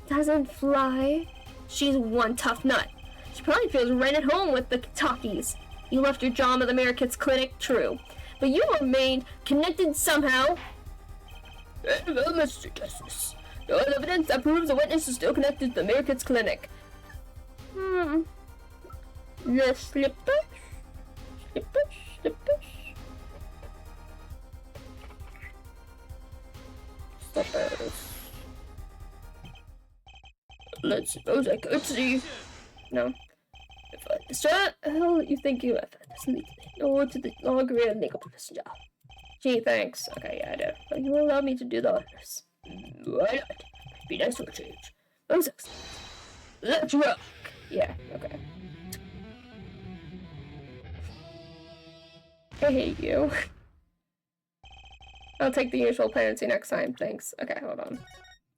Doesn't fly? She's one tough nut. She probably feels right at home with the talkies. You left your job at the Mirror Kids Clinic, true. But you remained connected somehow. Well, Mr. Justice, there is evidence that proves the witness is still connected to the Mirror Kids Clinic. The slippers. Slippers. Let's suppose I could see. No. If I decide, hell, you think you have this lead to the longer and make up this job. Gee, thanks. Okay, yeah, I do. But you will allow me to do the honors. Why not? Be nice for a change. I'm sexy. Let's rock. Yeah, okay. I hate you. I'll take the usual penalty next time. Thanks. Okay, hold on.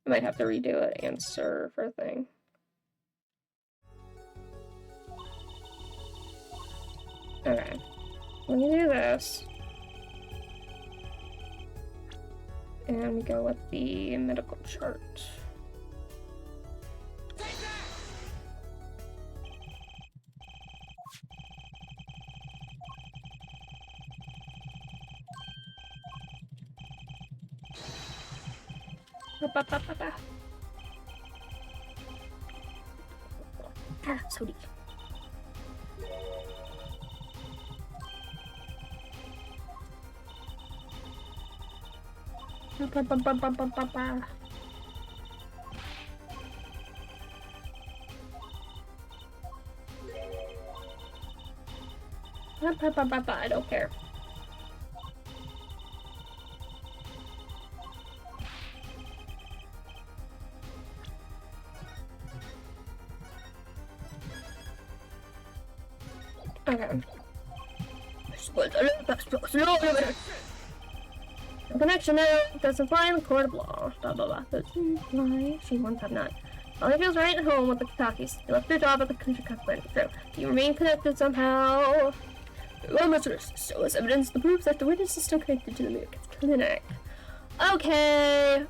I might have to redo an answer for a thing. Okay. Let me do this. And we go with the medical chart. Ah, so deep. I don't care. Okay. The connection now doesn't fly in the court of law. Blah blah blah. Why she won't have not. All feels right at home with the Katakis. You left your job at the country club clinic. True. Do you remain connected somehow? Well, Mr. So as evidence the proofs that the witness is still connected to the American clinic. Okay.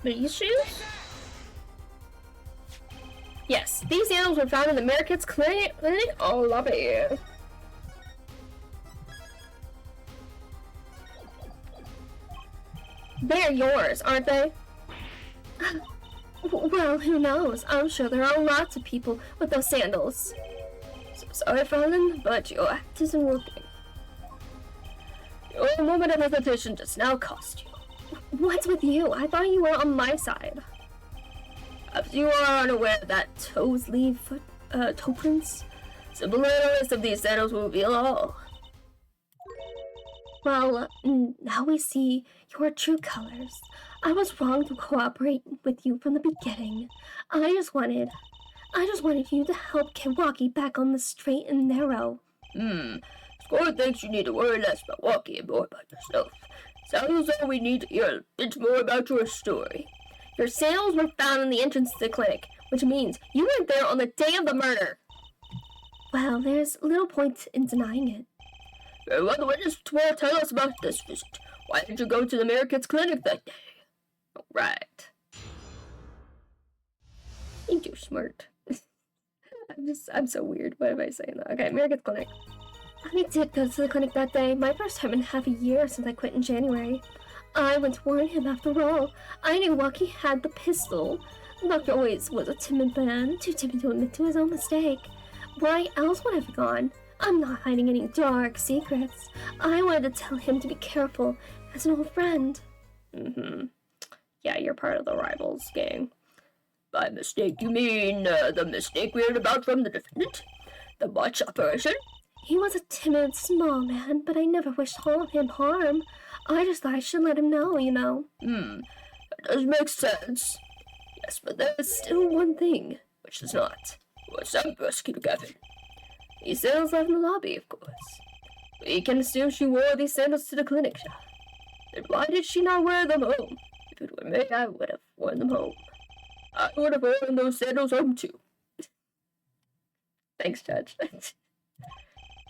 These shoes? Yes, these animals were found in the American's clinic. Oh, love it. They're yours, aren't they? Well, who knows? I'm sure there are lots of people with those sandals. So sorry, Fallon, but your act isn't working. Your moment of hesitation just now cost you. What's with you? I thought you were on my side. As you are unaware that toes leave toe prints, simple analysis of these sandals will reveal all. Well, now we see your true colors. I was wrong to cooperate with you from the beginning. I just wanted you to help Kawaki back on the straight and narrow. Score thinks you need to worry less about Waki and more about yourself. Sounds as though we need to hear a bit more about your story. Your sandals were found in the entrance to the clinic, which means you weren't there on the day of the murder. Well, there's little point in denying it. Well, the witness will tell us about this visit. Why did you go to the American's clinic that day? Right. Think you're smart. I'm so weird. Why am I saying that? Okay, American's clinic. I did go to the clinic that day, my first time in half a year since I quit in January. I went to warn him after all. I knew Waki had the pistol. The doctor always was a timid man, too timid to admit to his own mistake. Why else would I have gone? I'm not hiding any dark secrets. I wanted to tell him to be careful as an old friend. Yeah, you're part of the rivals gang. By mistake, you mean the mistake we heard about from the defendant? The botch operation? He was a timid, small man, but I never wished him harm. I just thought I should let him know, you know. That does make sense. Yes, but there is still one thing, which does not. What's up, Prosecutor Gavin? These sandals left in the lobby, of course. We can assume she wore these sandals to the clinic. Then why did she not wear them home? If it were me, I would have worn them home. I would have worn those sandals home, too. Thanks, Judge.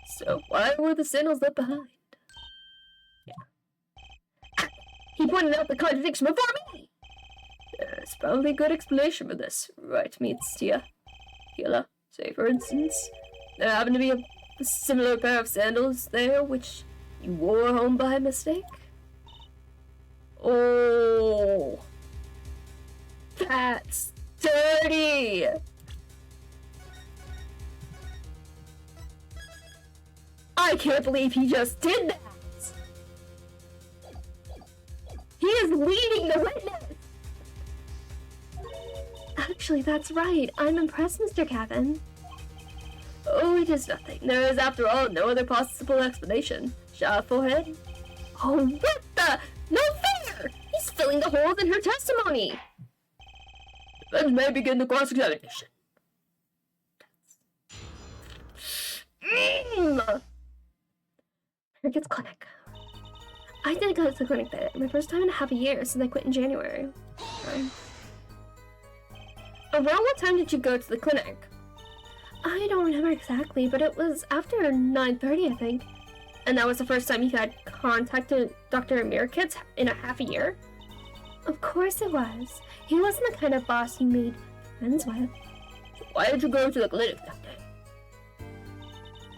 So, why were the sandals left behind? Yeah. He pointed out the contradiction before me! There's probably a good explanation for this, right, meets Tia? Hila, say for instance, there happened to be a similar pair of sandals there, which You wore home by mistake? Oh, that's dirty. I can't believe he just did that. He is leading the witness. Actually, that's right. I'm impressed, Mr. Kevin. Oh, it is nothing. There is, after all, no other possible explanation. Shot forehead? Oh, what the? No fair! He's filling the holes in her testimony. Let's may begin the cross-examination. Ricketts Clinic. I didn't go to the clinic that day. My first time in half a year since I quit in January. Around what time did you go to the clinic? I don't remember exactly, but it was after 9:30, I think. And that was the first time you had contacted Dr. Mirkitz in a half a year? Of course it was. He wasn't the kind of boss you made friends with. Why did you go to the clinic that day?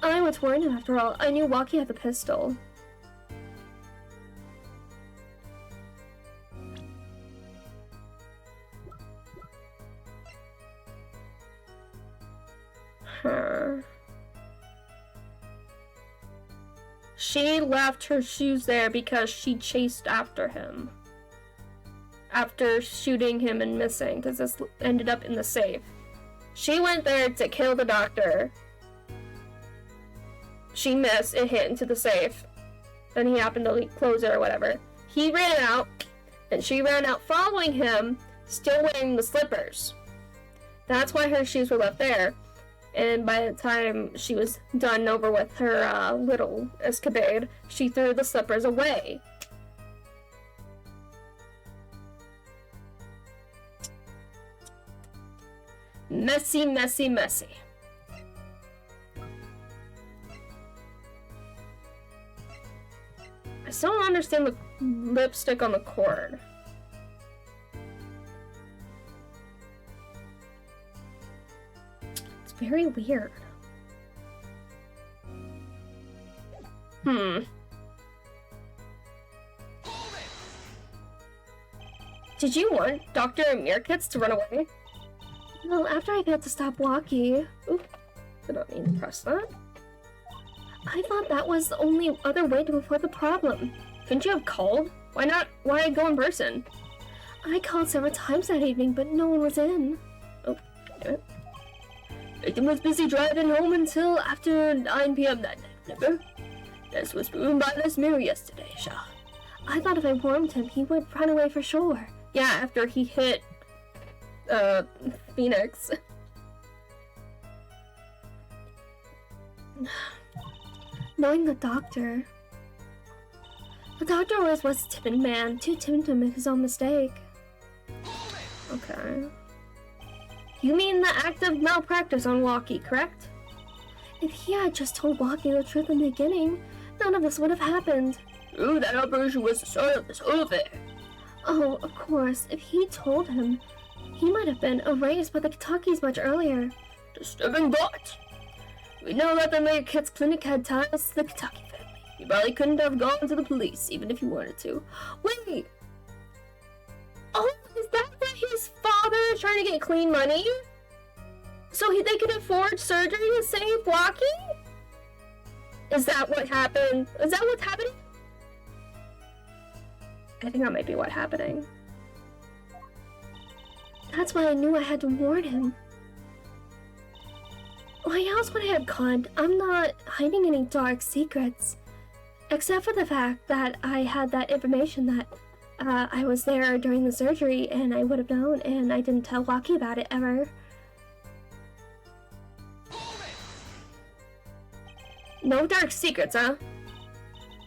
I was warned him after all. I knew Walkie had the pistol. She left her shoes there because she chased after him. After shooting him and missing, because this ended up in the safe. She went there to kill the doctor. She missed, it hit into the safe. Then he happened to close it or whatever. He ran out, and she ran out following him, still wearing the slippers. That's why her shoes were left there. And by the time she was done over with her little escapade, she threw the slippers away. Messy, messy, messy. I still don't understand the lipstick on the cord. It's very weird. Did you want Dr. Mirkitz to run away? Well, after I had to stop Walkie... Oop, I don't need to press that. I thought that was the only other way to avoid the problem. Couldn't you have called? Why not? Why go in person? I called several times that evening, but no one was in. Oh, damn it. Victim was busy driving home until after 9 p.m. that night, remember? This was proven by this mirror yesterday, Shaw. I thought if I warned him, he would run away for sure. Yeah, after he hit, Phoenix. Knowing the doctor always was a timid man, too timid to make his own mistake. Okay. You mean the act of malpractice on Walkie, correct? If he had just told Walkie the truth in the beginning, none of this would have happened. Ooh, that operation was the start of this whole affair. Oh, of course, if he told him, he might have been erased by the Kentuckys much earlier. Disturbing thought. We know that the Mayor Kit's clinic had ties to the Kentucky family. He probably couldn't have gone to the police, even if he wanted to. Wait! Oh, is that why his father is trying to get clean money? So they could afford surgery to save Walkie? Is that what happened? Is that what's happening? I think that might be what's happening. That's why I knew I had to warn him. Why else would I have gone? I'm not hiding any dark secrets. Except for the fact that I had that information that I was there during the surgery and I would have known, and I didn't tell Walkie about it ever. No dark secrets, huh?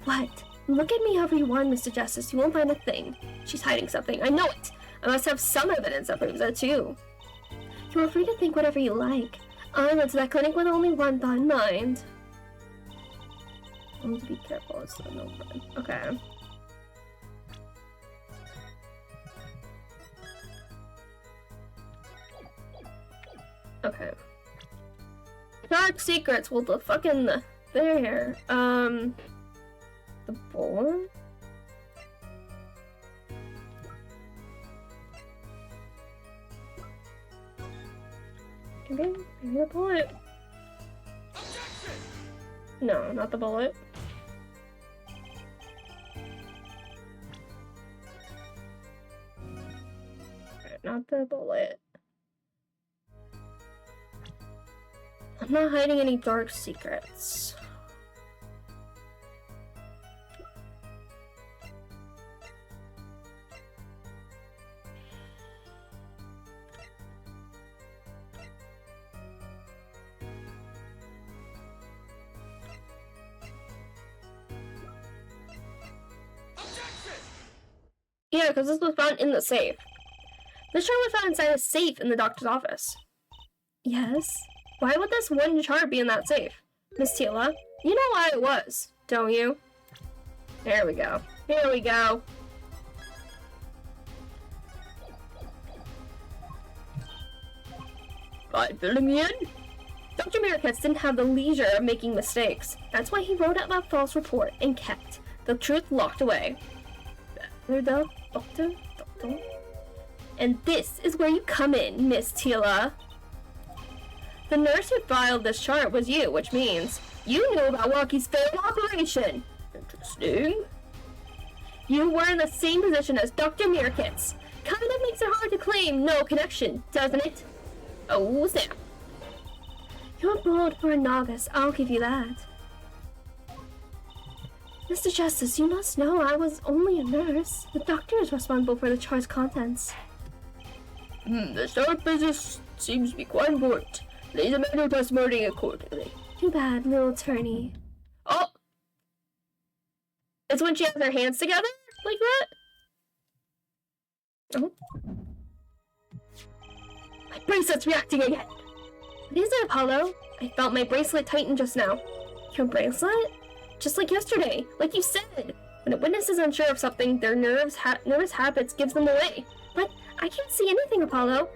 What? Look at me however you want, Mr. Justice. You won't find a thing. She's hiding something. I know it. I must have some evidence that proves that too. You're free to think whatever you like. I went to that clinic with only one thought in mind. I need to be careful. It's no fun. Okay. Okay. Dark secrets. Well, the fucking there. bullet? Maybe the bullet. No, not the bullet. Not the bullet. I'm not hiding any dark secrets. Yeah, because this was found in the safe. This chart was found inside a safe in the doctor's office. Yes? Why would this one chart be in that safe? Miss Tila, you know why it was, don't you? There we go. Here we go. By filling me in? Dr. Mariketz didn't have the leisure of making mistakes. That's why he wrote out that false report and kept the truth locked away. The doctor? And this is where you come in, Miss Tila. The nurse who filed this chart was you, which means you knew about Walkie's failed operation. Interesting. You were in the same position as Dr. Mariketz. Kind of makes it hard to claim no connection, doesn't it? Oh, snap. You're bold for a novice, I'll give you that. Mr. Justice, you must know I was only a nurse. The doctor is responsible for the chart's contents. The chart business seems to be quite important. Please amend your testimony accordingly. Too bad, little attorney. Oh! It's when she has her hands together? Like that? Oh. My bracelet's reacting again! What is it, Apollo? I felt my bracelet tighten just now. Your bracelet? Just like yesterday, like you said. When a witness is unsure of something, their nervous habits gives them away. But I can't see anything, Apollo.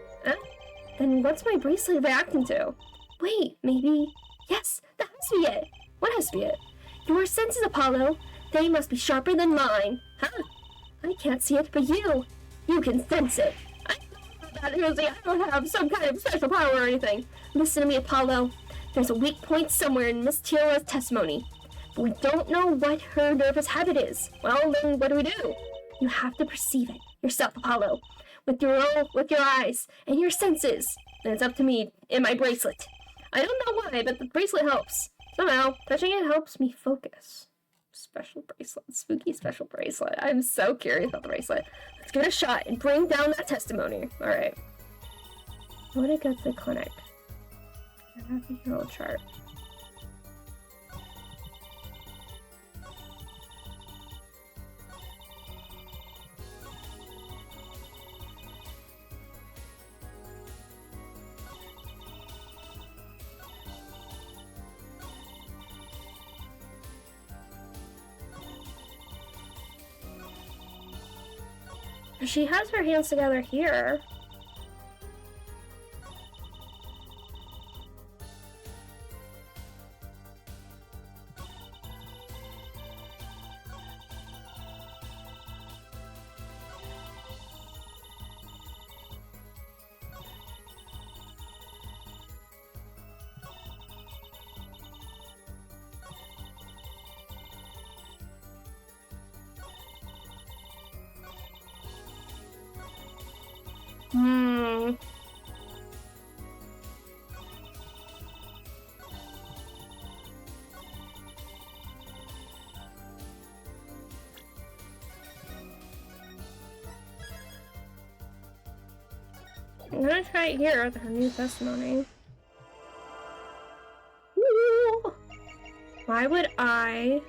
Then what's my bracelet reacting to? Wait, maybe... Yes, that has to be it. What has to be it? Your senses, Apollo. They must be sharper than mine. Huh? I can't see it, but you can sense it. I don't have some kind of special power or anything. Listen to me, Apollo. There's a weak point somewhere in Miss Tila's testimony. But we don't know what her nervous habit is. Well, then what do? You have to perceive it yourself, Apollo. With your eyes and your senses. And it's up to me in my bracelet. I don't know why, but the bracelet helps. Somehow, touching it helps me focus. Special bracelet. Spooky special bracelet. I'm so curious about the bracelet. Let's give it a shot and bring down that testimony. Alright. I want to go to the clinic. I have the hero chart. She has her hands together here. I'm gonna try it here with her new testimony. Ooh. Why would I?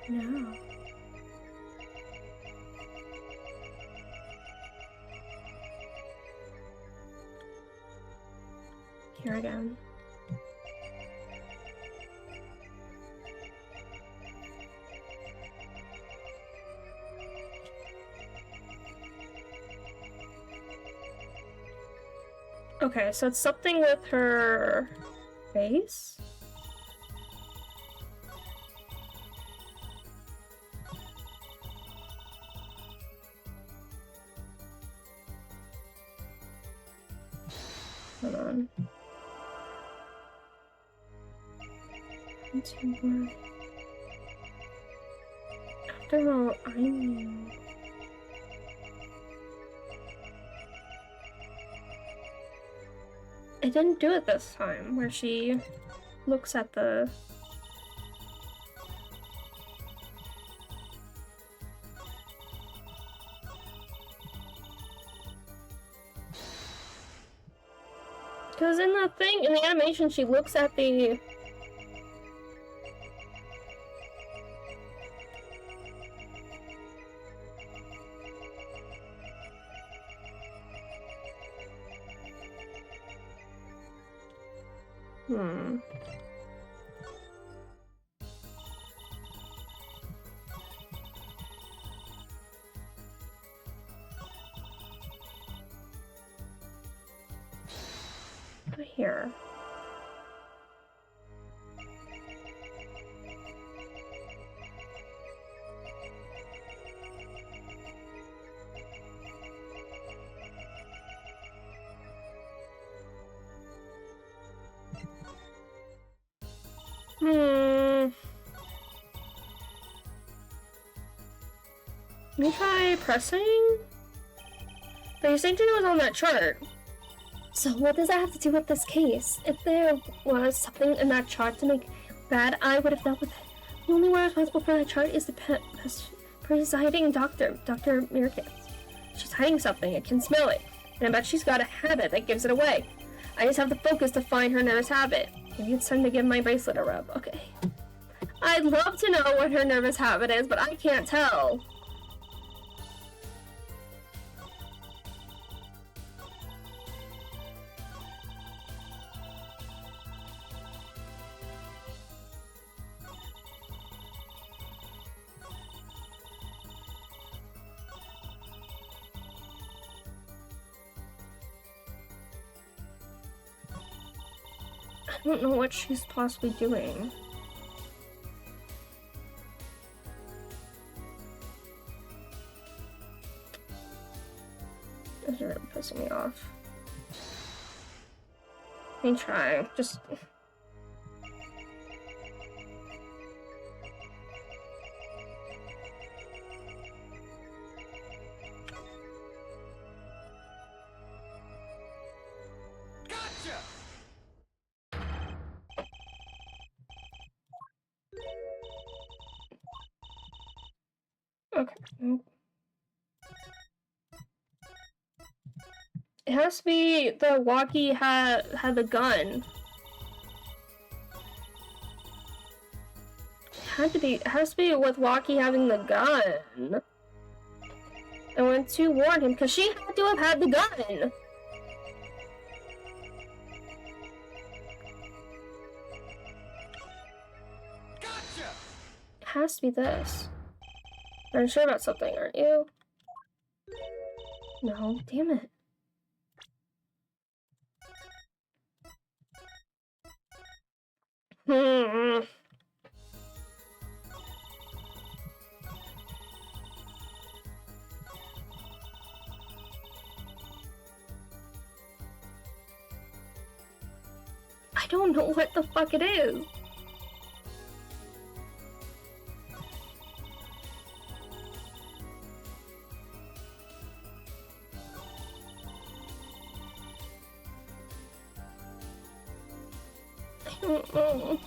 No. Here again. Okay, so it's something with her face? Hold on. After all, I knew. I didn't do it this time, where she looks at the... Because in the thing, in the animation, she looks at the... Here. Let me try pressing? But you're saying it was on that chart. So what does that have to do with this case? If there was something in that chart to make bad, I would have dealt with it. The only one responsible for that chart is the presiding doctor, Dr. Mirkins. She's hiding something, I can smell it. And I bet she's got a habit that gives it away. I just have to focus to find her nervous habit. Maybe it's time to give my bracelet a rub. Okay. I'd love to know what her nervous habit is, but I can't tell. I don't know what she's possibly doing. This is really pissing me off. Let me try. Just... Okay. It has to be the walkie had the gun. It has to be with Walkie having the gun. I went to warn him because she had to have had the gun. Gotcha. It has to be this. You're sure about something, aren't you? No, damn it. I don't know what the fuck it is. I don't know.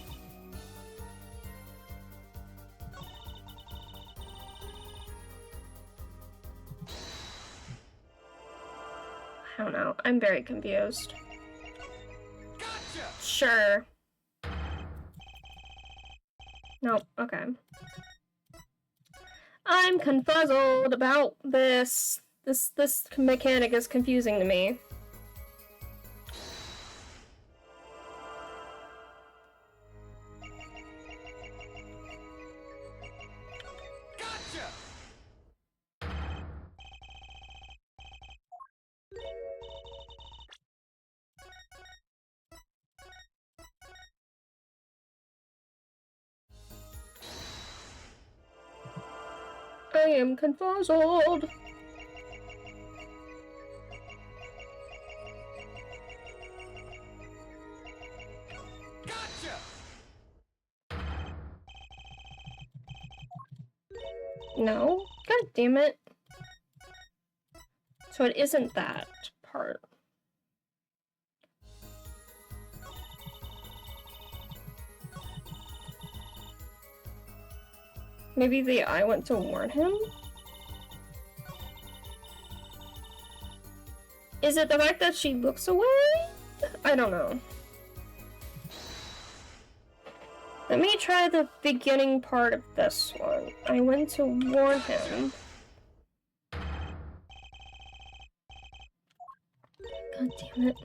I don't know. I'm very confused. Gotcha. Sure. Nope. Okay. I'm confuzzled about this. This mechanic is confusing to me. I am confuzzled. No? God damn it. So it isn't that part. Maybe I went to warn him? Is it the fact that she looks away? I don't know. Let me try the beginning part of this one. I went to warn him. God damn it.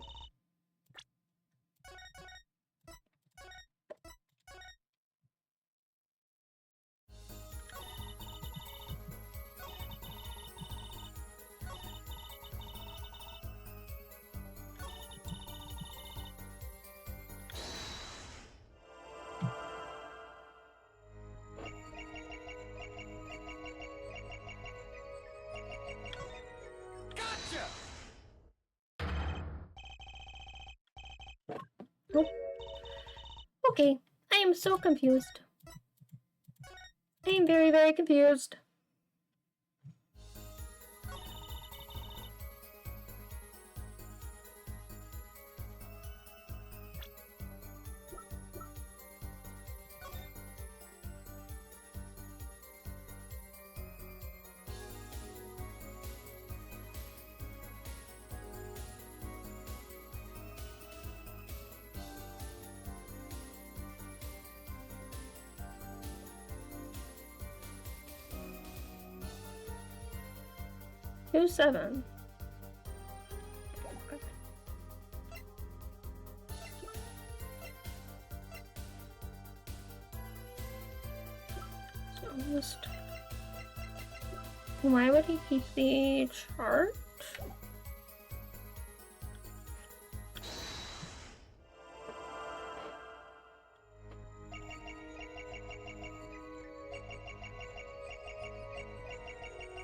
Oh. Okay, I am so confused. I am very, very confused. Who's 7? Why would he keep the chart?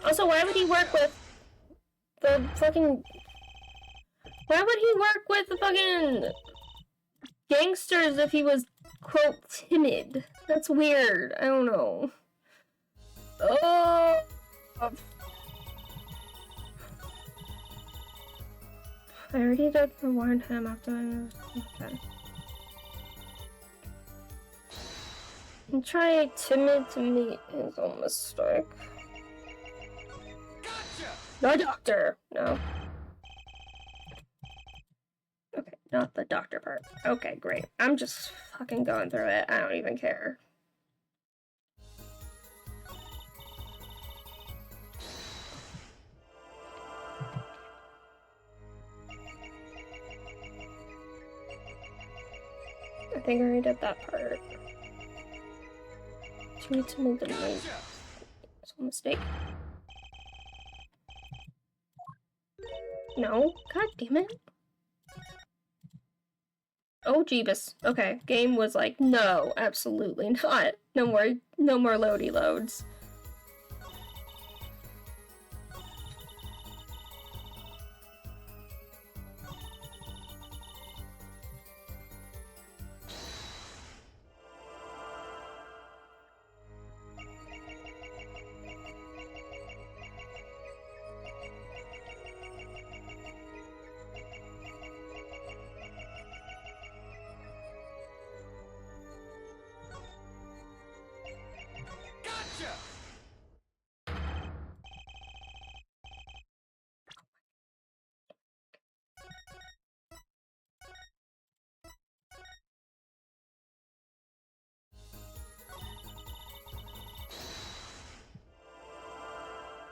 Also, why would he work with the fucking... Why would he work with the fucking gangsters if he was, quote, timid? That's weird. I don't know. Oh... I already did warn him after I... Okay. And try timid to meet his own mistake. The doctor! No. Okay, not the doctor part. Okay, great. I'm just fucking going through it. I don't even care. I think I already did that part. Too timid to meet. It's a mistake. No? God damn it. Oh, Jeebus. Okay, game was like, no, absolutely not. No more loady loads.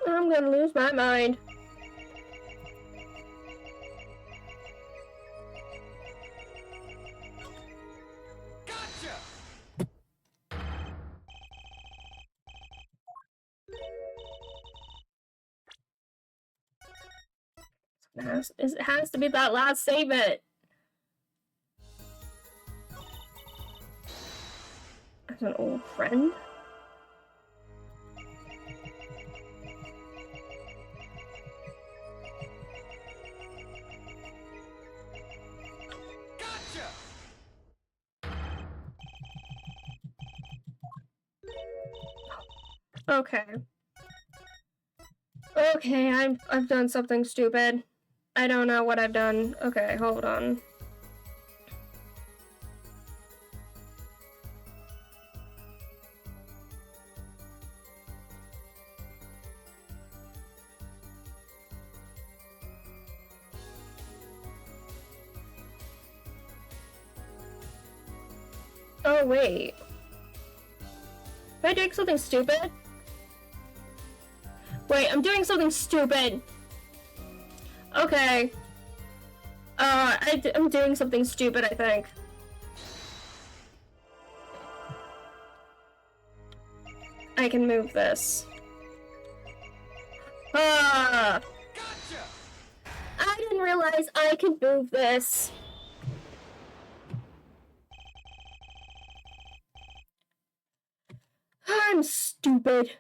I'm gonna lose my mind. It has to be that last save it. As an old friend? Okay. Okay, I've done something stupid. I don't know what I've done. Okay, hold on. Oh, wait. Am I doing something stupid? Wait, I'm doing something stupid. Okay. I'm doing something stupid, I think. I can move this. Ah! Gotcha! I didn't realize I could move this. I'm stupid.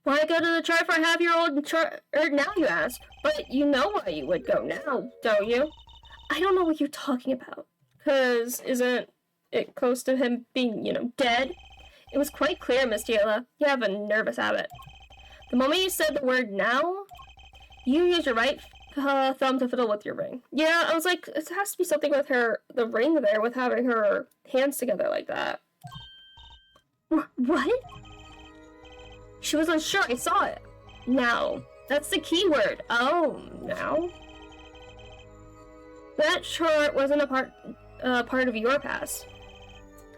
Why go to the chart for a half-year-old chart now, you ask? But you know why you would go now, don't you? I don't know what you're talking about. 'Cause isn't it close to him being, dead? It was quite clear, Miss Taylor. You have a nervous habit. The moment you said the word now, you used your right thumb to fiddle with your ring. Yeah, I was like, it has to be something with the ring there, with having her hands together like that. What? She was unsure. I saw it. Now. That's the key word. Oh, now? That chart wasn't a part of your past.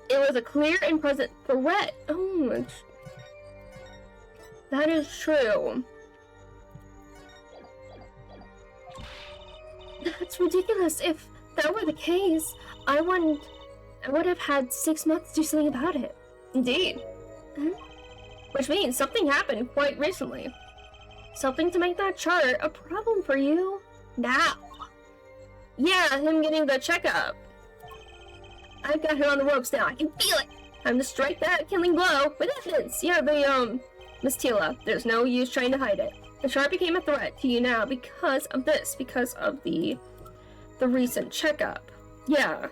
It was a clear and present threat. Oh, that is true. That's ridiculous. If that were the case, I would have had 6 months to do something about it. Indeed. Which means something happened quite recently. Something to make that chart a problem for you now. Yeah, him getting the checkup. I've got her on the ropes now. I can feel it. Time to strike that killing blow with evidence. Yeah, Miss Tila, there's no use trying to hide it. The chart became a threat to you now because of this, because of the recent checkup. Yeah.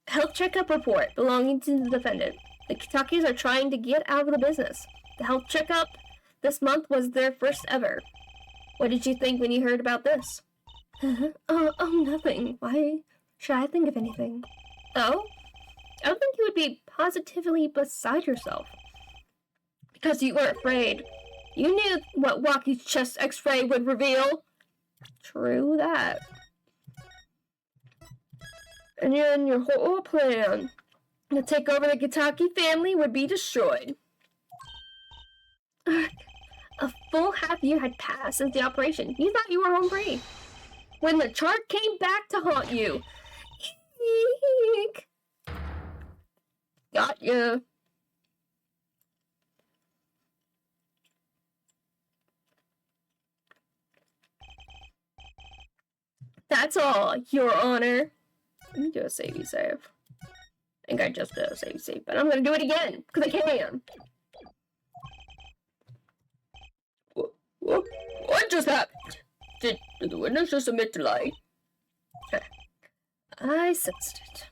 Health checkup report belonging to the defendant. The Kitakis are trying to get out of the business. The health checkup this month was their first ever. What did you think when you heard about this? Nothing. Why should I think of anything? Oh? I don't think you would be positively beside yourself. Because you were afraid. You knew what Waki's chest x-ray would reveal. True that. And then your whole plan to take over the Kitaki family would be destroyed. A full half year had passed since the operation. You thought you were home free. When the chart came back to haunt you. Eek. Got ya. That's all, Your Honor. Let me do a savey save. I think I just did a savey save, but I'm gonna do it again, because I can. What just happened? Did the witness just admit to lie? I sensed it.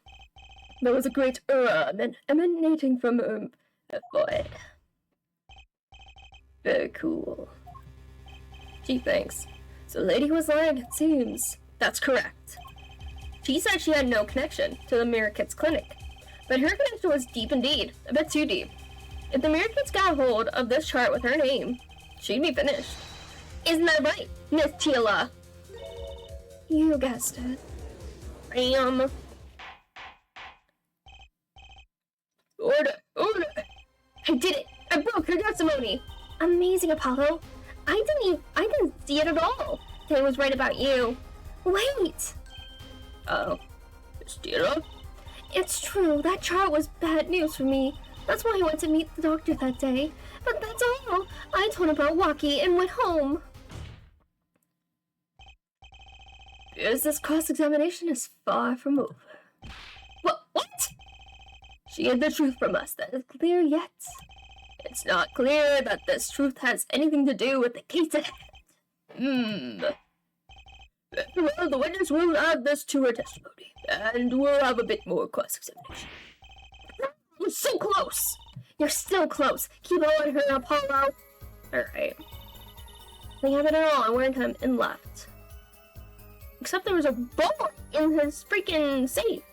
There was a great aura emanating from her forehead. Very cool. Gee, thanks. So the lady was lying, it seems. That's correct. She said she had no connection to the Mirror Kids clinic, but her connection was deep indeed, a bit too deep. If the Mirror Kids got hold of this chart with her name, she'd be finished. Isn't that right, Miss Tila? You guessed it. Order! I did it! I broke her testimony! Amazing, Apollo. I didn't see it at all. They was right about you. Wait! Oh, Miss Tila? It's true, that chart was bad news for me. That's why I went to meet the doctor that day. But that's all. I told him about Waki and went home. This cross-examination is far from over. What? She hid the truth from us. That is clear yet. It's not clear that this truth has anything to do with the case at hand. Well, the witness will add this to her testimony, and we'll have a bit more cross-examination. We're so close! You're still close. Keep on her, Apollo. Alright. Nothing happened at all. I warned him and left. Except there was a bullet in his freaking safe.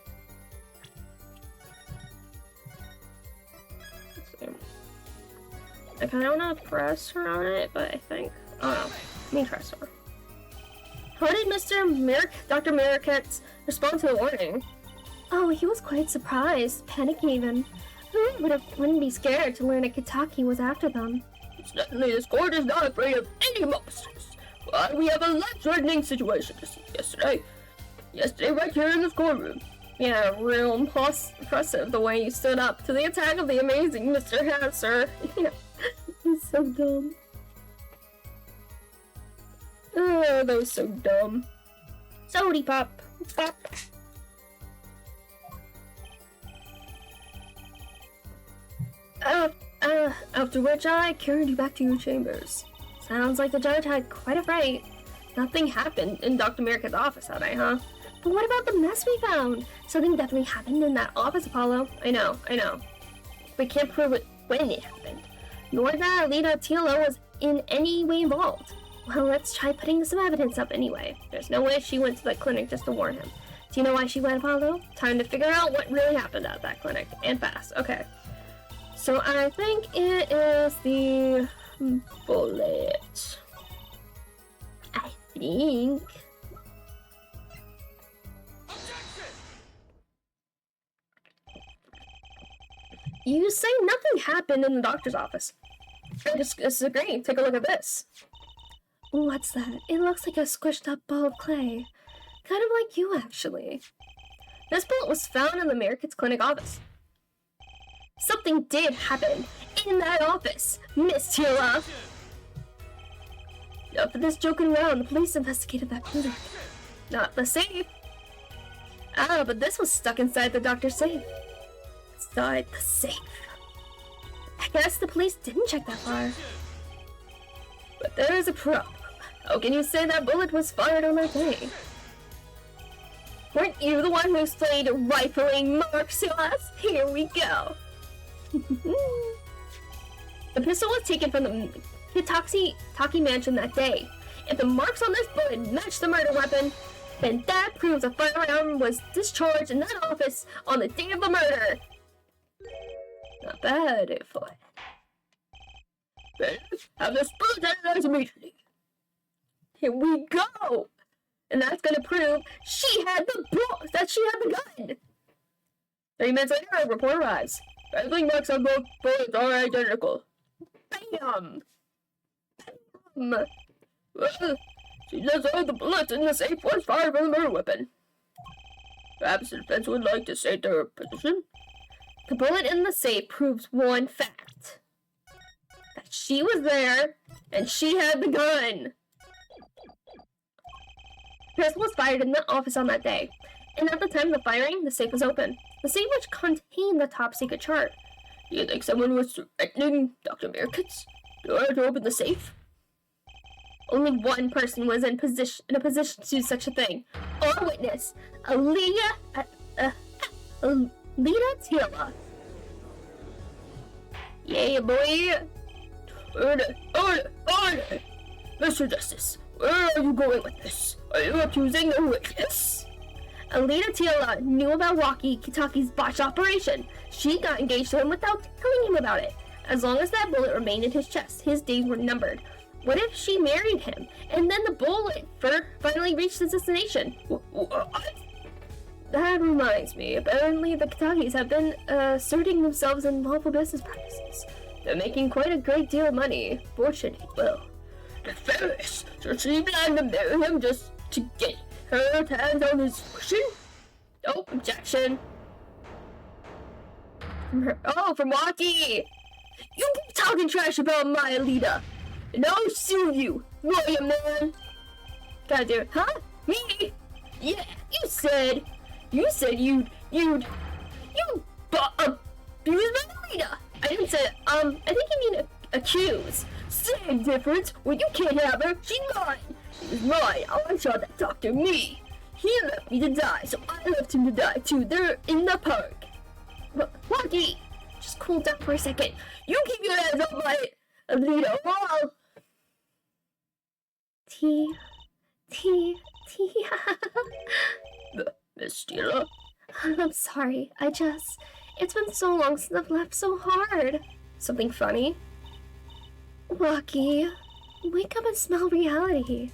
I kind of want to press her on it, but I think... Oh no. Let me press her. How did Dr. Merricketts respond to the warning? Oh, he was quite surprised, panicked even. Who wouldn't be scared to learn that Kitaki was after them? Certainly, this court is not afraid of any monsters. But we have a life-threatening situation yesterday. Yesterday, right here in this courtroom. Yeah, real impressive the way you stood up to the attack of the amazing Mr. Hat, sir. Yeah, he's so dumb. Oh, that was so dumb. Sody pop. Pop. After which I carried you back to your chambers. Sounds like the judge had quite a fright. Nothing happened in Dr. Merricketts' office that night, huh? But what about the mess we found? Something definitely happened in that office, Apollo. I know. We can't prove it when it happened. Nor that Alita Tilo was in any way involved. Well, let's try putting some evidence up anyway. There's no way she went to that clinic just to warn him. Do you know why she went, Apollo? Time to figure out what really happened at that clinic. And fast. Okay. So I think it is the bullet. I think. You say nothing happened in the doctor's office. I disagree. Take a look at this. What's that? It looks like a squished up ball of clay. Kind of like you, actually. This bullet was found in the Merricketts Clinic office. Something did happen in that office, Miss Tila. Enough of this joking around. The police investigated that clinic. Not the safe. Ah, but this was stuck inside the doctor's safe. Inside the safe. I guess the police didn't check that far. But there is a problem. How can you say that bullet was fired on that day? Weren't you the one who slayed rifling marks to us? Here we go. The pistol was taken from the Hitaki mansion that day. If the marks on this bullet match the murder weapon, then that proves a firearm was discharged in that office on the day of the murder. Not bad, if I... Have this bullet analyzed immediately. Here we go! And that's gonna prove she had the gun! 3 minutes later, a report arrives. Rifling marks on both bullets are identical. Bam! Well, she says all the bullets in the safe was fired from the murder weapon. Perhaps the defense would like to state their position? The bullet in the safe proves one fact. That she was there, and she had the gun. The pistol was fired in the office on that day, and at the time of the firing, the safe was open. The safe which contained the top secret chart. Do you think someone was threatening Dr. Merricketts to open the safe? Only one person was in a position to do such a thing. Our witness, Alita Tila. Yeah, boy. Order! Mr. Justice, where are you going with this? Are you accusing a witness? Alita Tila knew about Rocky Kitaki's botched operation. She got engaged to him without telling him about it. As long as that bullet remained in his chest, his days were numbered. What if she married him, and then the bullet finally reached its destination? What? That reminds me, apparently the Kitakis have been asserting themselves in lawful business practices. They're making quite a great deal of money. Fortunately, well, nefarious. So she planned to marry him just to get her hands on his fortune? No objection. From Rocky! You keep talking trash about my Alita, and I'll sue you, lawyer man. Gotta do it, huh? Me? Yeah, you said you'd abuse my Alita. I didn't say, I think you mean accuse. Same difference. When you can't have her, she's mine. She was mine. I shot that doctor, me. He left me to die, so I left him to die too. They're in the park. Rocky, Just cool down for a second. You keep your hands off my Alita. Oh. T. Miss Steele. I'm sorry. It's been so long since I've laughed so hard. Something funny? Rocky, wake up and smell reality.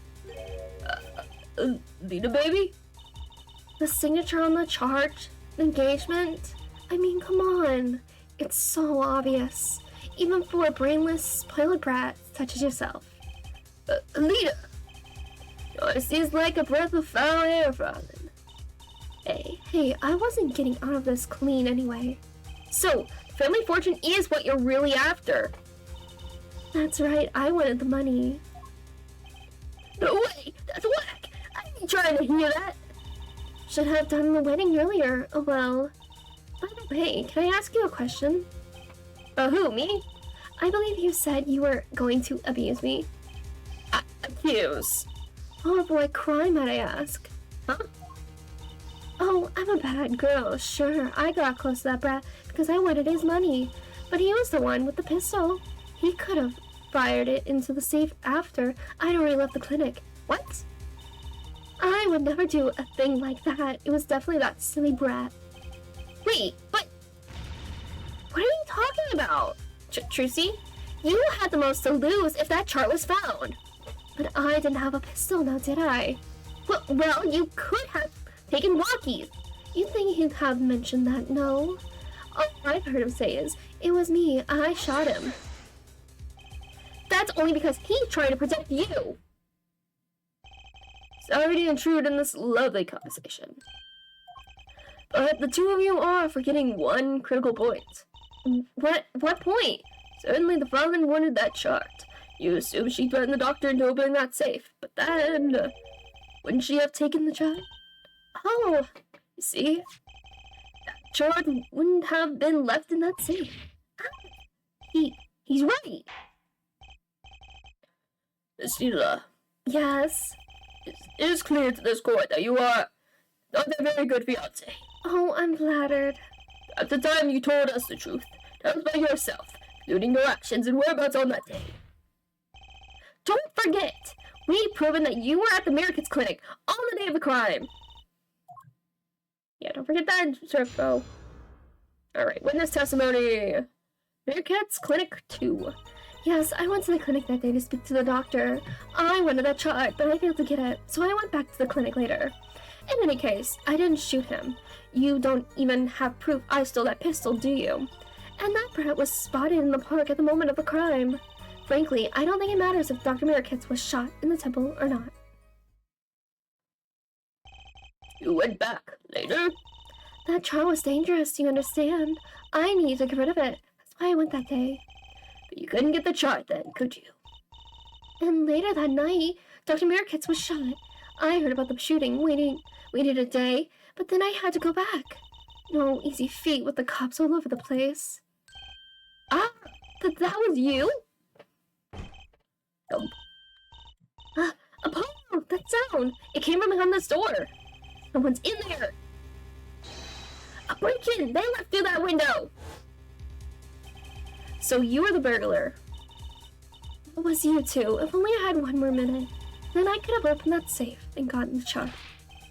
Alita, baby? The signature on the chart? The engagement? I mean, come on. It's so obvious. Even for a brainless, spoiled brat such as yourself. Alita! Honesty is like a breath of foul air, darling. Hey, I wasn't getting out of this clean anyway. So, family fortune is what you're really after. That's right, I wanted the money. No way! That's whack! I ain't trying to hear that! Should have done the wedding earlier. Oh well. By the way, can I ask you a question? Who, me? I believe you said you were going to abuse me. Abuse? Oh, what crime might I ask? Huh? Oh, I'm a bad girl, sure. I got close to that brat because I wanted his money. But he was the one with the pistol. He could have fired it into the safe after I'd already left the clinic. What? I would never do a thing like that. It was definitely that silly brat. Wait, but... What are you talking about? Trucy? You had the most to lose if that chart was found. But I didn't have a pistol now, did I? Well, you could have taken Rocky's. You think he'd have mentioned that, no? All I've heard him say is, it was me, I shot him. That's only because he tried to protect you. Sorry to intrude in this lovely conversation. But the two of you are forgetting one critical point. What point? Certainly the Falcon wanted that chart. You assume she threatened the doctor into opening that safe, but then... wouldn't she have taken the chart? Oh, you see? That chart wouldn't have been left in that safe. He's right. Miss Steele. Yes? It is clear to this court that you are not a very good fiancé. Oh, I'm flattered. At the time you told us the truth, tell us by yourself, including your actions and whereabouts on that day. Don't forget, we've proven that you were at the Americans Clinic on the day of the crime. Yeah, don't forget that, Surfo. Alright, witness testimony. Americans Clinic 2. Yes, I went to the clinic that day to speak to the doctor. I wanted that chart, but I failed to get it, so I went back to the clinic later. In any case, I didn't shoot him. You don't even have proof I stole that pistol, do you? And that brat was spotted in the park at the moment of the crime. Frankly, I don't think it matters if Dr. Mirakitz was shot in the temple or not. You went back later? That chart was dangerous, you understand? I needed to get rid of it. That's why I went that day. But you couldn't get the chart then, could you? And later that night, Dr. Mirakitz was shot. I heard about the shooting, waited a day, but then I had to go back. No easy feat with the cops all over the place. Ah, that was you? Apollo, that sound! It came from behind this door. Someone's in there. A break-in! They left through that window! So you were the burglar. It was you two. If only I had one more minute. Then I could have opened that safe and gotten the chart.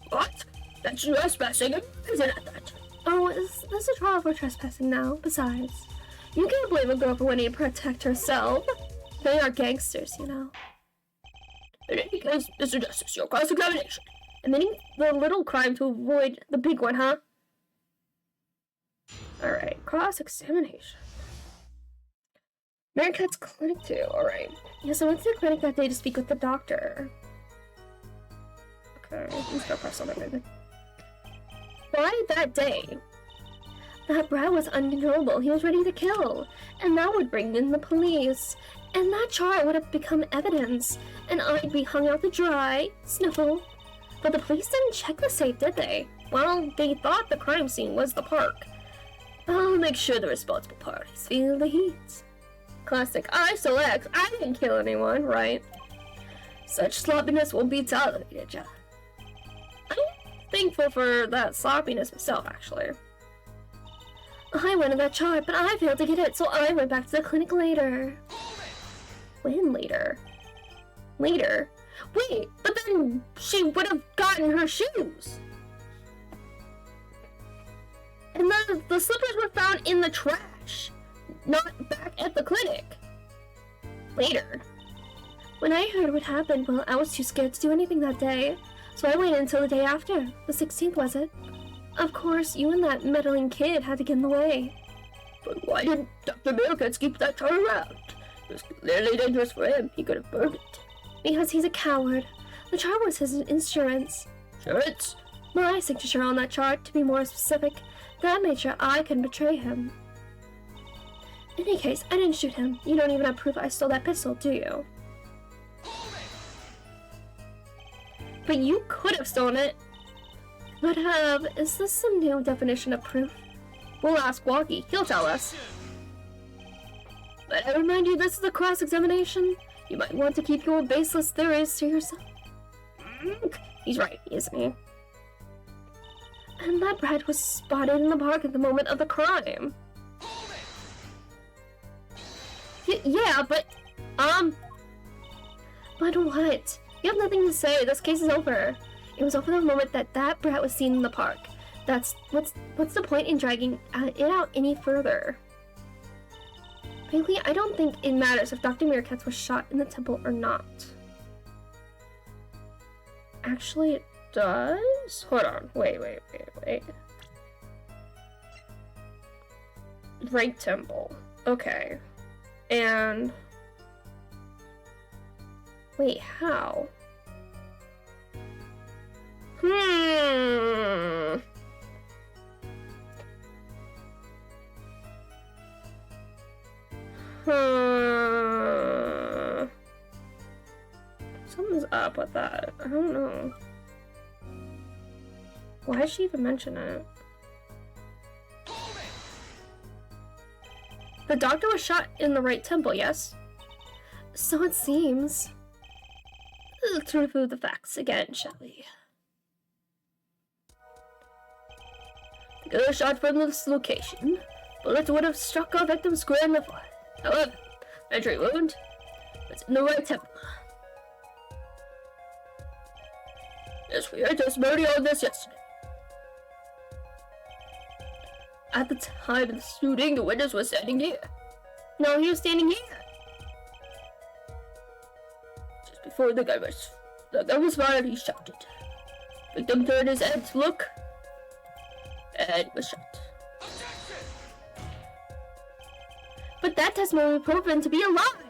What? That's trespassing, isn't it that? Oh, this a trial for trespassing now. Besides, you can't blame a girl for wanting to protect herself. They are gangsters, you know. In any case, Mr. Justice, your cross-examination. Admitting the little crime to avoid the big one, huh? Alright, cross-examination. Maricat's Clinic 2, alright. Yes, I went to the clinic that day to speak with the doctor. Okay, I'm just gonna press on that maybe. Why that day? That brat was uncontrollable. He was ready to kill. And that would bring in the police. And that chart would have become evidence. And I'd be hung out to dry. Sniffle. But the police didn't check the safe, did they? Well, they thought the crime scene was the park. I'll make sure the responsible parties feel the heat. Classic. I select. I didn't kill anyone, right? Such sloppiness won't be tolerated, John. I'm thankful for that sloppiness myself, actually. I wanted that chart, but I failed to get it, so I went back to the clinic later. When later? Later? Wait, but then she would have gotten her shoes! And the slippers were found in the trash, not back at the clinic. Later. When I heard what happened, well, I was too scared to do anything that day, so I waited until the day after. The 16th, was it? Of course, you and that meddling kid had to get in the way. But why didn't Dr. Milkins keep that chart around? It was clearly dangerous for him. He could have burned it. Because he's a coward. The chart was his insurance. Insurance? My signature on that chart, to be more specific. That made sure I couldn't betray him. In any case, I didn't shoot him. You don't even have proof I stole that pistol, do you? But you could have stolen it. Could have. Is this some new definition of proof? We'll ask Walkie. He'll tell us. But I remind you, this is a cross-examination. You might want to keep your baseless theories to yourself. He's right, isn't he? And that brat was spotted in the park at the moment of the crime. Yeah, but what? You have nothing to say. This case is over. It was over the moment that brat was seen in the park. What's the point in dragging it out any further? Frankly, I don't think it matters if Dr. Meerkatz was shot in the temple or not. Actually, it does? Hold on. Wait. Right temple. Okay. And... wait, how? Something's up with that. I don't know. Why did she even mention it? The doctor was shot in the right temple, yes? So it seems. Let's review the facts again, shall we? The killer shot from this location. Bullets would have struck our victim square in the foot. However, entry wound was in the right temple. Yes, we heard testimony on this yesterday. At the time of the shooting, the witness was standing here. No, he was standing here. Just before the gun was fired, he shouted. Victim turned his head to look and was shot. But that testimony was proven to be a lie.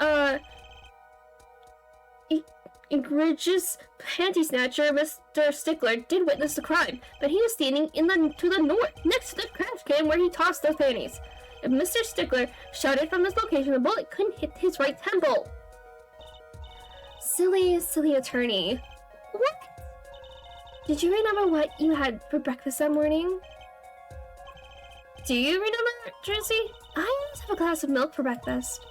Our, egregious panty snatcher, Mr. Stickler, did witness the crime, but he was standing to the north, next to the trash can where he tossed those panties. If Mr. Stickler shouted from this location, the bullet couldn't hit his right temple. Silly attorney. What? Did you remember what you had for breakfast that morning? Do you remember, Tracy? I always have a glass of milk for breakfast.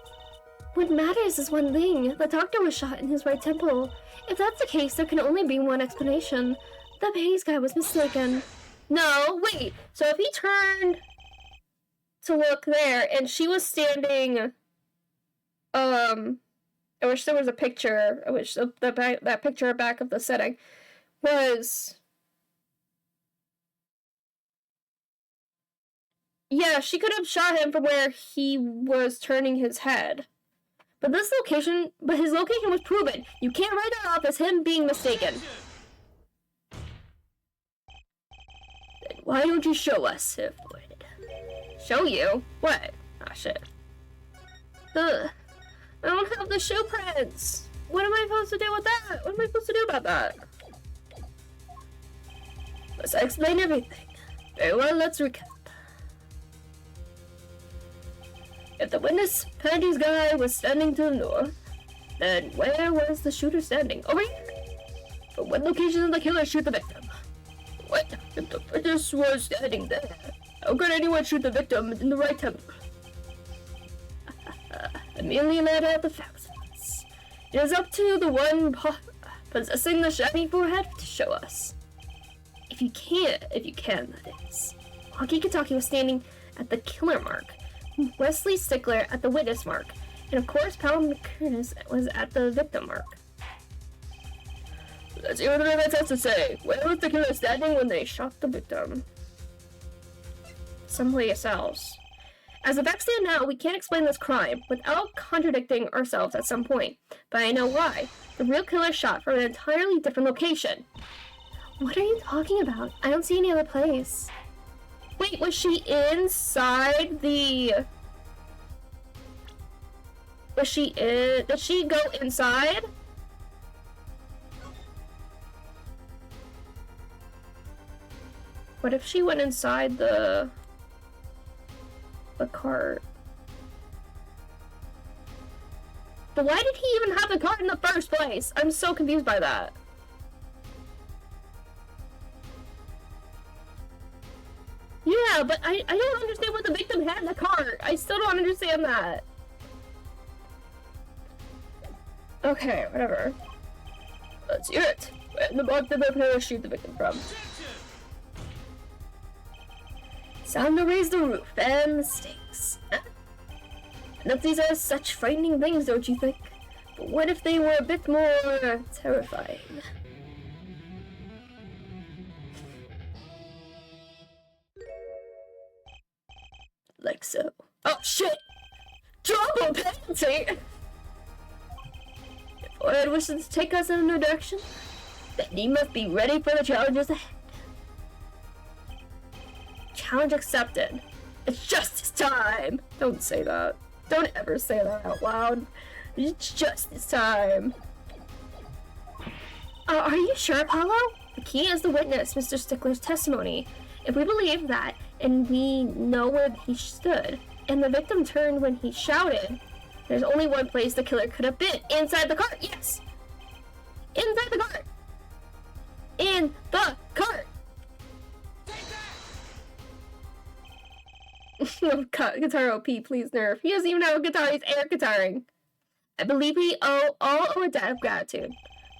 What matters is one thing. The doctor was shot in his right temple. If that's the case, there can only be one explanation. The Hayes guy was mistaken. No, wait. So if he turned to look there and she was standing... I wish there was a picture. I wish that picture back of the setting was... yeah, she could have shot him from where he was turning his head. But his location was proven. You can't write that off as him being mistaken. Then why don't you show us if voided? Show you? What? Ah, shit. Ugh. I don't have the shoe prints. What am I supposed to do with that? What am I supposed to do about that? Let's explain everything. Very well, let's recap. If the witness panties guy was standing to the north, then where was the shooter standing? Over here! But what location did the killer shoot the victim? What? If the witness was standing there, how could anyone shoot the victim in the right temple? I merely laid out the facts. It is up to the one possessing the shiny forehead to show us. If you can, that is. Walkie-talkie was standing at the killer mark, Wesley Stickler at the witness mark, and of course, Pal McCurtis was at the victim mark. Let's see what the evidence has to say. Where was the killer standing when they shot the victim? Someplace else. As the facts stand now, we can't explain this crime without contradicting ourselves at some point. But I know why. The real killer shot from an entirely different location. What are you talking about? I don't see any other place. Wait, was she inside the... Was she in... Did she go inside? What if she went inside the cart? But why did he even have the cart in the first place? I'm so confused by that. Yeah, but I don't understand what the victim had in the cart. I still don't understand that. Okay, whatever. Let's hear it. Where in the box did the player shoot the victim from? It's time to raise the roof and the stakes. Not these are such frightening things, don't you think? But what if they were a bit more terrifying? Like so. Oh shit! Trouble penalty! If Ed wishes to take us in a new direction, then he must be ready for the challenges ahead. Challenge accepted. It's justice time! Don't say that. Don't ever say that out loud. It's justice time. Are you sure, Apollo? The key is the witness, Mr. Stickler's testimony. If we believe that, and we know where he stood, and the victim turned when he shouted, there's only one place the killer could have been. Inside the cart! Yes! Inside the cart! In the cart! Guitar OP, please nerf. He doesn't even have a guitar, he's air guitaring. I believe we all owe a debt of gratitude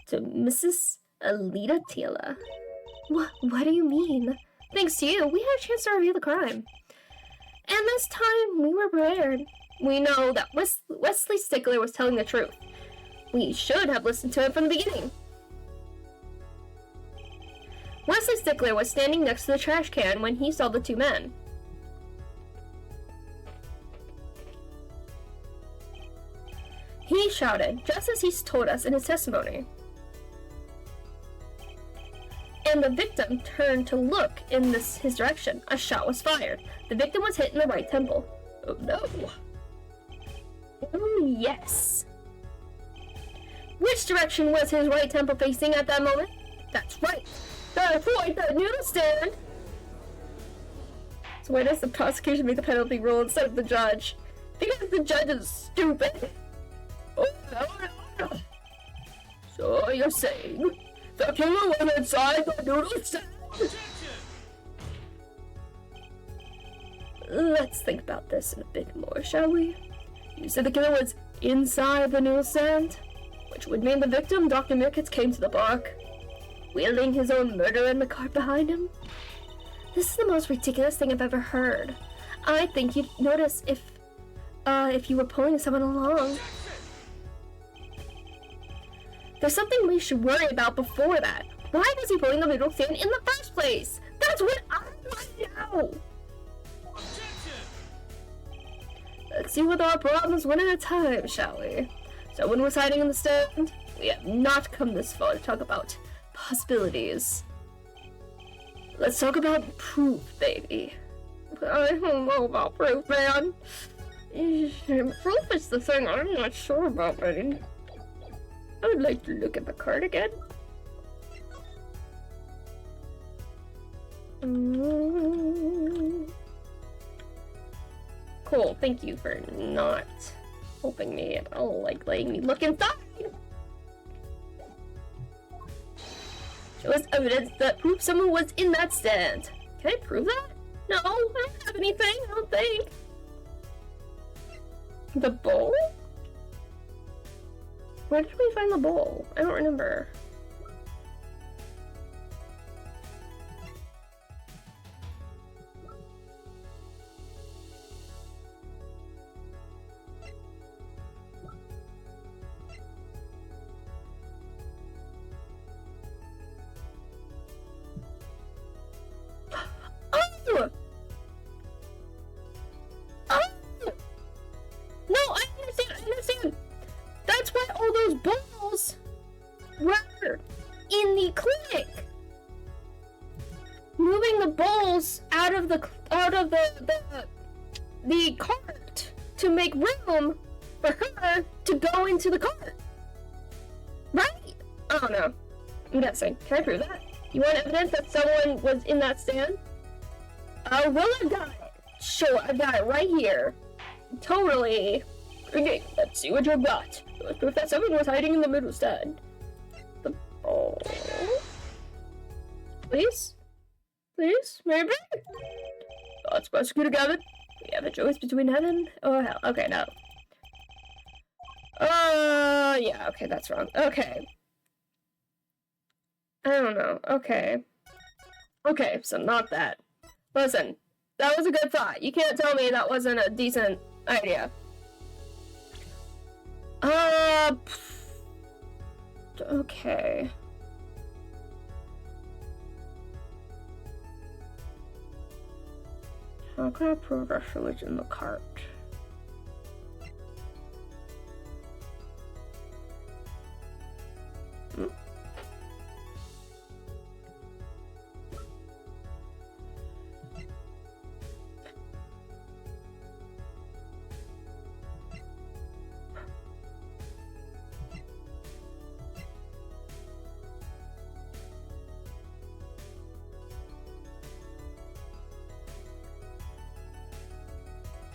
to Mrs. Alita Tila. What do you mean? Thanks to you, we had a chance to review the crime. And this time, we were prepared. We know that Wesley Stickler was telling the truth. We should have listened to him from the beginning. Wesley Stickler was standing next to the trash can when he saw the two men. He shouted, just as he told us in his testimony. And the victim turned to look in his direction. A shot was fired. The victim was hit in the right temple. Oh no. Oh yes. Which direction was his right temple facing at that moment? That's right. The point, the noodle stand. So why does the prosecution make the penalty rule instead of the judge? Because the judge is stupid. Oh no. So you're saying the killer was inside the noodle stand? Let's think about this a bit more, shall we? You said the killer was inside the noodle stand, which would mean the victim, Dr. Mirkitz, came to the park, wielding his own murder in the cart behind him. This is the most ridiculous thing I've ever heard. I think you'd notice if you were pulling someone along. There's something we should worry about before that. Why was he pulling the noodle stand in the first place? That's what I want to know! Let's deal with our problems one at a time, shall we? Someone was hiding in the stand? We have not come this far to talk about possibilities. Let's talk about proof, baby. I don't know about proof, man. Proof is the thing I'm not sure about, buddy. I would like to look at the card again. Cool, thank you for not helping me at all, like letting me look inside. Show us evidence that proves someone was in that stand. Can I prove that? No, I don't have anything, I don't think. The bowl? Where did we find the bowl? I don't remember. out of the cart to make room for her to go into the cart. Right? I don't know. I'm guessing. Can I prove that? You want evidence that someone was in that stand? Well, I got it. Sure, I got it right here. Totally. Okay, let's see what you've got. Let's prove that someone was hiding in the middle stand. The ball. Please? Please? Maybe? Let's prosecutor Gavin. We have a choice between heaven or hell. Okay, no. Yeah, okay, that's wrong. Okay. I don't know. Okay. Okay, so not that. Listen, that was a good thought. You can't tell me that wasn't a decent idea. Okay. How can I prove our food's in the cart?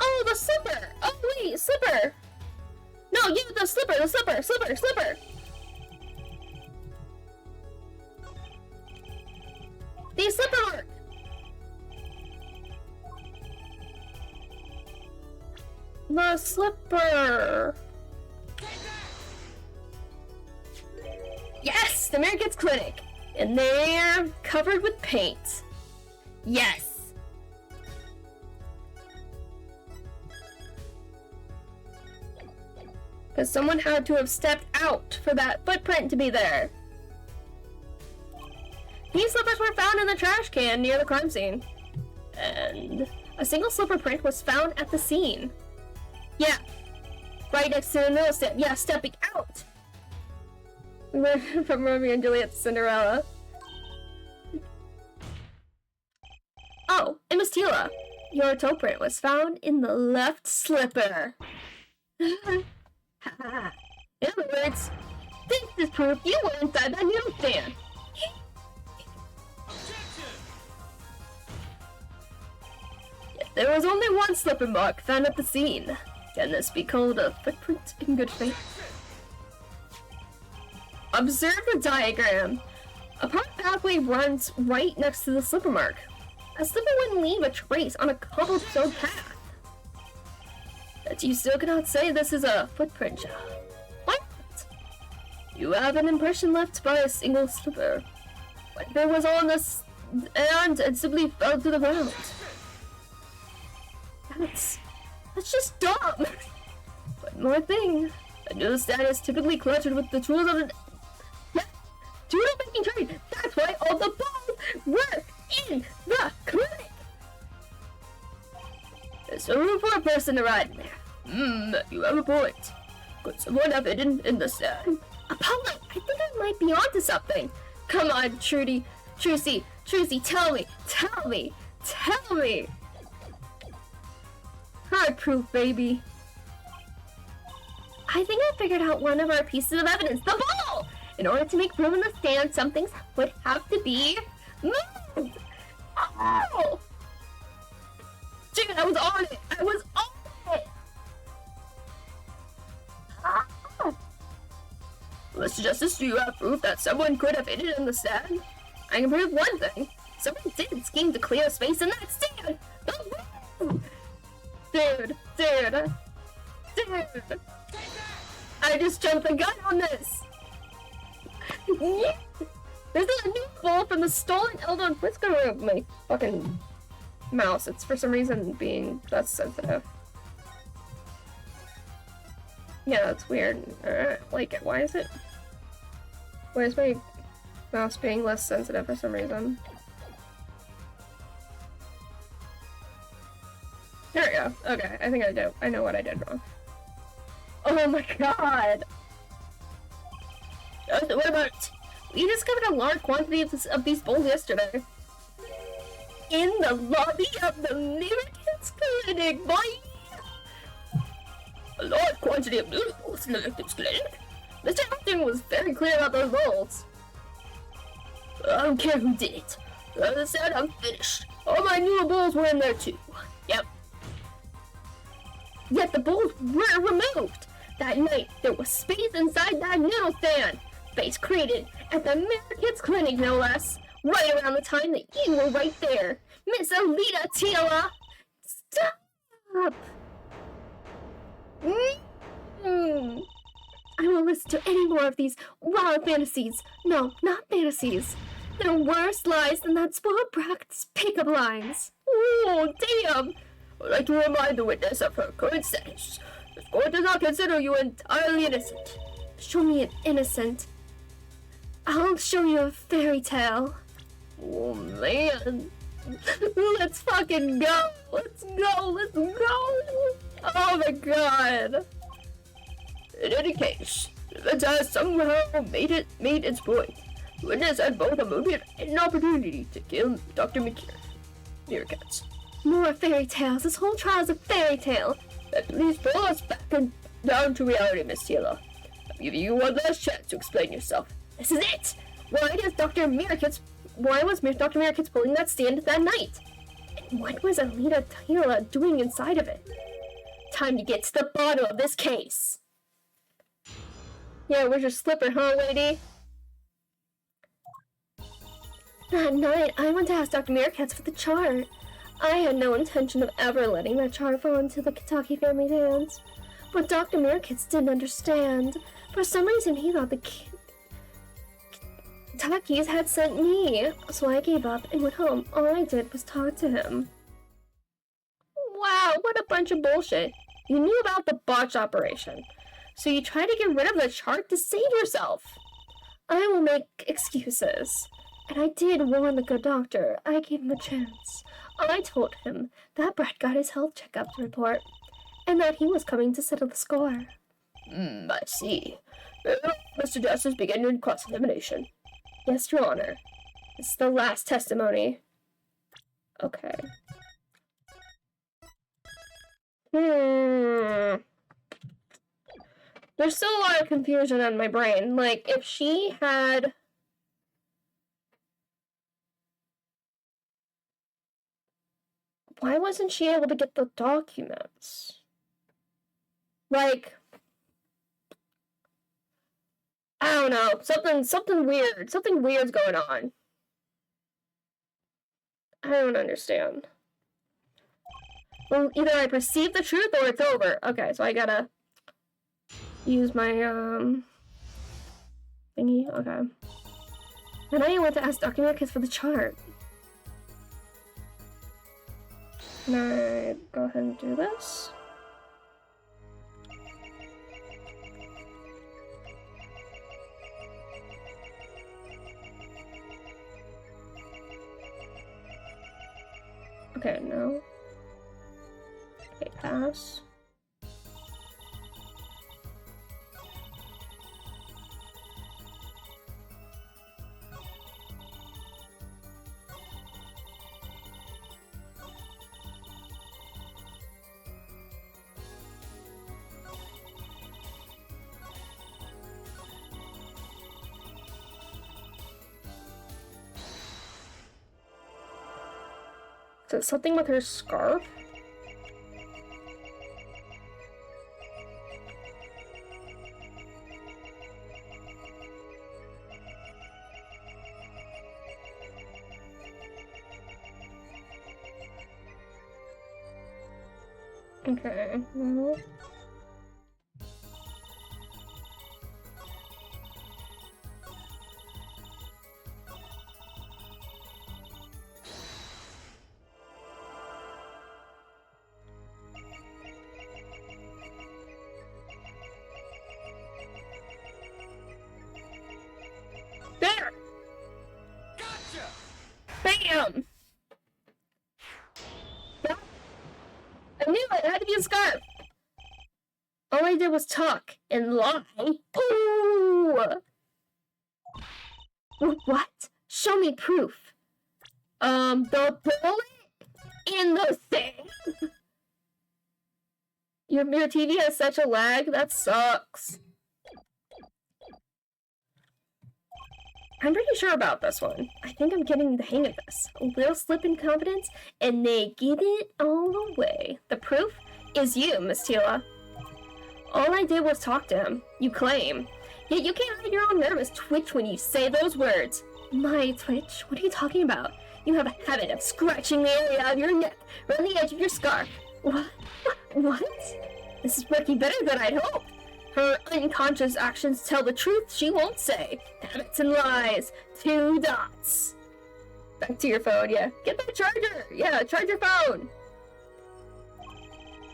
Oh, the slipper! Oh, wait, slipper! No, yeah, the slipper! The slipper mark! The slipper! Yes! The Americans Clinic! And they're covered with paint. Yes! Because someone had to have stepped out for that footprint to be there. These slippers were found in the trash can near the crime scene. And a single slipper print was found at the scene. Yeah. Right next to the newsstand. Yeah, stepping out. From Romeo and Juliet's Cinderella. Oh, and Miss Tila. Your toe print was found in the left slipper. In other words, this is proof you were inside that newsstand. Yet there was only one slipper mark found at the scene. Can this be called a footprint in good faith? Observe the diagram. A park pathway runs right next to the slipper mark. A slipper wouldn't leave a trace on a cobblestone path. But you still cannot say this is a footprint job. Why not? You have an impression left by a single slipper. But there was on this and it simply fell to the ground. That's just dumb. One more thing. A newsstand is typically cluttered with the tools of the making trade. That's why all the balls were in the clinic. There's no room for a person to ride in there. You have a point. Could someone have hidden in the stand? Apollo, I think I might be onto something. Come on, Trucy, tell me. Hard proof, baby. I think I figured out one of our pieces of evidence, the ball! In order to make room in the stand, some things would have to be moved. Oh! Dude, I was on it! Ah. Mr. Justice, do you have proof that someone could have hidden in the stand? I can prove one thing. Someone did scheme to clear space in that stand! Dude. I just jumped the gun on this! This is a new ball from the stolen Eldon Frisco room. My fucking mouse. It's for some reason being less sensitive. Yeah, that's weird. Like, why is my mouse being less sensitive for some reason? There we go. Okay, I think I know what I did wrong. Oh my god! What about... We discovered a large quantity of these bowls yesterday. in the lobby of the Americans Clinic, boy! A large quantity of noodles in the victim's clinic. Mr. Hampton was very clear about those bowls. I don't care who did it. As I said, I'm finished. All my noodle bowls were in there too. Yep. Yet the bowls were removed. That night, there was space inside that noodle stand. Space created at the Americans Clinic, no less. Right around the time that you were right there. Miss Alita Tila! Stop! I won't listen to any more of these wild fantasies. No, not fantasies. They're worse lies than that spoiled brat's pickup lines. Oh, damn! I'd like to remind the witness of her current status. The court does not consider you entirely innocent. Show me an innocent. I'll show you a fairy tale. Oh, man. Let's fucking go. Let's go. Let's go. Oh, my God. In any case, the has somehow made its point. The witness had both a motive and an opportunity to kill Dr. Meerkats. More fairy tales. This whole trial is a fairy tale. Then please pull us back and down to reality, Miss Tila. I'll give you one last chance to explain yourself. This is it! Why was Dr. Meerkats pulling that stand that night? And what was Alita Tila doing inside of it? Time to get to the bottom of this case. Yeah, where's your slipper, huh, lady? That night, I went to ask Dr. Meerkats for the chart. I had no intention of ever letting that chart fall into the Kentucky family's hands. But Dr. Meerkats didn't understand. For some reason, he thought the Kentuckys had sent me. So I gave up and went home. All I did was talk to him. Wow, what a bunch of bullshit. You knew about the botch operation. So you tried to get rid of the chart to save yourself. I will make excuses. And I did warn the good doctor. I gave him a chance. I told him that Brett got his health checkup report, and that he was coming to settle the score. I see. Mr. Justice, begin your cross-examination. Yes, Your Honor. This is the last testimony. Okay. There's still a lot of confusion in my brain. Like, if she had... Why wasn't she able to get the documents? Like, I don't know. Something weird. Something weird's going on. I don't understand. Well, either I perceive the truth or it's over. Okay, so I gotta use my, thingy. Okay. Then I went to ask Dr. Meerkats for the chart. Can I go ahead and do this? Okay, no. Okay, pass. Is it something with her scarf? Okay. No. There! Gotcha! Bam! Yeah. I knew it had to be a scarf. All I did was talk and lie. Ooh! What? Show me proof. The bullet in the thing. Your TV has such a lag? That sucks. I'm pretty sure about this one. I think I'm getting the hang of this. A little slip in confidence, and they give it all away. The proof is you, Miss Tila. All I did was talk to him, you claim. Yet you can't hide your own nervous twitch when you say those words. My twitch? What are you talking about? You have a habit of scratching the area of your neck, around the edge of your scarf. What? What? This is working better than I'd hoped. Her unconscious actions tell the truth she won't say. Habits and lies. 2 dots. Back to your phone, yeah. Get that charger! Yeah, charge your phone!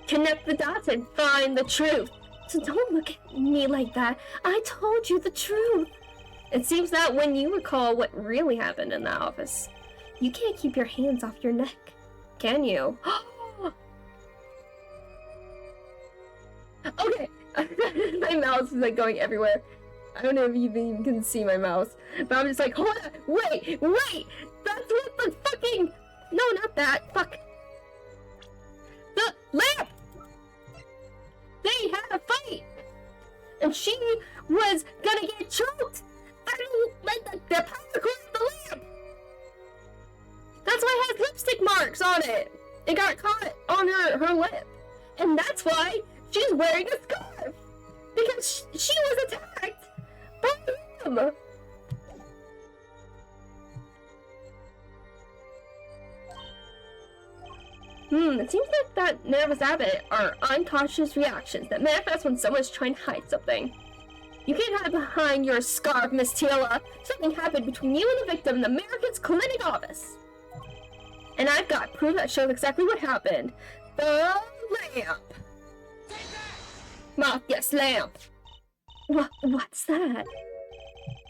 Connect the dots and find the truth. So don't look at me like that. I told you the truth. It seems that when you recall what really happened in the office, you can't keep your hands off your neck, can you? Okay. My mouse is like going everywhere. I don't know if you even can see my mouse, but I'm just like, hold on, wait! That's what the fucking... No, not that, fuck. The lamp! They had a fight! And she was gonna get choked! I don't like the power cord of the lamp! That's why it has lipstick marks on it! It got caught on her lip. And that's why she's wearing a scarf! Because she was attacked by him! It seems like that nervous habit are unconscious reactions that manifest when someone's trying to hide something. You can't hide behind your scarf, Miss Tila. Something happened between you and the victim in the American's clinic office. And I've got proof that shows exactly what happened. The lamp! Yes, lamp! What's that?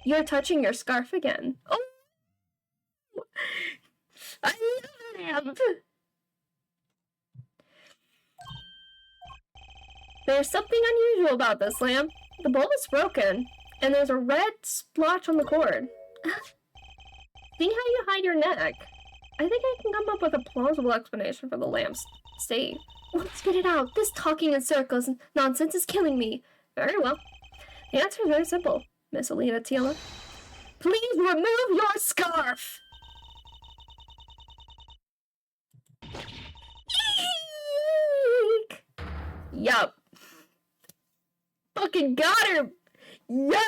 You're touching your scarf again. Oh! I love lamp! There's something unusual about this lamp. The bulb is broken, and there's a red splotch on the cord. Seeing how you hide your neck, I think I can come up with a plausible explanation for the lamp's state. Let's get it out. This talking in circles and nonsense is killing me. Very well. The answer is very simple, Miss Alina Tila. Please remove your scarf! Eek! Yup. Fucking got her! Yes!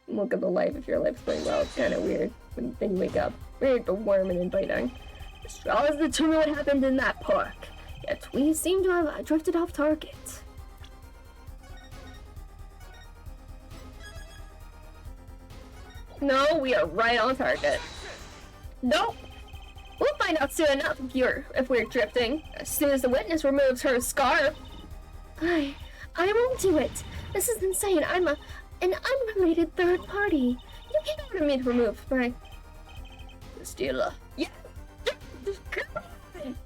Look at the life if your life's going well. It's kind of weird when you wake up. Weird but warm and inviting. The straws determine what happened in that park. Yet we seem to have drifted off target. No, we are right on target. Nope. We'll find out soon enough if we're drifting. As soon as the witness removes her scarf. I won't do it. This is insane. I'm an unrelated third party. You can't order me to remove my... Stila. Yeah. Come on.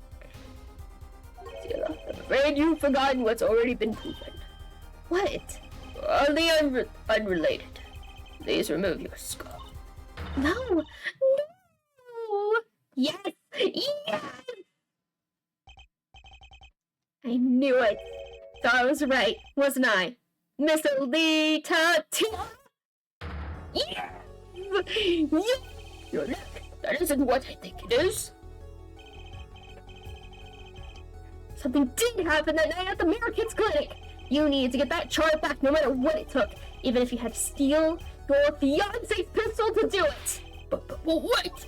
Stila, I'm afraid you've forgotten what's already been proven. What? The unrelated. Please remove your skull. No. No. Yes. Yes. I knew it. So I was right, wasn't I? Miss Alita Tila? Yes! Yes! Your neck. That isn't what I think it is. Something did happen that night at the American's clinic. You needed to get that chart back no matter what it took, even if you had to steal your fiance's pistol to do it. But wait!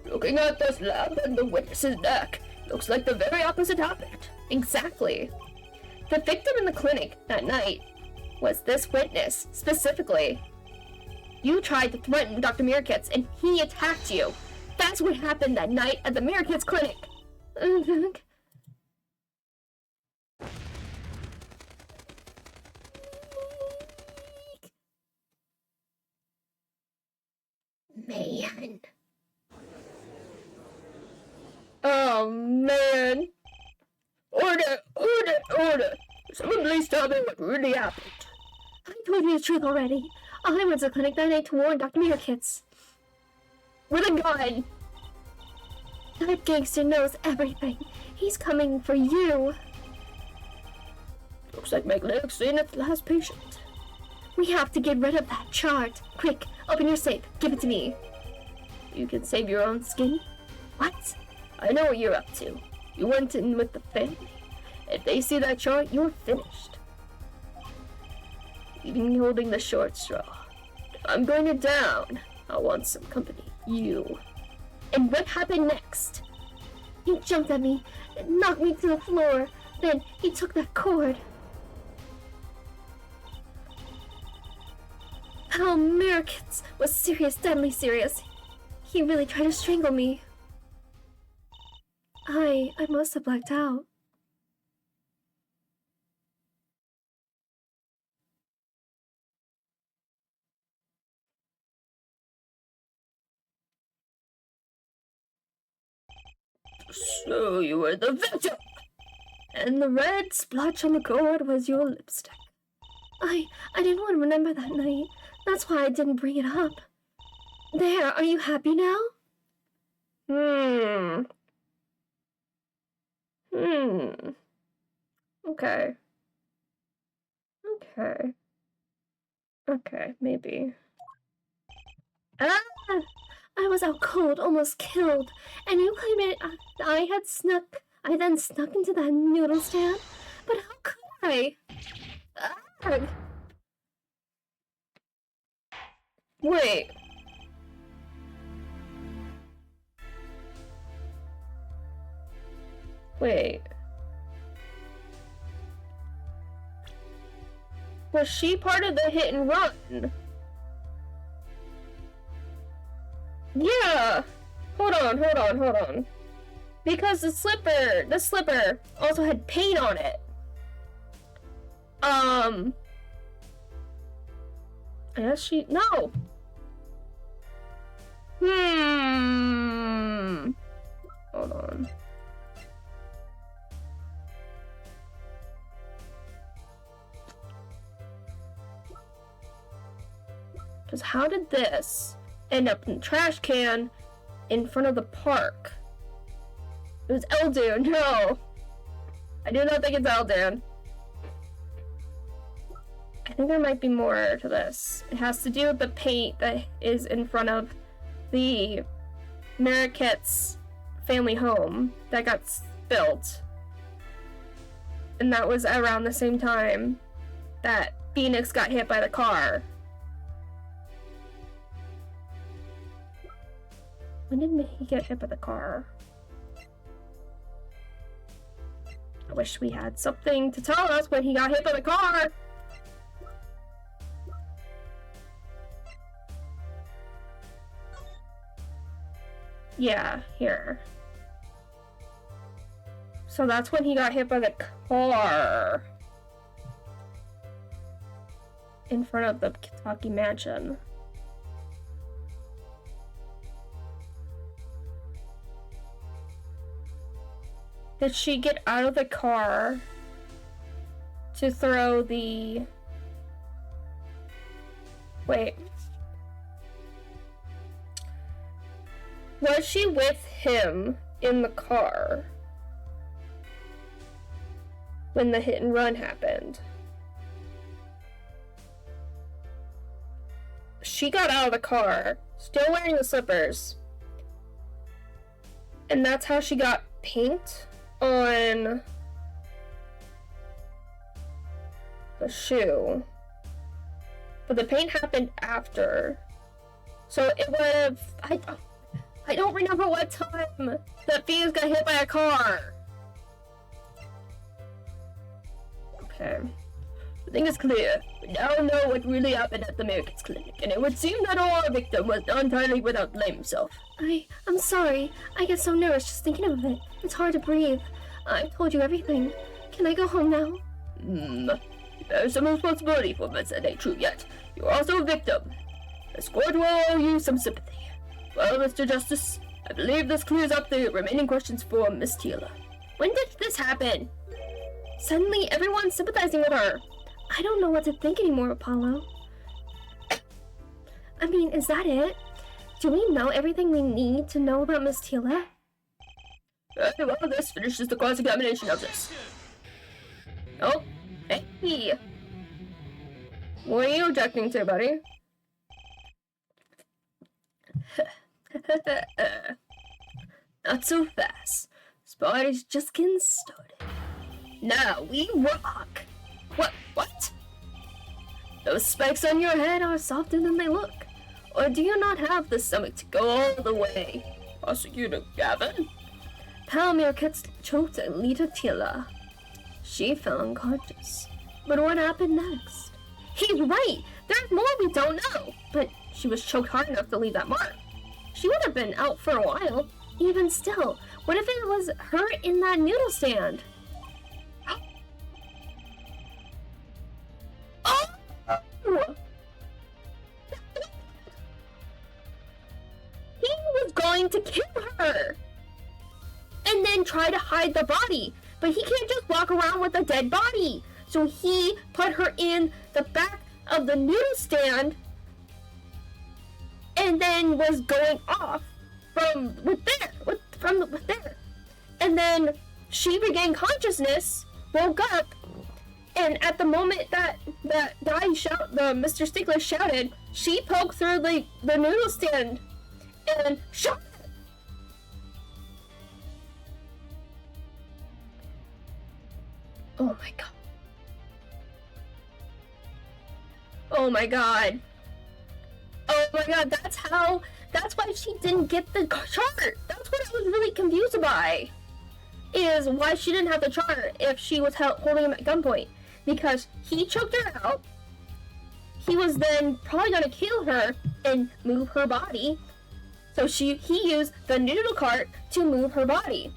Looking at this lamp and the witness's neck, looks like the very opposite happened. Exactly. The victim in the clinic that night was this witness, specifically. You tried to threaten Dr. Mirkitz, and he attacked you. That's what happened that night at the Mirkitz clinic. Man. Oh, man. Order! Someone please tell me what really happened. I told you the truth already. I went to the clinic that night to warn Dr. Mirkitz. with a gun. That gangster knows everything. He's coming for you. Looks like Magnetics seen its last patient. We have to get rid of that chart. Quick, open your safe. Give it to me. You can save your own skin? What? I know what you're up to. You went in with the family. If they see that chart, you're finished. Even holding the short straw. If I'm going to down, I want some company. You. And what happened next? He jumped at me, knocked me to the floor. Then he took that cord. Oh, Americans was serious, deadly serious. He really tried to strangle me. I must have blacked out. So you were the victim! And the red splotch on the cord was your lipstick. I didn't want to remember that night. That's why I didn't bring it up. There, are you happy now? Okay. Okay, maybe. Ah! I was out cold, almost killed, and you claim it I then snuck into that noodle stand? But how could I? Ah! Wait. Was she part of the hit and run? Yeah! Hold on. Because the slipper also had paint on it. I guess no! Hold on. Because how did this end up in the trash can in front of the park? It was Eldoon. No! I do not think it's Eldoon. I think there might be more to this. It has to do with the paint that is in front of the Mariket's family home that got spilled. And that was around the same time that Phoenix got hit by the car. When did he get hit by the car? I wish we had something to tell us when he got hit by the car. Yeah, here. So that's when he got hit by the car. In front of the Kentucky mansion. Did she get out of the car to throw the... Wait. Was she with him in the car when the hit and run happened? She got out of the car, still wearing the slippers. And that's how she got paint on the shoe. But the paint happened after. So it would have... I don't remember what time that Phoenix got hit by a car. Okay. The thing is clear. We now know what really happened at the Mariket's clinic, and it would seem that our victim was not entirely without blame himself. I'm sorry. I get so nervous just thinking of it. It's hard to breathe. I've told you everything. Can I go home now? You bear some responsibility for this, that ain't true yet. You're also a victim. The squad will owe you some sympathy. Well, Mr. Justice, I believe this clears up the remaining questions for Miss Teela. When did this happen? Suddenly, everyone's sympathizing with her. I don't know what to think anymore, Apollo. I mean, is that it? Do we know everything we need to know about Miss Tila? Well, this finishes the cross-examination of this. Oh, hey. What are you objecting to, buddy? Not so fast. This party's just getting started. Now we rock. What? Those spikes on your head are softer than they look. Or do you not have the stomach to go all the way? Prosecutor Gavin? Palomir gets choked at Lita Tila. She fell unconscious. But what happened next? He's right! There's more we don't know! But she was choked hard enough to leave that mark. She would have been out for a while. Even still, what if it was her in that noodle stand? Oh! He was going to kill her! And then try to hide the body. But he can't just walk around with a dead body. So he put her in the back of the noodle stand and then was going off from there. And then she regained consciousness, woke up, and at the moment that Mr. Stiegler shouted, she poked through the noodle stand and shot. Oh my god. Oh my god. Oh my god, that's why she didn't get the chart. That's what I was really confused by. Is why she didn't have the chart if she was holding him at gunpoint. Because he choked her out. He was then probably gonna kill her and move her body. So he used the noodle cart to move her body.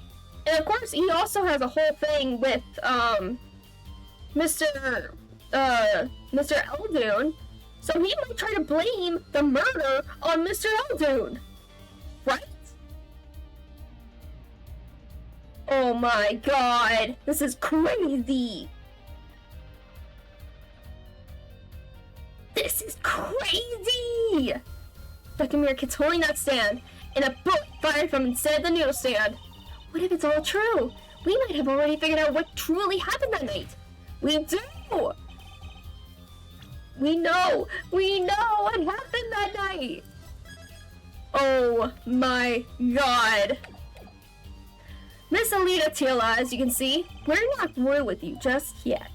And of course, he also has a whole thing with Mr. Eldoon. So he might try to blame the murder on Mr. Eldoon, right? Oh my god, this is crazy. This is crazy. Dr. Mirkit's holding that stand, and a bullet fired from inside the noodle stand. What if it's all true? We might have already figured out what truly happened that night. We do! We know what happened that night! Oh my god. Miss Alita Tila, as you can see, we're not through with you just yet.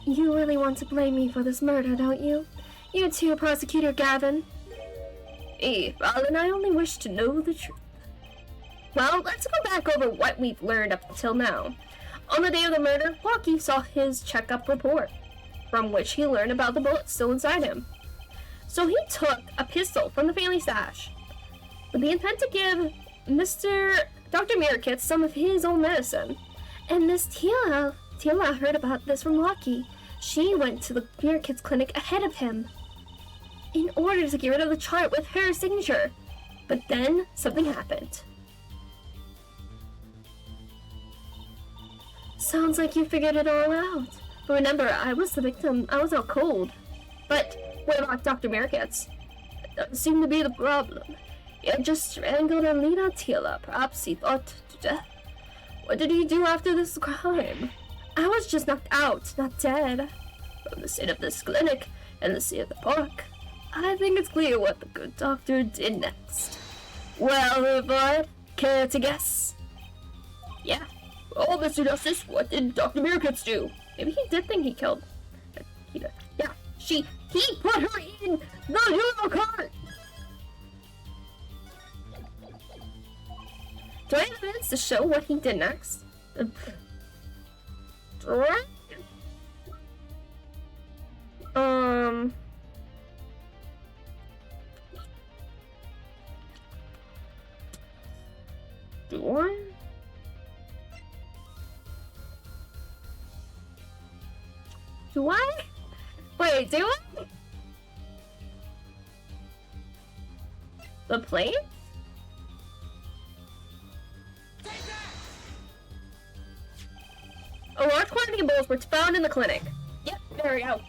You really want to blame me for this murder, don't you? You too, Prosecutor Gavin. Eve, Alan, I only wish to know the truth. Well, let's go back over what we've learned up until now. On the day of the murder, Lucky saw his checkup report, from which he learned about the bullet still inside him. So he took a pistol from the family stash, with the intent to give Dr. Mirkitz some of his own medicine. And Miss Tila heard about this from Lucky. She went to the Mirkitz clinic ahead of him, in order to get rid of the chart with her signature. But then, something happened. Sounds like you figured it all out. But remember, I was the victim. I was out cold. But what about Dr. Mirkitz? That doesn't seem to be the problem. He had just strangled Alita Tila. Perhaps he thought to death. What did he do after this crime? I was just knocked out, not dead. From the scene of this clinic and the scene of the park, I think it's clear what the good doctor did next. Well, Bud, care to guess? Yeah. Oh, Mr. Justice, what did Dr. Mirkitz do? Maybe he did think he killed. Yeah, he put her in the noodle cart! Do I have evidence to show what he did next? Do I? Do I? Wait, do I? The plane? A large quantity of bowls were found in the clinic. Yep, there we go.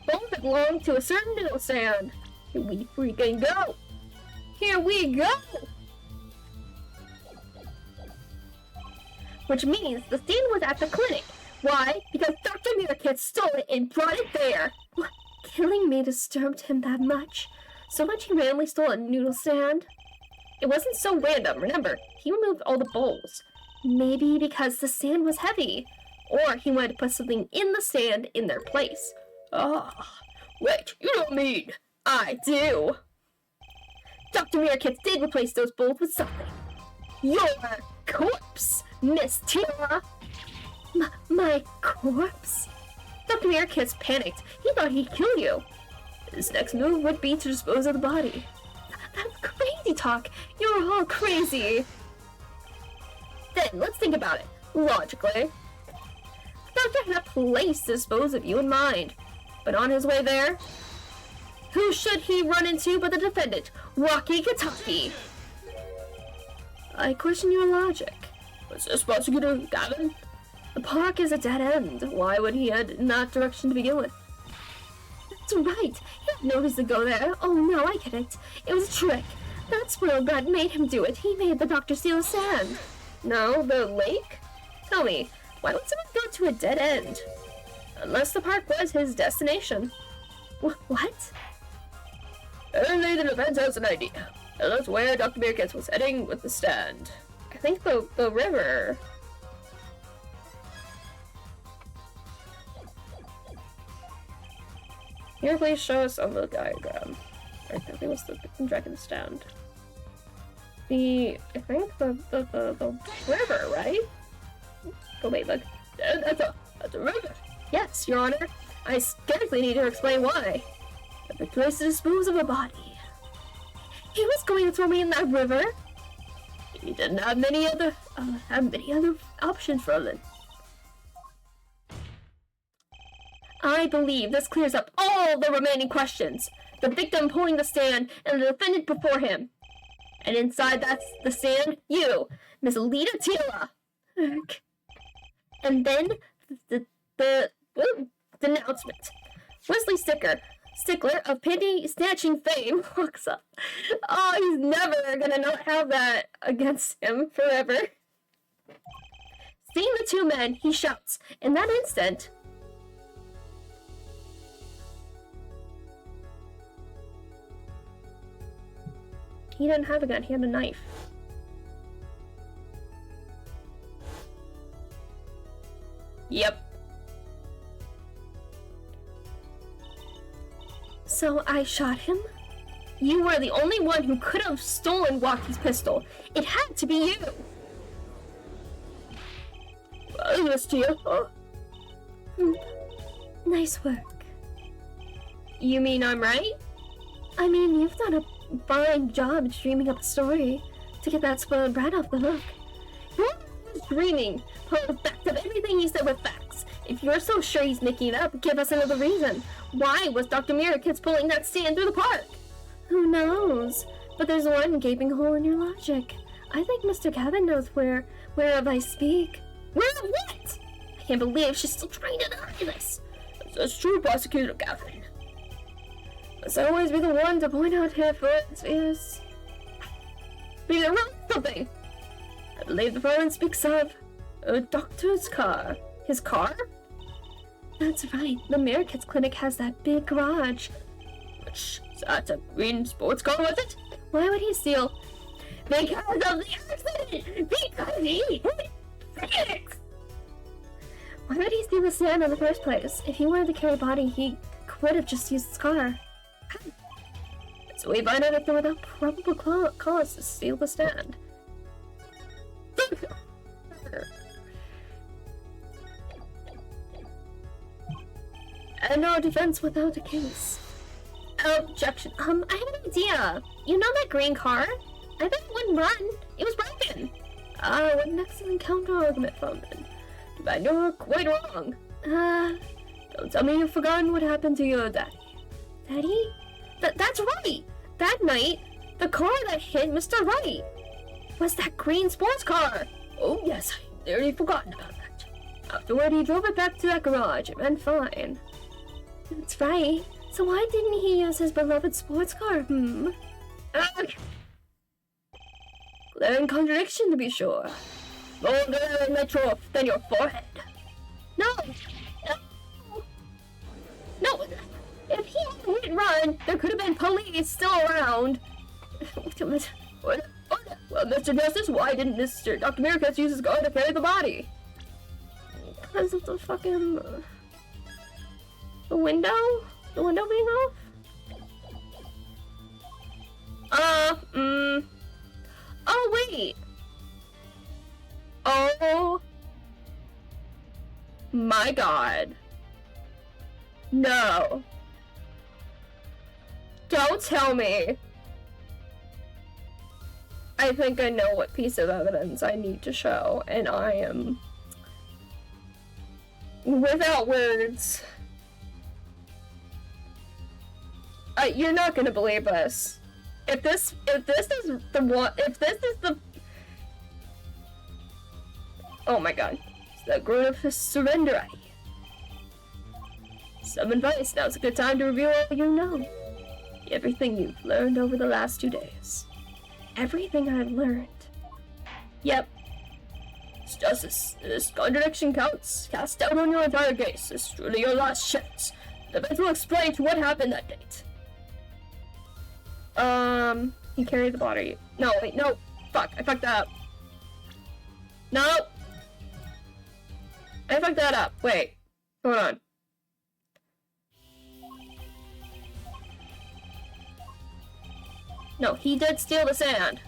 Bowls that belonged to a certain noodle stand. Here we freaking go. Here we go! Which means the stand was at the clinic. Why? Because Dr. Mirkit stole it and brought it there. What? Killing me disturbed him that much? So much he randomly stole a noodle stand? It wasn't so random, remember, he removed all the bowls. Maybe because the sand was heavy. Or he wanted to put something in the sand in their place. Ah, wait, you don't mean... I do. Dr. Mirkit did replace those bowls with something. Your corpse, Miss Tila. My corpse? Dr. Mirkit panicked. He thought he'd kill you. His next move would be to dispose of the body. That's crazy talk. You're all crazy. Then, let's think about it. Logically. The doctor had a place to dispose of you in mind. But on his way there, who should he run into but the defendant, Rocky Kataki? I question your logic. Was this prosecutor Gavin? The park is a dead end. Why would he head in that direction to begin with? That's right. He had no reason to go there. Oh no, I get it. It was a trick. That spoiled brat made him do it. He made the doctor steal the sand. No, the lake? Tell me, why would someone go to a dead end? Unless the park was his destination. What? Only the defense has an idea. And that's where Dr. Mirkit was heading with the stand. I think the river. Here, please show us on the diagram. I think it was the dragon stand. I think the river, right? Oh wait, look. That's a river. Yes, Your Honor. I scarcely need to explain why. The place to dispose of a body. He was going to throw me in that river. He didn't have many other options for him. I believe this clears up all the remaining questions. The victim pulling the stand and the defendant before him. And inside that's the stand, you, Miss Lita Tila. And then the denouncement. Wesley Stickler of penny snatching fame walks up. Oh, he's never gonna not have that against him forever. Seeing the two men, he shouts. In that instant, he didn't have a gun, he had a knife. Yep. So I shot him? You were the only one who could have stolen Walkie's pistol. It had to be you. Miss Tia. Nice work. You mean I'm right? I mean, you've done a fine job dreaming up a story to get that spoiled brat off the hook. You're dreaming, pulling the facts of everything you said with facts. If you're so sure he's making it up, give us another reason. Why was Dr. Mirkit pulling that stand through the park? Who knows? But there's one gaping hole in your logic. I think Mr. Gavin knows whereof I speak. Where of what? I can't believe she's still trying to deny this. That's true, Prosecutor Gavin. Must always be the one to point out her friend's fears. Be there wrong something. I believe the phone speaks of a doctor's car. His car? That's right. The Mirkit's clinic has that big garage. Which, that's a green sports car, was it? Why would he steal? Because of the accident! Because he hit Phoenix! Why would he steal the stand in the first place? If he wanted to carry a body, he could have just used his car. So we find out if there were without probable cause to steal the stand. And no defense without a case. Objection. I have an idea. You know that green car? I bet it wouldn't run. It was broken. What an excellent counter-argument from it. But you're quite wrong. Don't tell me you've forgotten what happened to your daddy. Daddy? That's right! That night, the car that hit Mr. Wright was that green sports car. Oh yes, I'd nearly forgotten about that. Afterward, he drove it back to that garage. It went fine. That's right. So why didn't he use his beloved sports car, they're in contradiction to be sure. More metro than your forehead. No! No! No! If he had hit run, there could have been police still around. Well, Mr. Justice, why didn't Dr. Miracus use his gun to carry the body? Because of the fucking... the window? The window being off? Oh, wait! Oh... my god. No. Don't tell me. I think I know what piece of evidence I need to show, and I am without words. You're not gonna believe this. If this is the oh my god, it's the grown-up surrender. Some advice. Now's a good time to review all you know. Everything you've learned over the last 2 days. Everything I've learned. Yep. It's just this contradiction counts. Cast doubt on your entire case. This is truly your last chance. The events will explain to what happened that date. He carried the body. No, wait, no. Fuck, I fucked that up. No! I fucked that up. Wait. Hold on. No, he did steal the sand.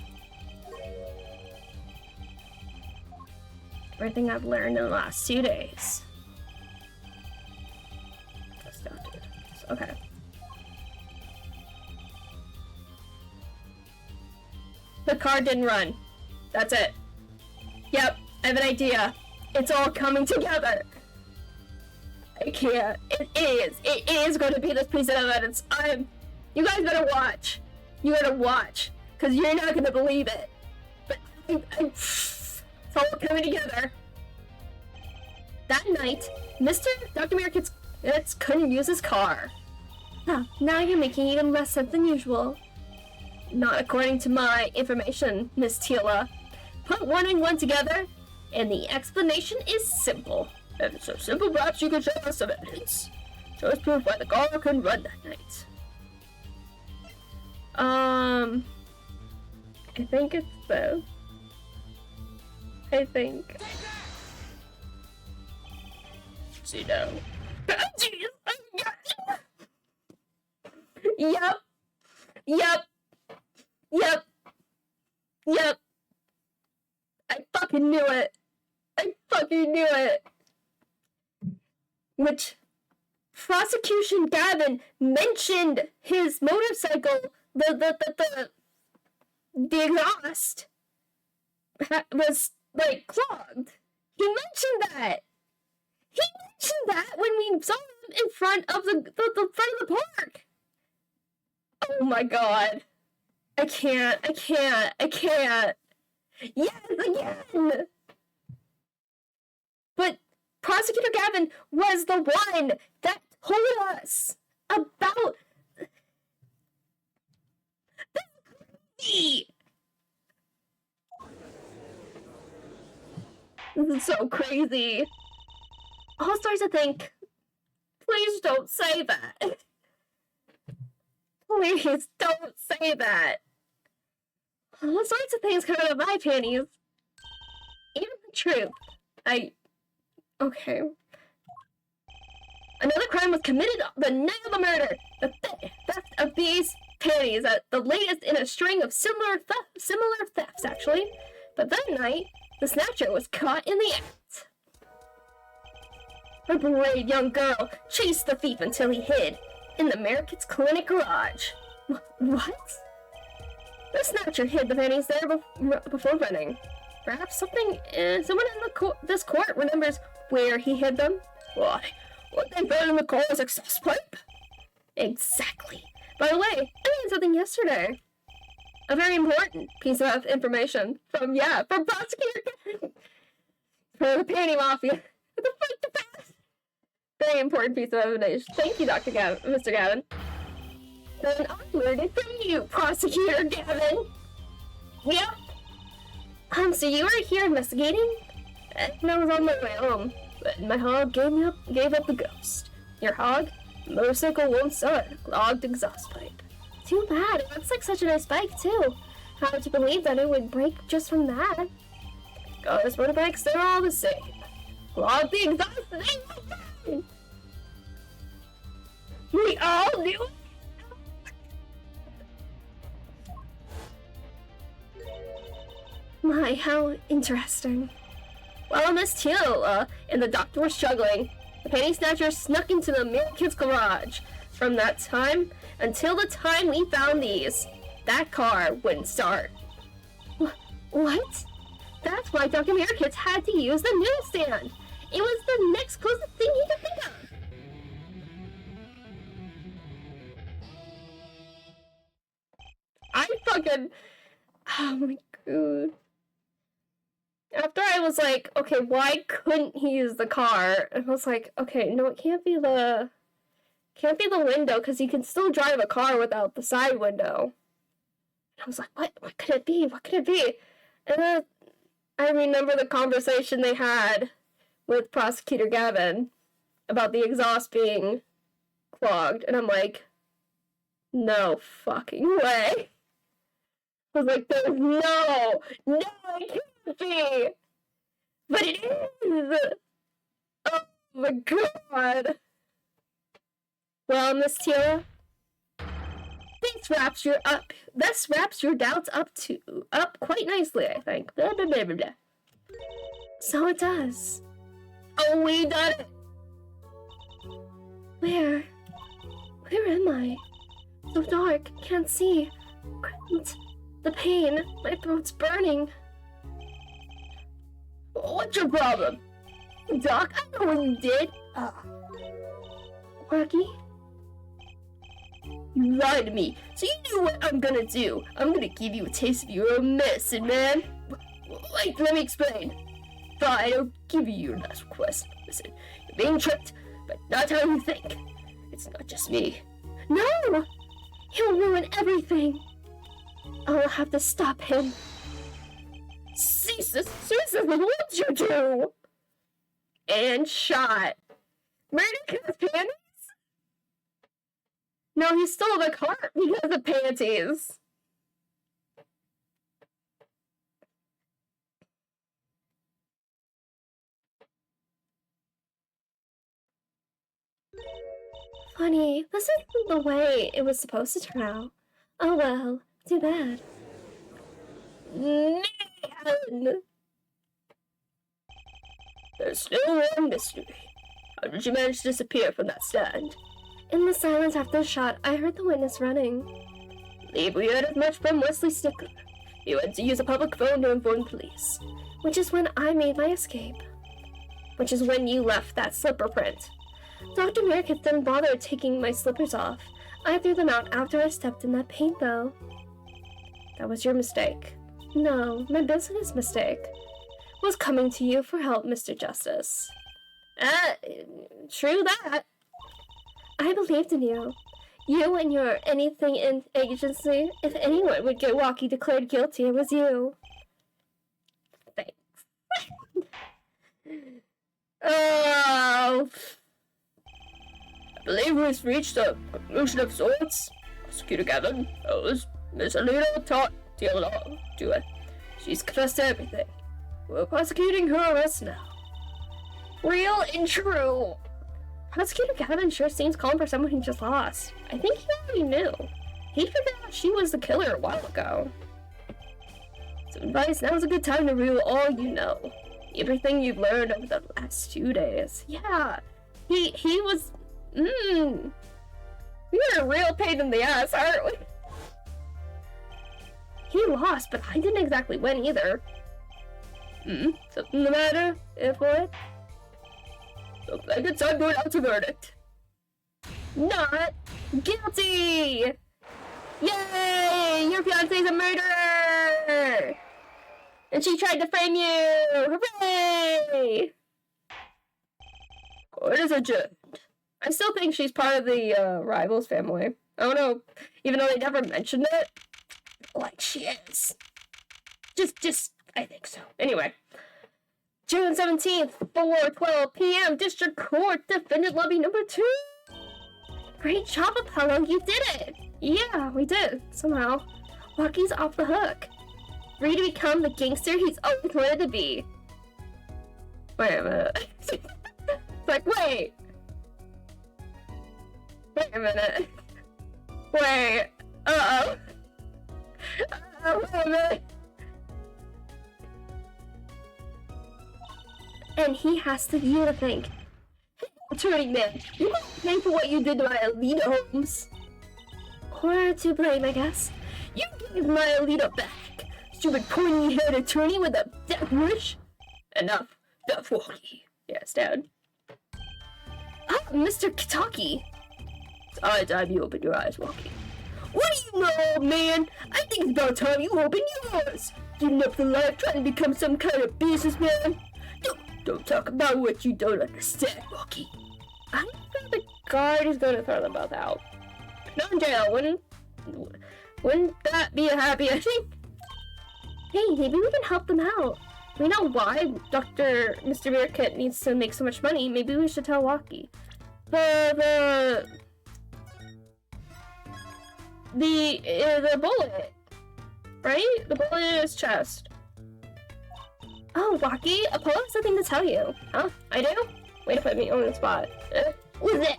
Everything I've learned in the last 2 days. That's not good. Okay. The car didn't run. That's it. Yep, I have an idea. It's all coming together. I can't. It is going to be this piece of evidence. You guys better watch. You gotta watch, because you're not gonna believe it. But it's all coming together. That night, Dr. Miracus couldn't use his car. Oh, now you're making even less sense than usual. Not according to my information, Miss Tila. Put one and one together, and the explanation is simple. If it's so simple, perhaps you could show us some evidence. Show us proof why the car couldn't run that night. I think it's this. I think. See now. Yep. Yep. Yep. Yep. I fucking knew it. I fucking knew it. Which prosecution Gavin mentioned his motorcycle, the exhaust was like clogged. He mentioned that. He mentioned that when we saw him in front of the front of the park. Oh my god. I can't. Yes, again! But Prosecutor Gavin was the one that told us about this. This is so crazy. All starts to think, please don't say that. Please don't say that. All sorts of things come out of my panties. Even the truth. Okay. Another crime was committed the night of the murder. The theft of these panties, the latest in a string of similar thefts, actually. But that night, the snatcher was caught in the act. A brave young girl chased the thief until he hid in the Miracus Clinic garage. What? The snatcher hid the panties there before running. Perhaps someone in this court remembers where he hid them? Why? What they found in the car was exhaust pipe? Exactly. By the way, I learned something yesterday. A very important piece of information from Prosecutor for the panty mafia. The fight to pass. Very important piece of information. Thank you, Mr. Gavin. And I learned it from you, Prosecutor Gavin. Yep. So you were here investigating? And I was on my way home, but my hog gave up the ghost. Your hog? Motorcycle won't start. Clogged exhaust pipe. Too bad. It looks like such a nice bike, too. How would you believe that it would break just from that? Cars, motorbikes, they're all the same. Clogged the exhaust pipe. We all knew it. My, how interesting. While Miss Teal and the doctor were struggling, the panty snatcher snuck into the Mirror Kid's garage. From that time until the time we found these, that car wouldn't start. What? That's why Dr. Mirror Kids had to use the newsstand. It was the next closest thing he could think of. I fucking... Oh my god. After I was like, okay, why couldn't he use the car? And I was like, okay, no, it can't be the window, because he can still drive a car without the side window. And I was like, what could it be? What could it be? And then I remember the conversation they had with Prosecutor Gavin about the exhaust being clogged. And I'm like, no fucking way. I was like, there's no, it can't be. But it is. Oh my god. Well, Miss Tira, this wraps your doubts up quite nicely, I think. Blah, blah, blah, blah, blah. So it does. Oh, we done it. Where am I? So dark, can't see. Cramped. The pain, my throat's burning. What's your problem? Doc, I know what you did. Rocky? You lied to me, so you knew what I'm gonna do. I'm gonna give you a taste of your own medicine, man. Wait, let me explain. Fine, I'll give you your last request. Listen, you're being tricked, but not how you think. It's not just me. No! He'll ruin everything. I'll have to stop him. Jesus, what'd you do? And shot. Murder his panties? No, he stole the cart because of panties. Funny, this isn't the way it was supposed to turn out. Oh well, too bad. Man! There's still one mystery. How did you manage to disappear from that stand? In the silence after the shot, I heard the witness running. Believe we heard as much from Wesley Stickler. He went to use a public phone to inform police. Which is when I made my escape. Which is when you left that slipper print. Dr. Merrick didn't bother taking my slippers off. I threw them out after I stepped in that paint, though. That was your mistake. No, my business mistake. Was coming to you for help, Mr. Justice. True that. I believed in you. You and your anything in agency. If anyone would get Walkie declared guilty, it was you. Thanks. Oh. I believe we've reached a conclusion of sorts. Prosecutor Gavin owes Miss Alina taught the law to it. She's confessed to everything. We're prosecuting her arrest now. Real and true. Prosecutor Gavin sure seems calm for someone who just lost. I think he already knew. He figured out she was the killer a while ago. Some advice, now's a good time to review all you know. Everything you've learned over the last 2 days. Yeah, he was, we are a real pain in the ass, aren't we? He lost, but I didn't exactly win either. Something the matter, F-Word? Looks like it's time to announce a verdict. Not guilty! Yay! Your fiance's a murderer! And she tried to frame you! Hooray! Court is adjourned. I still think she's part of the Rivals family. I don't know, even though they never mentioned it, like she is. Just I think so. Anyway. June 17th, 4:12 p.m. District Court, Defendant Lobby number 2. Great job, Apollo. You did it. Yeah, we did. Somehow. Lucky's off the hook. Free to become the gangster he's always wanted to be. Wait a minute. It's like, wait. Wait a minute. Wait. Uh-oh. Wait a minute. And he has to you to think. Hey, attorney man, you got to pay for what you did to my Alita homes. Or to blame, I guess. You gave my Alita back. Stupid pointy-haired attorney with a death wish. Enough. Death walkie. Yes, Dad. Ah, Mr. Kitaki. It's high time you open your eyes, Walkie. What do you know, man? I think it's about time you open yours. Giving up for life, trying to become some kind of businessman. Don't talk about what you don't understand, Walkie. I think the guard is going to throw them both out. Not in jail. Wouldn't that be a happy ending? Hey, maybe we can help them out. We know why Mr. Meerkat needs to make so much money. Maybe we should tell Walkie. The bullet, right? The bullet in his chest. Oh, Walkie, Apollo has something to tell you. Huh? I do? Way to put me on the spot. What is it?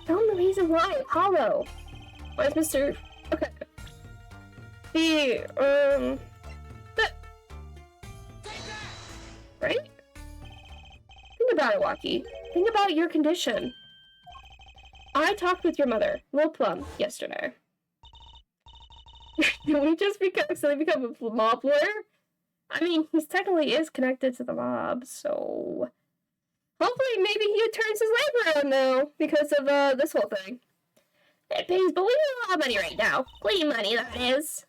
Tell him the reason why, Apollo. Why is Mr. Okay. Right? Think about it, Walkie. Think about your condition. I talked with your mother, Lil Plum, yesterday. Did we just become a mob lawyer? I mean, he technically is connected to the mob, so... Hopefully, maybe he turns his life around now, because of, this whole thing. It pays, but we need a lot of money right now. Clean money, that is.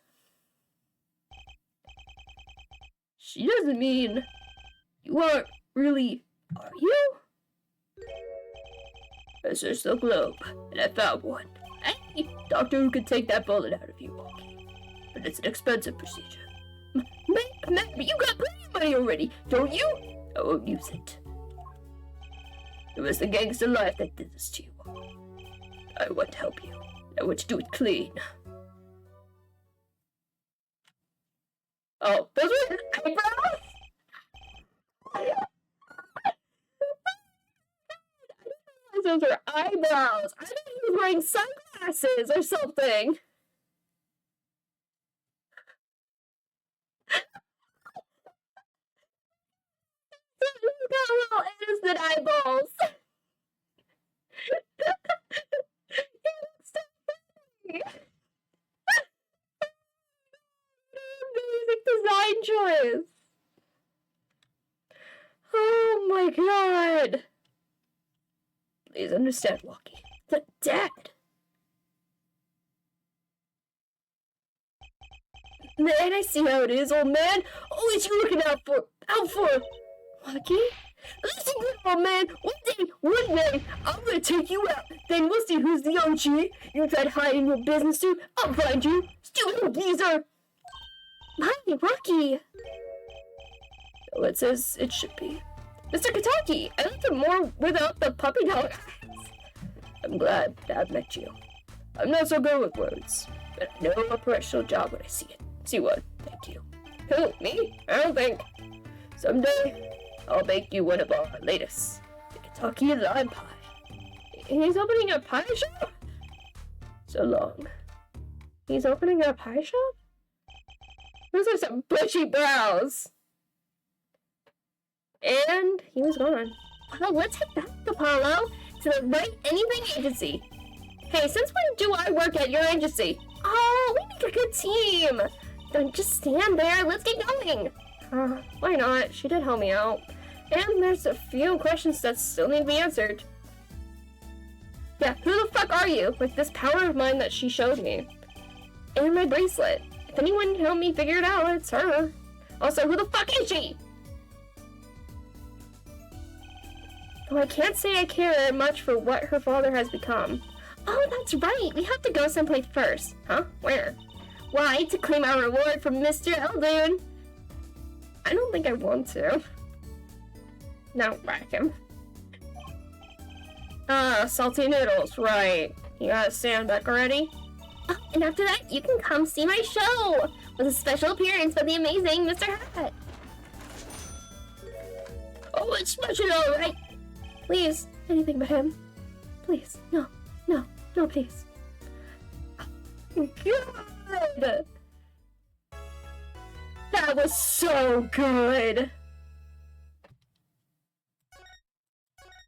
She doesn't mean... You aren't really... Are you? I searched the globe, and I found one. Hey, doctor who could take that bullet out of you, Walkie. But it's an expensive procedure. Man, you got plenty of money already, don't you? I won't use it. It was the gangster life that did this to you. I want to help you. I want to do it clean. Oh, those were his eyebrows? Those are eyebrows. I thought he was wearing sunglasses or something. He's got little innocent eyeballs. Amazing design choice. Oh my god. Please understand, Walkie. The dead. Man, I see how it is, old man. Always you looking out for. Walkie? Listen good, old man. One day, I'm gonna take you out. Then we'll see who's the OG. You tried hiding your business too. I'll find you. Stupid geezer. Hi, Rocky. So it says it should be. Mr. Kitaki, I liked it more without the puppy dog eyes. I'm glad that I've met you. I'm not so good with words, but I know a professional job when I see it. See one. Thank you. Who? Me? I don't think. Someday, I'll make you one of our latest. The Kentucky Lime Pie. He's opening a pie shop? So long. He's opening a pie shop? Those are some bushy brows. And he was gone. Well, let's head back, Apollo, to the Right Anything Agency. Hey, since when do I work at your agency? Oh, we make a good team. Don't just stand there. Let's get going. Why not? She did help me out. And there's a few questions that still need to be answered. Yeah, who the fuck are you? With this power of mine that she showed me. And my bracelet. If anyone can help me figure it out, it's her. Also, who the fuck is she? Though I can't say I care much for what her father has become. Oh, that's right. We have to go someplace first. Huh? Where? Why, to claim our reward from Mr. Eldoon. I don't think I want to. No, whack him. Salty noodles, right. You got a stand back already? Oh, and after that, you can come see my show! With a special appearance by the amazing Mr. Hat! Oh, it's special, alright! Please, anything but him. Please, no, please. Good! That was so good!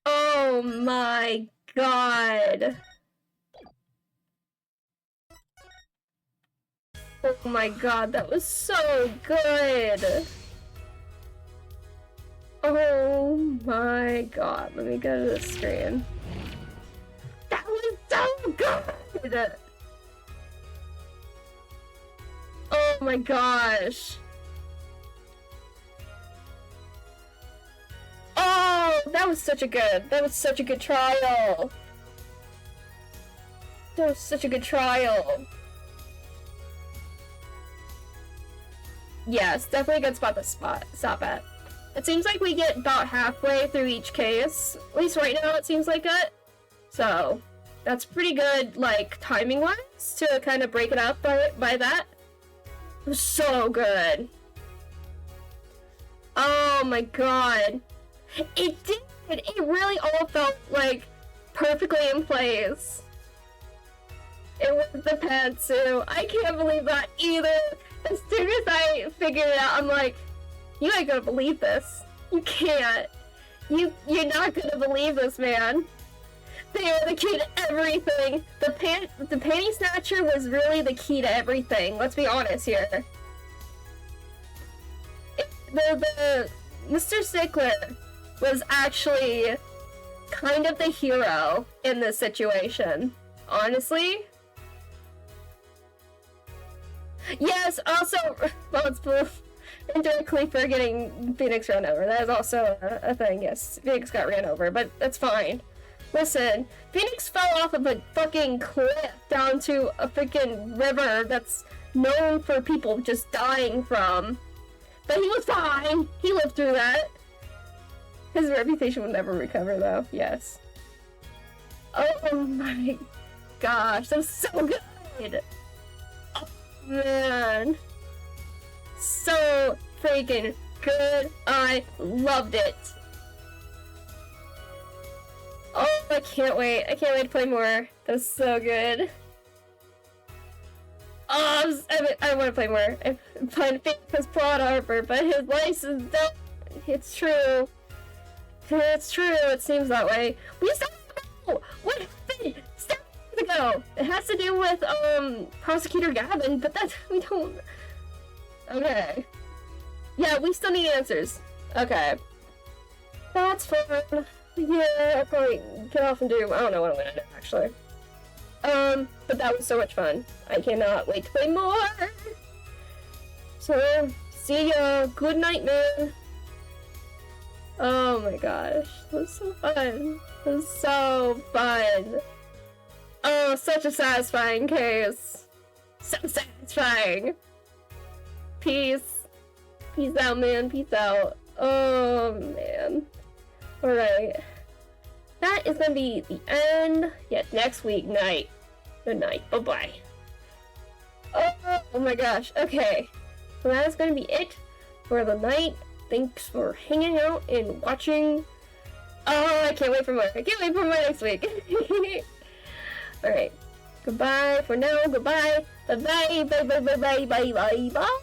Oh my god! Oh my god, that was so good! Oh my god, let me go to the screen. That was so good! Oh my gosh. Oh, that was such a good trial. That was such a good trial. Yeah, it's definitely a good spot to stop at. It seems like we get about halfway through each case. At least right now it seems like it. So, that's pretty good, like, timing-wise, to kind of break it up by that. It was so good. Oh my god. It did! It really all felt, like, perfectly in place. It was the pantsuit. I can't believe that either. As soon as I figured it out, I'm like, you ain't gonna believe this. You can't. You're not gonna believe this, man. They are the key to everything. The panty snatcher was really the key to everything. Let's be honest here. The Mr. Stickler was actually kind of the hero in this situation. Honestly. Yes, also responsible indirectly for getting Phoenix run over. That is also a thing, yes. Phoenix got ran over, but that's fine. Listen, Phoenix fell off of a fucking cliff down to a freaking river that's known for people just dying from. But he was fine. He lived through that. His reputation will never recover, though. Yes. Oh my gosh, that was so good. Oh man. So freaking good. I loved it. Oh, I can't wait. I can't wait to play more. That was so good. Oh, I want to play more. I'm playing Phoenix's plot Harper, but his license don't. It's true. It's true. It seems that way. We still don't know what happened 7 years ago. It has to do with Prosecutor Gavin, but that's we don't. Okay. Yeah, we still need answers. Okay. That's fun. Yeah, I'll probably get off and do. I don't know what I'm gonna do actually. But that was so much fun. I cannot wait to play more. So, see ya. Good night, man. Oh my gosh, that was so fun. It was so fun. Oh, such a satisfying case. So satisfying. Peace. Peace out, man. Peace out. Oh man. Alright. That is gonna be the end. Yes, next week night. Good night. Bye-bye. Oh my gosh. Okay. So that is gonna be it for the night. Thanks for hanging out and watching. Oh, I can't wait for more. I can't wait for more next week. Alright. Goodbye for now. Goodbye. Bye-bye. Bye-bye. Bye-bye. Bye-bye. Bye.